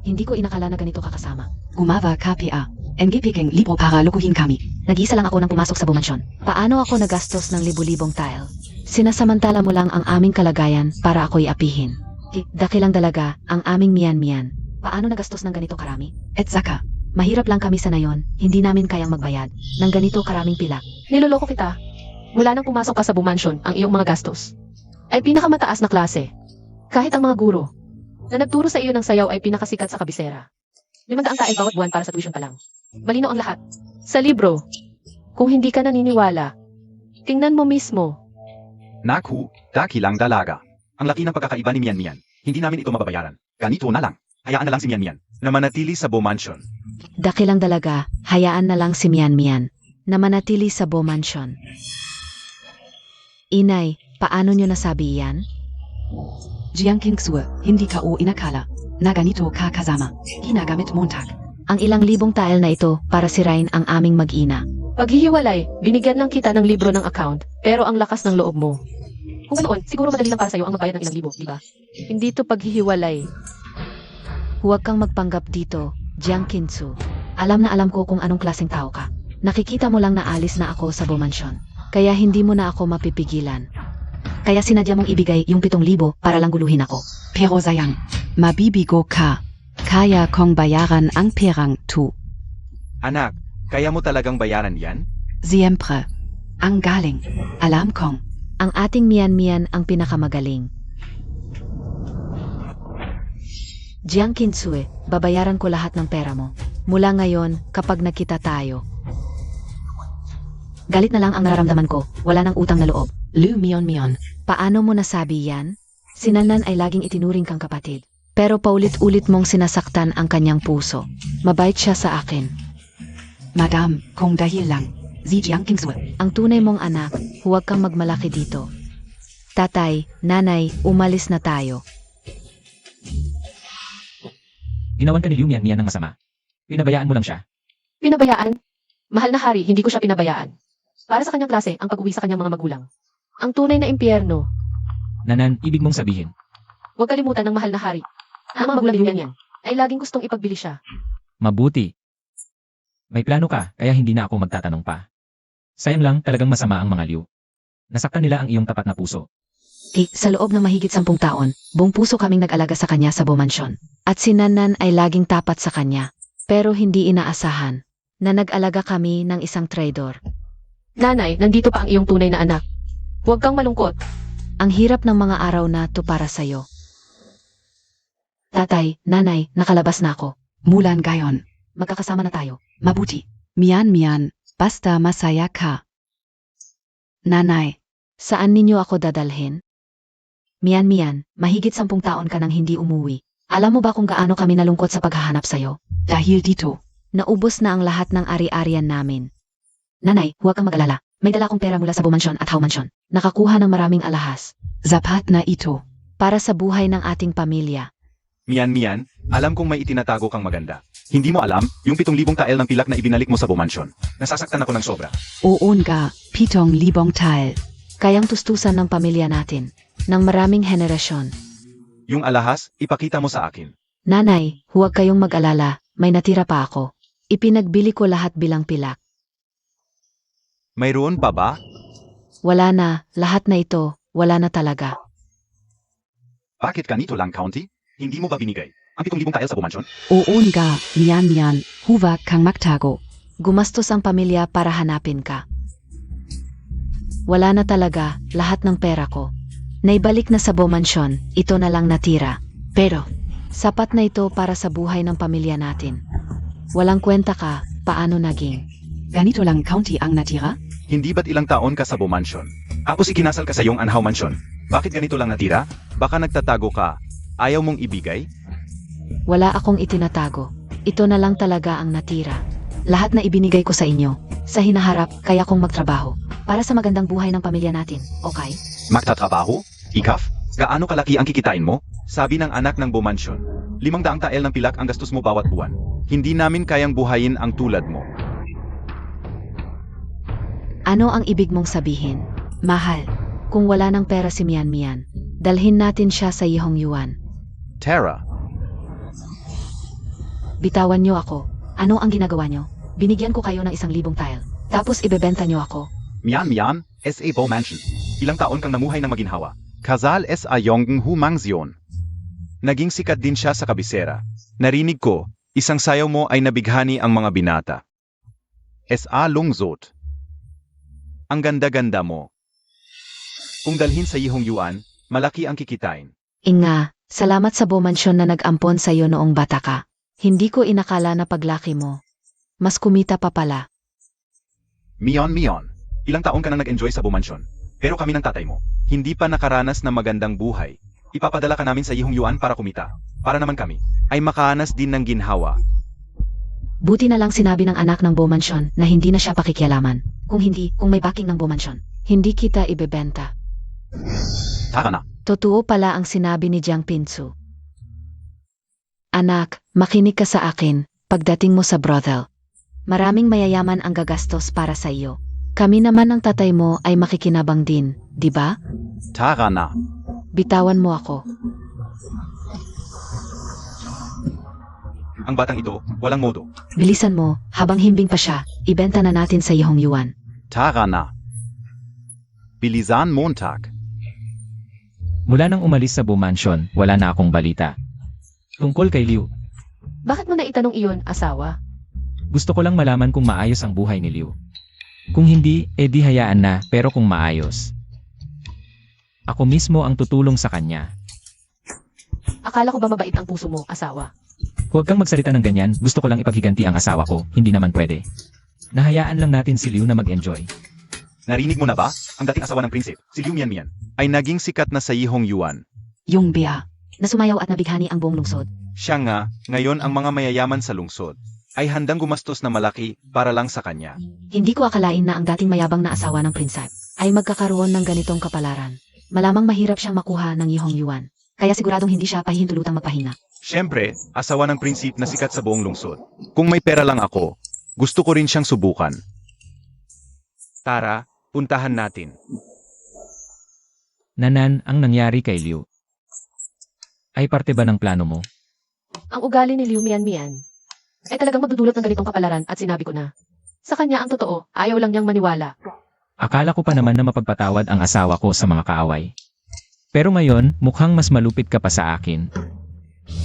Hindi ko inakala na ganito kakasama. gumawa ka pa. NGP libro para lukuhin kami. Nag-isa lang ako nang pumasok sa Bumansyon. Paano ako nagastos ng libu-libong tile? Sinasamantala mo lang ang aming kalagayan para ako'y apihin. Dakilang dalaga, ang aming miyan. Paano nagastos ng ganito karami? Et saka, Mahirap lang kami sa nayon, hindi namin kayang magbayad ng ganito karaming pila. Niloloko kita. Mula nang pumasok ka sa Bumansion, ang iyong mga gastos ay pinakamataas na klase. Kahit ang mga guro na nagturo sa iyo ng sayaw ay pinakasikat sa kabisera. 500 tael bawat buwan para sa tuition pa lang. Malino ang lahat. Sa libro, kung hindi ka naniniwala, tingnan mo mismo. Naku, dakilang dalaga. Ang laki ng pagkakaiba ni Mian. Hindi namin ito mababayaran. Ganito na lang. Hayaan na lang si Mian na manatili sa Bumansion. Dakilang dalaga, hayaan na lang si Mian na manatili sa Bumansyon. Inay, paano nyo nasabi yan? Jiang Kingsue, hindi ka o inakala na ganito ka kasama. Ginagamit Montag. ang ilang libong tile na ito para sirain ang aming mag-ina. Paghihiwalay, binigyan lang kita ng libro ng account, pero ang lakas ng loob mo. Kung ganoon, siguro madali lang para sa'yo ang magbayad ng ilang libo, di ba? Hindi to paghihiwalay. Huwag kang magpanggap dito, Jiang Qinsu. Alam na alam ko kung anong klaseng tao ka. Nakikita mo lang na alis na ako sa Beaumansion. Kaya hindi mo na ako mapipigilan. Kaya sinadya mong ibigay yung 7,000 para lang guluhin ako. Pero sayang, mabibigo ka. Kaya kong bayaran ang perang tu. Anak, kaya mo talagang bayaran yan? Siempre. Ang galing. Alam kong. Ang ating miyan-miyan ang pinakamagaling. Jiang Qinsue, babayaran ko lahat ng pera mo. Mula ngayon, kapag nakita tayo. Galit na lang ang nararamdaman ko, wala nang utang na loob. Lu Mion. Paano mo nasabi yan? Si Nanan ay laging itinuring kang kapatid. Pero paulit-ulit mong sinasaktan ang kanyang puso. Mabait siya sa akin. Madam, kung dahil lang. Si Jiang Qinsu. Ang tunay mong anak, huwag kang magmalaki dito. Tatay, nanay, umalis na tayo. Ginawan ka ni Liu Mian ng masama. Pinabayaan mo lang siya. Pinabayaan? Mahal na hari, hindi ko siya pinabayaan. Para sa kanyang klase, ang pag-uwi sa kanyang mga magulang. Ang tunay na impyerno. Nanan, ibig mong sabihin. Huwag kalimutan ng mahal na hari. Ang mga magulang niya ay laging gustong ipagbili siya. Mabuti. May plano ka, kaya hindi na ako magtatanong pa. Sayang lang, talagang masama ang mga Liu. Nasaktan nila ang iyong tapat na puso. Sa loob ng mahigit 10 taon, buong puso kaming nag-alaga sa kanya sa Beaumansion. At si Nanan ay laging tapat sa kanya. Pero hindi inaasahan na nag-alaga kami ng isang traidor. Nanay, nandito pa ang iyong tunay na anak. Huwag kang malungkot. Ang hirap ng mga araw na to para sa'yo. Tatay, nanay, nakalabas na ako. Mulan gayon. Magkakasama na tayo. Mabuti. Mian. Basta masaya ka. Nanay. Saan ninyo ako dadalhin? Mian, mahigit 10 taon ka nang hindi umuwi. Alam mo ba kung gaano kami nalungkot sa paghahanap sa'yo? Dahil dito. Naubos na ang lahat ng ari-arian namin. Nanay, huwag kang mag-alala. May dala akong pera mula sa Beaumansion at Haumansion. Nakakuha ng maraming alahas. Sapat na ito. Para sa buhay ng ating pamilya. Mian, alam kong may itinatago kang maganda. Hindi mo alam, yung 7,000 tael ng pilak na ibinalik mo sa Beaumansion. Nasasaktan ako ng sobra. Oon ga, 7,000 tael. Kayang tustusan ng pamilya natin. Ng maraming henerasyon. Yung alahas, ipakita mo sa akin. Nanay, huwag kayong mag-alala. May natira pa ako. Ipinagbili ko lahat bilang pilak. Mayroon pa ba? Wala na, lahat na ito, wala na talaga. Bakit ganito lang, County? Hindi mo ba binigay ang 7,000 tael sa Beaumansion? Oon ga, Mian. Huwag kang magtago. Gumastos ang pamilya para hanapin ka. Wala na talaga, lahat ng pera ko. Naibalik na sa Beaumansion, ito na lang natira. Pero, sapat na ito para sa buhay ng pamilya natin. Walang kwenta ka, paano naging? Ganito lang county ang natira? Hindi ba't ilang taon ka sa Beaumansion? Tapos ikinasal ka sa iyong Anhao Mansion. Bakit ganito lang natira? Baka nagtatago ka. Ayaw mong ibigay? Wala akong itinatago. Ito na lang talaga ang natira. Lahat na ibinigay ko sa inyo. Sa hinaharap, kaya kong magtrabaho. Para sa magandang buhay ng pamilya natin, okay? Magtatrabaho? Ikaf? Gaano kalaki ang kikitain mo? Sabi ng anak ng Beaumansion. 500 tael ng pilak ang gastos mo bawat buwan. Hindi namin kayang buhayin ang tulad mo. Ano ang ibig mong sabihin? Mahal, kung wala ng pera si Mian, dalhin natin siya sa Yihong Yuan. Tara, Bitawan niyo ako. Ano ang ginagawa niyo? Binigyan ko kayo ng 1,000 tile. Tapos ibebenta niyo ako. Mian, S.A. Beaumansion. Ilang taon kang namuhay ng maginhawa. Kasal S.A. Yongeng Hu Mangzion. Naging sikat din siya sa kabisera. Narinig ko, isang sayaw mo ay nabighani ang mga binata. S.A. Lungzot. Ang ganda-ganda mo. Kung dalhin sa Yihong Yuan, malaki ang kikitain. Inga, salamat sa Beaumansion na nag-ampon sa iyo noong bata ka. Hindi ko inakala na paglaki mo. Mas kumita pa pala. Mion. Ilang taon ka na nag-enjoy sa Beaumansion. Pero kami ng tatay mo, hindi pa nakaranas ng magandang buhay. Ipapadala ka namin sa Yihong Yuan para kumita. Para naman kami, ay makahanas din ng ginhawa. Buti na lang sinabi ng anak ng Beaumansion na hindi na siya pakikialaman. Kung may backing ng Beaumansion, hindi kita ibebenta. Taka na. Totoo pala ang sinabi ni Jiang Pinsu. Anak, makinig ka sa akin. pagdating mo sa brothel. Maraming mayayaman ang gagastos para sa iyo. Kami naman ng tatay mo ay makikinabang din, di ba? Tara na. Bitawan mo ako. Ang batang ito, walang modo. Bilisan mo, habang himbing pa siya, ibenta na natin sa Yihong Yuan. Tara na. Bilisan Montag. Mula nang umalis sa Bumansion, wala na akong balita. Tungkol kay Liu, Bakit mo na itanong iyon, asawa? gusto ko lang malaman kung maayos ang buhay ni Liu. Kung hindi, edi hayaan na, pero kung maayos. Ako mismo ang tutulong sa kanya. Akala ko ba mabait ang puso mo, asawa? Huwag kang magsalita ng ganyan, gusto ko lang ipaghiganti ang asawa ko, hindi naman pwede. Nahayaan lang natin si Liu na mag-enjoy. Narinig mo na ba? Ang dating asawa ng prinsip, si Liu Mianmian, ay naging sikat na sa Yihong Yuan. Yung Bea. Nasumayaw at nabighani ang buong lungsod. Siya nga, ngayon ang mga mayayaman sa lungsod, ay handang gumastos na malaki para lang sa kanya. Hindi ko akalain na ang dating mayabang na asawa ng prinsip ay magkakaroon ng ganitong kapalaran. Malamang mahirap siyang makuha ng Yihong Yuan. Kaya siguradong hindi siya pahihintulutang magpahinga. Siyempre, asawa ng prinsip na sikat sa buong lungsod. Kung may pera lang ako, gusto ko rin siyang subukan. Tara, puntahan natin. Nanan, ang nangyari kay Liu. Ay parte ba ng plano mo? Ang ugali ni Liu Mian ay talagang magdudulot ng ganitong kapalaran at sinabi ko na. Sa kanya ang totoo, ayaw lang niyang maniwala. Akala ko pa naman na mapagpatawad ang asawa ko sa mga kaaway. Pero ngayon, mukhang mas malupit ka pa sa akin.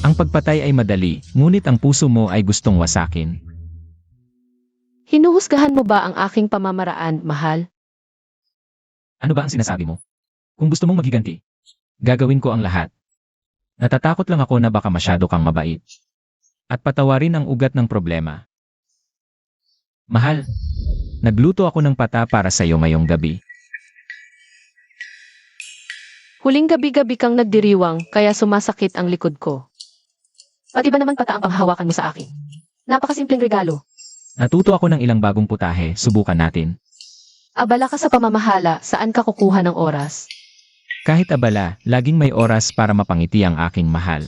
Ang pagpatay ay madali, ngunit ang puso mo ay gustong wasakin. Hinuhusgahan mo ba ang aking pamamaraan, mahal? Ano ba ang sinasabi mo? Kung gusto mong maghiganti, gagawin ko ang lahat. Natatakot lang ako na baka masyado kang mabait. At patawarin ang ugat ng problema. Mahal, nagluto ako ng pata para sa iyo ngayong gabi. Huling gabi-gabi kang nagdiriwang kaya sumasakit ang likod ko. Pati ba naman pata ang panghawakan mo sa akin? Napakasimpleng regalo. Natuto ako ng ilang bagong putahe, subukan natin. Abala ka sa pamamahala, saan ka kukuha ng oras? Kahit abala, laging may oras para mapangiti ang aking mahal.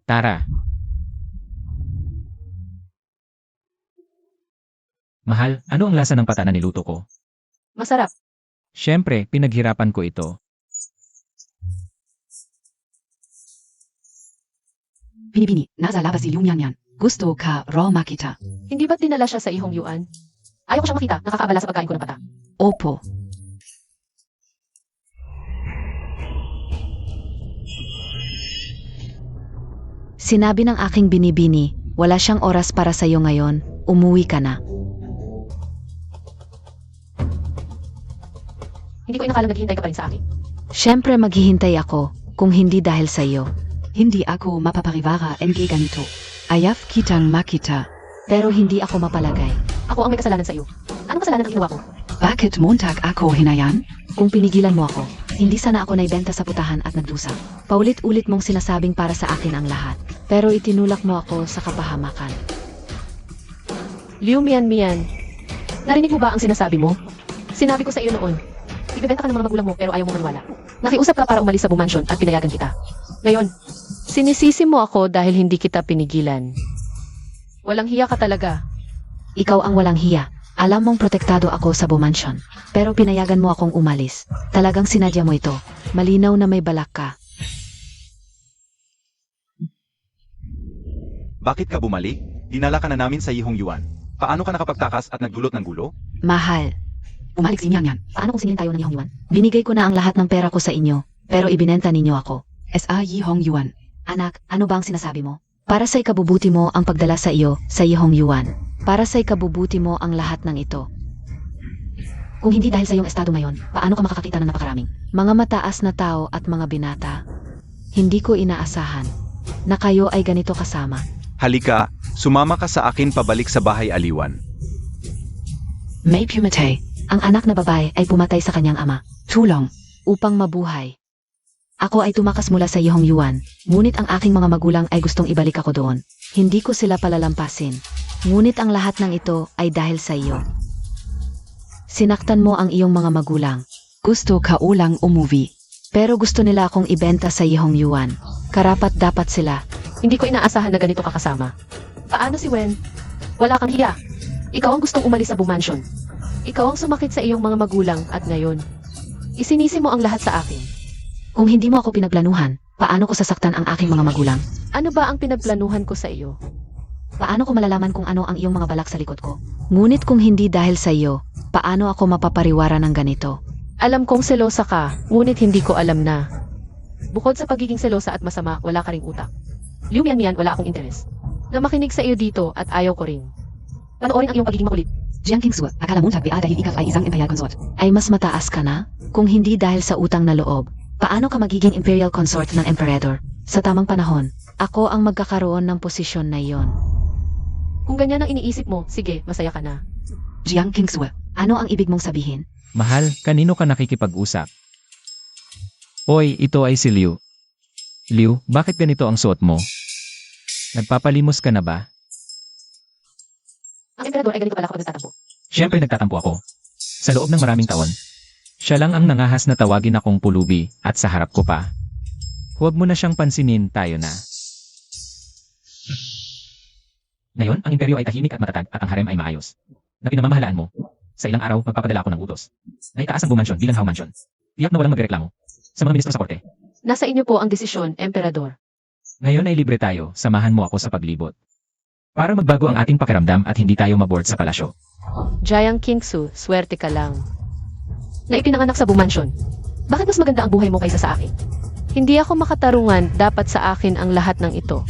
Tara. Mahal, ano ang lasa ng pata na niluto ko? Masarap. Siyempre, pinaghirapan ko ito. Binibini, nasa labas si Liu Mianmian. Gusto ka raw makita. Hindi ba't dinala siya sa ihong yuan? Ayaw ko siyang makita, nakakaabala sa pagkain ko ng pata. Opo. Sinabi ng aking binibini, wala siyang oras para sa iyo ngayon, umuwi ka na. Hindi ko inakalang naghihintay ka pa rin sa akin. Siyempre maghihintay ako, kung hindi dahil sa iyo. Hindi ako mapapariwara ng ganito. Ayaw kitang makita. Pero hindi ako mapalagay. Ako ang may kasalanan sa iyo. Anong kasalanan ang ginawa ko? Bakit Montag ako hinayan? Kung pinigilan mo ako, hindi sana ako naibenta sa putahan at nagdusa. Paulit-ulit mong sinasabing para sa akin ang lahat. Pero itinulak mo ako sa kapahamakan. Liu Mian, narinig mo ba ang sinasabi mo? Sinabi ko sa iyo noon, ibebenta ka ng mga magulang mo pero ayaw mo maniwala. Nakiusap ka para umalis sa bumansyon at pinayagan kita. Ngayon, sinisisi mo ako dahil hindi kita pinigilan. Walang hiya ka talaga. Ikaw ang walang hiya. Alam mong protektado ako sa bumansyon. Pero pinayagan mo akong umalis. Talagang sinadya mo ito. Malinaw na may balak ka. Bakit ka bumalik? Dinala ka na namin sa Yihong Yuan. Paano ka nakapagtakas at nagdulot ng gulo? Mahal, Umalik si Mianmian. paano kung singilin tayo ng Yihong Yuan? Binigay ko na ang lahat ng pera ko sa inyo. Pero ibinenta ninyo ako. S.A. Yihong Yuan. Anak, ano ba ang sinasabi mo? Para sa ikabubuti mo ang pagdala sa iyo sa Yihong Yuan. Para sa ikabubuti mo ang lahat ng ito. Kung hindi dahil sa iyong estado ngayon, paano ka makakakita ng napakaraming? Mga mataas na tao at mga binata. Hindi ko inaasahan na kayo ay ganito kasama. Halika, sumama ka sa akin pabalik sa bahay aliwan. May pumatay. Ang anak na babae ay pumatay sa kanyang ama Tulong. upang mabuhay. Ako ay tumakas mula sa Yihong Yuan, ngunit ang aking mga magulang ay gustong ibalik ako doon. Hindi ko sila palalampasin. Ngunit ang lahat ng ito ay dahil sa iyo. Sinaktan mo ang iyong mga magulang, Gusto ka ulang umuwi. pero gusto nila akong ibenta sa Yihong Yuan. Karapat dapat sila. Hindi ko inaasahan na ganito ka kasama. Paano si Wen? Wala kang hiya. Ikaw ang gustong umalis sa bumansyon. Ikaw ang sumakit sa iyong mga magulang at ngayon, isinisi mo ang lahat sa akin. Kung hindi mo ako pinagplanuhan, paano ko sasaktan ang aking mga magulang? Ano ba ang pinagplanuhan ko sa iyo? Paano ko malalaman kung ano ang iyong mga balak sa likod ko? Ngunit kung hindi dahil sa iyo, paano ako mapapariwara ng ganito? Alam kong selosa ka, ngunit hindi ko alam na. Bukod sa pagiging selosa at masama, wala ka ring utak. Liu Mian, wala akong interes. Na makinig sa iyo dito at ayaw ko rin. Panoorin ang iyong pagiging makulit. Jiang Qingsu, akala Montag dahil ikaw ay isang imperial consort. Ay mas mataas ka na? Kung hindi dahil sa utang na loob, paano ka magiging imperial consort ng emperador? Sa tamang panahon, ako ang magkakaroon ng posisyon na iyon. Kung ganyan ang iniisip mo, sige, masaya ka na. Jiang Qingsu, Ano ang ibig mong sabihin? Mahal, kanino ka nakikipag-usap? Hoy, ito ay si Liu. Liu, bakit ganito ang suot mo? Nagpapalimos ka na ba? Ang emperador ay ganito pala kapag nagtatampo. Siyempre nagtatampo ako. Sa loob ng maraming taon. Siya lang ang nangahas na tawagin akong pulubi at sa harap ko pa. Huwag mo na siyang pansinin, tayo na. Ngayon, ang imperyo ay tahimik at matatag at ang harem ay maayos. Na pinamamahalaan mo. Sa ilang araw, magpapadala ako ng utos. Na itaas ang bumansyon bilang hawmansyon. Tiyak na walang magreklamo. Sa mga ministro sa korte. Nasa inyo po ang desisyon, emperador. Ngayon ay libre tayo, samahan mo ako sa paglibot. Para magbago ang ating pakiramdam at hindi tayo maboard sa palasyo. Jiang Qingsu, swerte ka lang. Na ipinanganak sa bumansyon. Bakit mas maganda ang buhay mo kaysa sa akin? Hindi ako makatarungan, dapat sa akin ang lahat ng ito.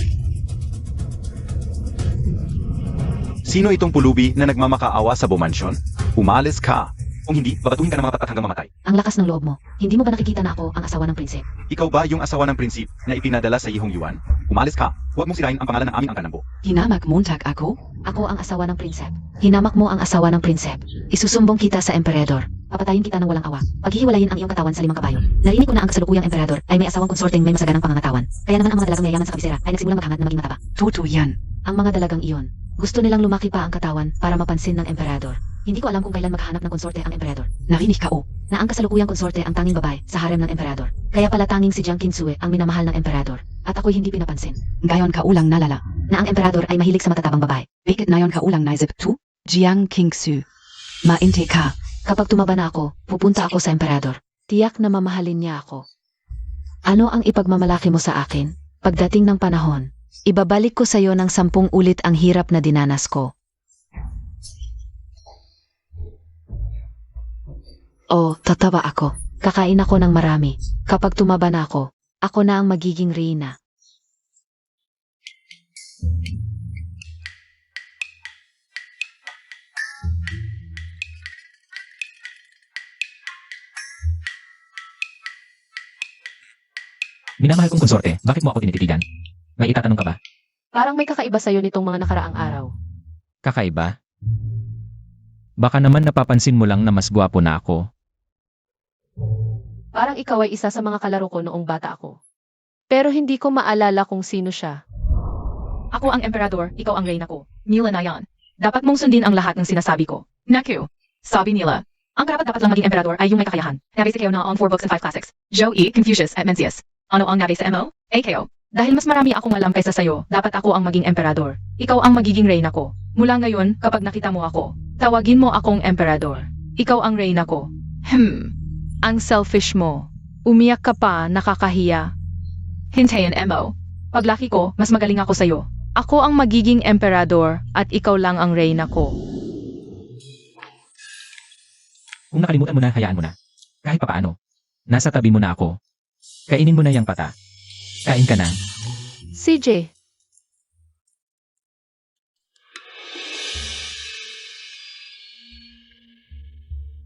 Sino itong pulubi na nagmamakaawa sa bumansyon? Umalis ka. Kung hindi, babatuhin ka ng mga patat hanggang mamatay. Ang lakas ng loob mo. Hindi mo ba nakikita na ako ang asawa ng prinsip? Ikaw ba yung asawa ng prinsip na ipinadala sa iyong yuan? Umalis ka. Huwag mong sirain ang pangalan ng aming angkanambo. hinamak Montag ako? Ako ang asawa ng prinsip. Hinamak mo ang asawa ng prinsip. Isusumbong kita sa emperador. Papatayin kita ng walang awa. Paghihiwalayin ang iyong katawan sa 5 kabayo. Narinig ko na ang kasalukuyang emperador ay may asawang konsorteng may masaganang pangangatawan. Kaya naman ang mga dalagang yayaman sa kabisera ay nagsimulang maghangad na maging mataba. Totoo yan. Ang mga dalagang iyon, gusto nilang lumaki pa ang katawan para mapansin ng emperador. Hindi ko alam kung kailan maghahanap ng konsorte ang emperador. Narinig ka o. Na ang kasalukuyang konsorte ang tanging babae sa harem ng emperador. Kaya pala tanging si Jiang Qingsu ang minamahal ng emperador. At ako'y hindi pinapansin. Ngayon ka ulang nalala. Na ang emperador ay mahilig sa matatabang babae. Bakit ngayon ka ulang naisip to? Jiang Qingsu. Mainte ka. Kapag tumaba na ako, pupunta ako sa emperador. Tiyak na mamahalin niya ako. Ano ang ipagmamalaki mo sa akin? Pagdating ng panahon, ibabalik ko sa iyo ng 10 ulit ang hirap na dinanas ko. Oh, tatawa ako. Kakain ako ng marami. Kapag tumaba na ako na ang magiging reyna. Minamahal kong konsorte, bakit mo ako tinititigan? May itatanong ka ba? Parang may kakaiba sa'yo nitong mga nakaraang araw. Kakaiba? Baka naman napapansin mo lang na mas gwapo na ako. Parang ikaw ay isa sa mga kalaro ko noong bata ako. Pero hindi ko maalala kung sino siya. Ako ang emperador, ikaw ang reyna ko. Nila na yan. Dapat mong sundin ang lahat ng sinasabi ko. Naku, sabi nila. Ang karapat dapat lang maging emperador ay yung may kakayahan. Nabase kayo na on 4 books and 5 classics. Joe E., Confucius, at Mencius. Ano ang nabase sa MO? AKO. Dahil mas marami akong alam kaysa sayo, dapat ako ang maging emperador. Ikaw ang magiging reyna ko. Mula ngayon, kapag nakita mo ako, tawagin mo akong emperador. Ikaw ang reyna ko. Ang selfish mo. Umiyak ka pa, nakakahiya. Hintayin, MO. Paglaki ko, mas magaling ako sayo. Ako ang magiging emperador at ikaw lang ang reyna ko. Kung nakalimutan mo na, hayaan mo na. Kahit papaano. Nasa tabi mo na ako. Kainin mo na yang pata. Kain ka na. CJ,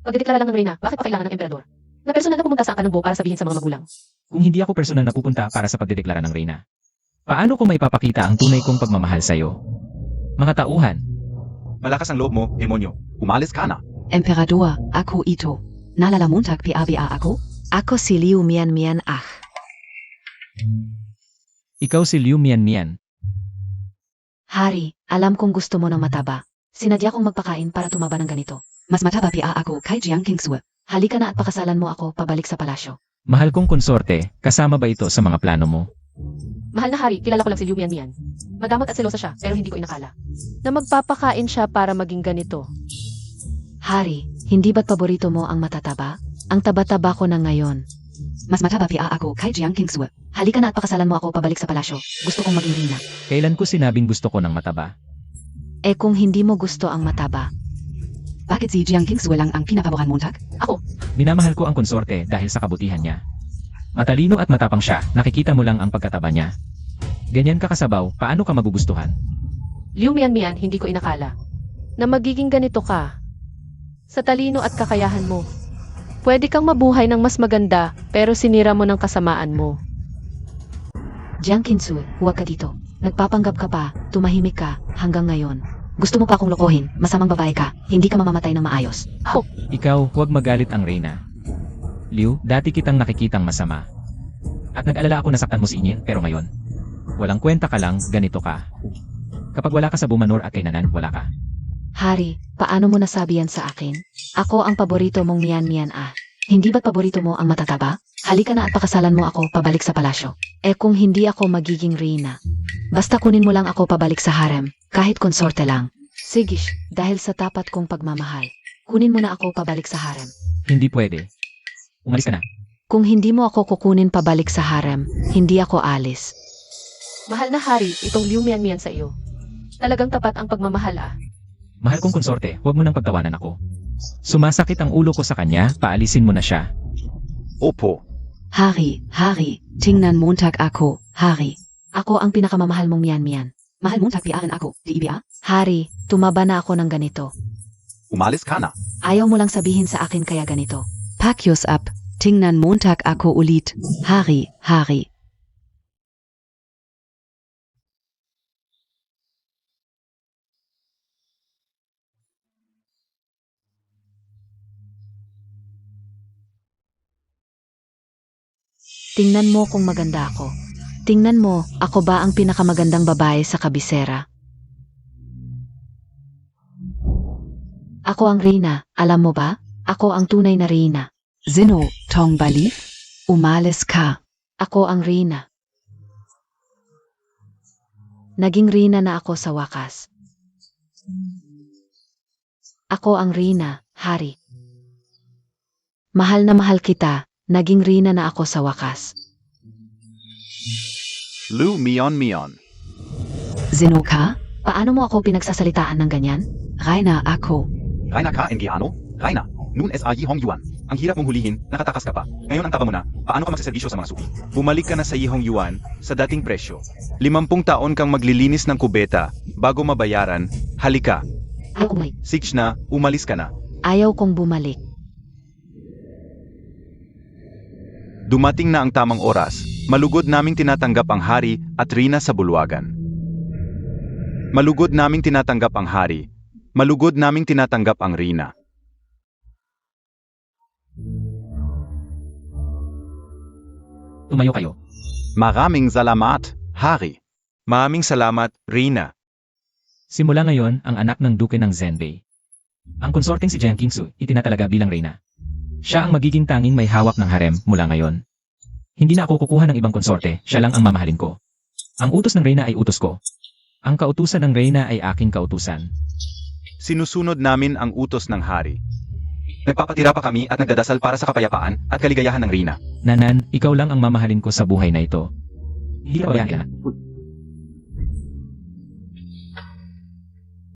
pagdedeklara lang ng reyna, bakit pa kailangan ng emperador? Na personal na pumunta sa Angkanambo para sabihin sa mga magulang. Kung hindi ako personal na pupunta para sa pagdedeklara ng reyna, paano ko maipapakita ang tunay kong pagmamahal sa'yo? Mga tauhan, Malakas ang loob mo, demonyo. Umalis ka na. Emperador, ako ito. Nalala Montag PABA ako? Ako si Liu Mian. ikaw si Liu Mian. Hari, alam kong gusto mo ng mataba. Sinadya kong magpakain para tumaba ng ganito. Mas mataba PA ako kay Jiang Qingsu. Halika na at pakasalan mo ako pabalik sa palasyo. Mahal kong konsorte, kasama ba ito sa mga plano mo? Mahal na hari, kilala ko lang si Liu Mian. Madamot at selosa siya, pero hindi ko inakala na magpapakain siya para maging ganito. Hari, hindi ba't paborito mo ang matataba? Ang taba-taba ko na ngayon. Mas mataba pa ako kay Jiang Kingsue. Halika na at pakasalan mo ako pabalik sa palasyo. Gusto kong maging reyna. Kailan ko sinabing gusto ko ng mataba? Eh kung hindi mo gusto ang mataba, Bakit si Jiang Kingsue lang ang pinapaboran Montag? Minamahal ko ang konsorte dahil sa kabutihan niya. Matalino at matapang siya, nakikita mo lang ang pagkataba niya. Ganyan ka kasabaw, paano ka magugustuhan? Liu Mian, hindi ko inakala na magiging ganito ka. Sa talino at kakayahan mo, pwede kang mabuhay ng mas maganda, pero sinira mo ng kasamaan mo. Jiang Kingsue, huwag ka dito. Nagpapanggap ka pa, tumahimik ka, hanggang ngayon. Gusto mo pa akong lokohin, masamang babae ka, hindi ka mamamatay ng maayos. Ikaw, huwag magalit ang reyna. Liu, dati kitang nakikitang masama. At nag-alala ako nasaktan mo si Yin, pero ngayon, walang kwenta ka lang, ganito ka. Kapag wala ka sa Bumanor at kaynanan, wala ka. Hari, paano mo nasabi yan sa akin? Ako ang paborito mong miyan ah. Hindi ba't paborito mo ang matataba? Halika na at pakasalan mo ako pabalik sa palasyo. Eh kung hindi ako magiging reyna, basta kunin mo lang ako pabalik sa harem, kahit konsorte lang. Sige, dahil sa tapat kong pagmamahal, kunin mo na ako pabalik sa harem. Hindi pwede. Umalis ka na. Kung hindi mo ako kukunin pabalik sa harem, hindi ako alis. Mahal na hari, itong Liu Mian sa iyo. Talagang tapat ang pagmamahal ah. Mahal kong konsorte, huwag mo nang pagtawanan ako. Sumasakit ang ulo ko sa kanya, paalisin mo na siya. Opo. Hari, tingnan Montag ako, Hari. Ako ang pinakamamahal mong miyan. Mahal Montag piaran ako, di ba? Hari, tumaba na ako ng ganito. Umalis ka na. Ayaw mo lang sabihin sa akin kaya ganito. Pakyos up, tingnan Montag ako ulit, Hari. Tingnan mo kung maganda ako. Tingnan mo, ako ba ang pinakamagandang babae sa kabisera? Ako ang reyna, alam mo ba? Ako ang tunay na reyna. Zino, Tong Balif, umalis ka. Ako ang reyna. Naging reyna na ako sa wakas. Ako ang reyna, hari. Mahal na mahal kita, naging reyna na ako sa wakas. Liu Mion. Zino ka? Paano mo ako pinagsasalitaan ng ganyan? Rainer ako. Raina ka, Engiano? Raina, noon sa Yihong Yuan. Ang hirap mong hulihin, nakatakas ka pa. Ngayon ang taba mo na, paano ka magsaservisyo sa mga suki? Bumalik ka na sa Yihong Yuan sa dating presyo. 50 taon kang maglilinis ng kubeta bago mabayaran. Halika. Ayaw umay. Six na, umalis ka na. Ayaw kong bumalik. Dumating na ang tamang oras. Malugod naming tinatanggap ang hari at reyna sa bulwagan. Malugod naming tinatanggap ang hari. Malugod naming tinatanggap ang reyna. Tumayo kayo. Maraming salamat, hari. Maraming salamat, reyna. Simula ngayon, ang anak ng duke ng Zenbei. Ang konsorteng si Jiang Kingsue, itinatalaga bilang reyna. Siya ang magiging tanging may hawak ng harem mula ngayon. Hindi na ako kukuha ng ibang konsorte, siya lang ang mamahalin ko. Ang utos ng reyna ay utos ko. Ang kautusan ng reyna ay aking kautusan. Sinusunod namin ang utos ng hari. Nagpapatira pa kami at nagdadasal para sa kapayapaan at kaligayahan ng reyna. Nanan, ikaw lang ang mamahalin ko sa buhay na ito. Hindi ka pabayaan.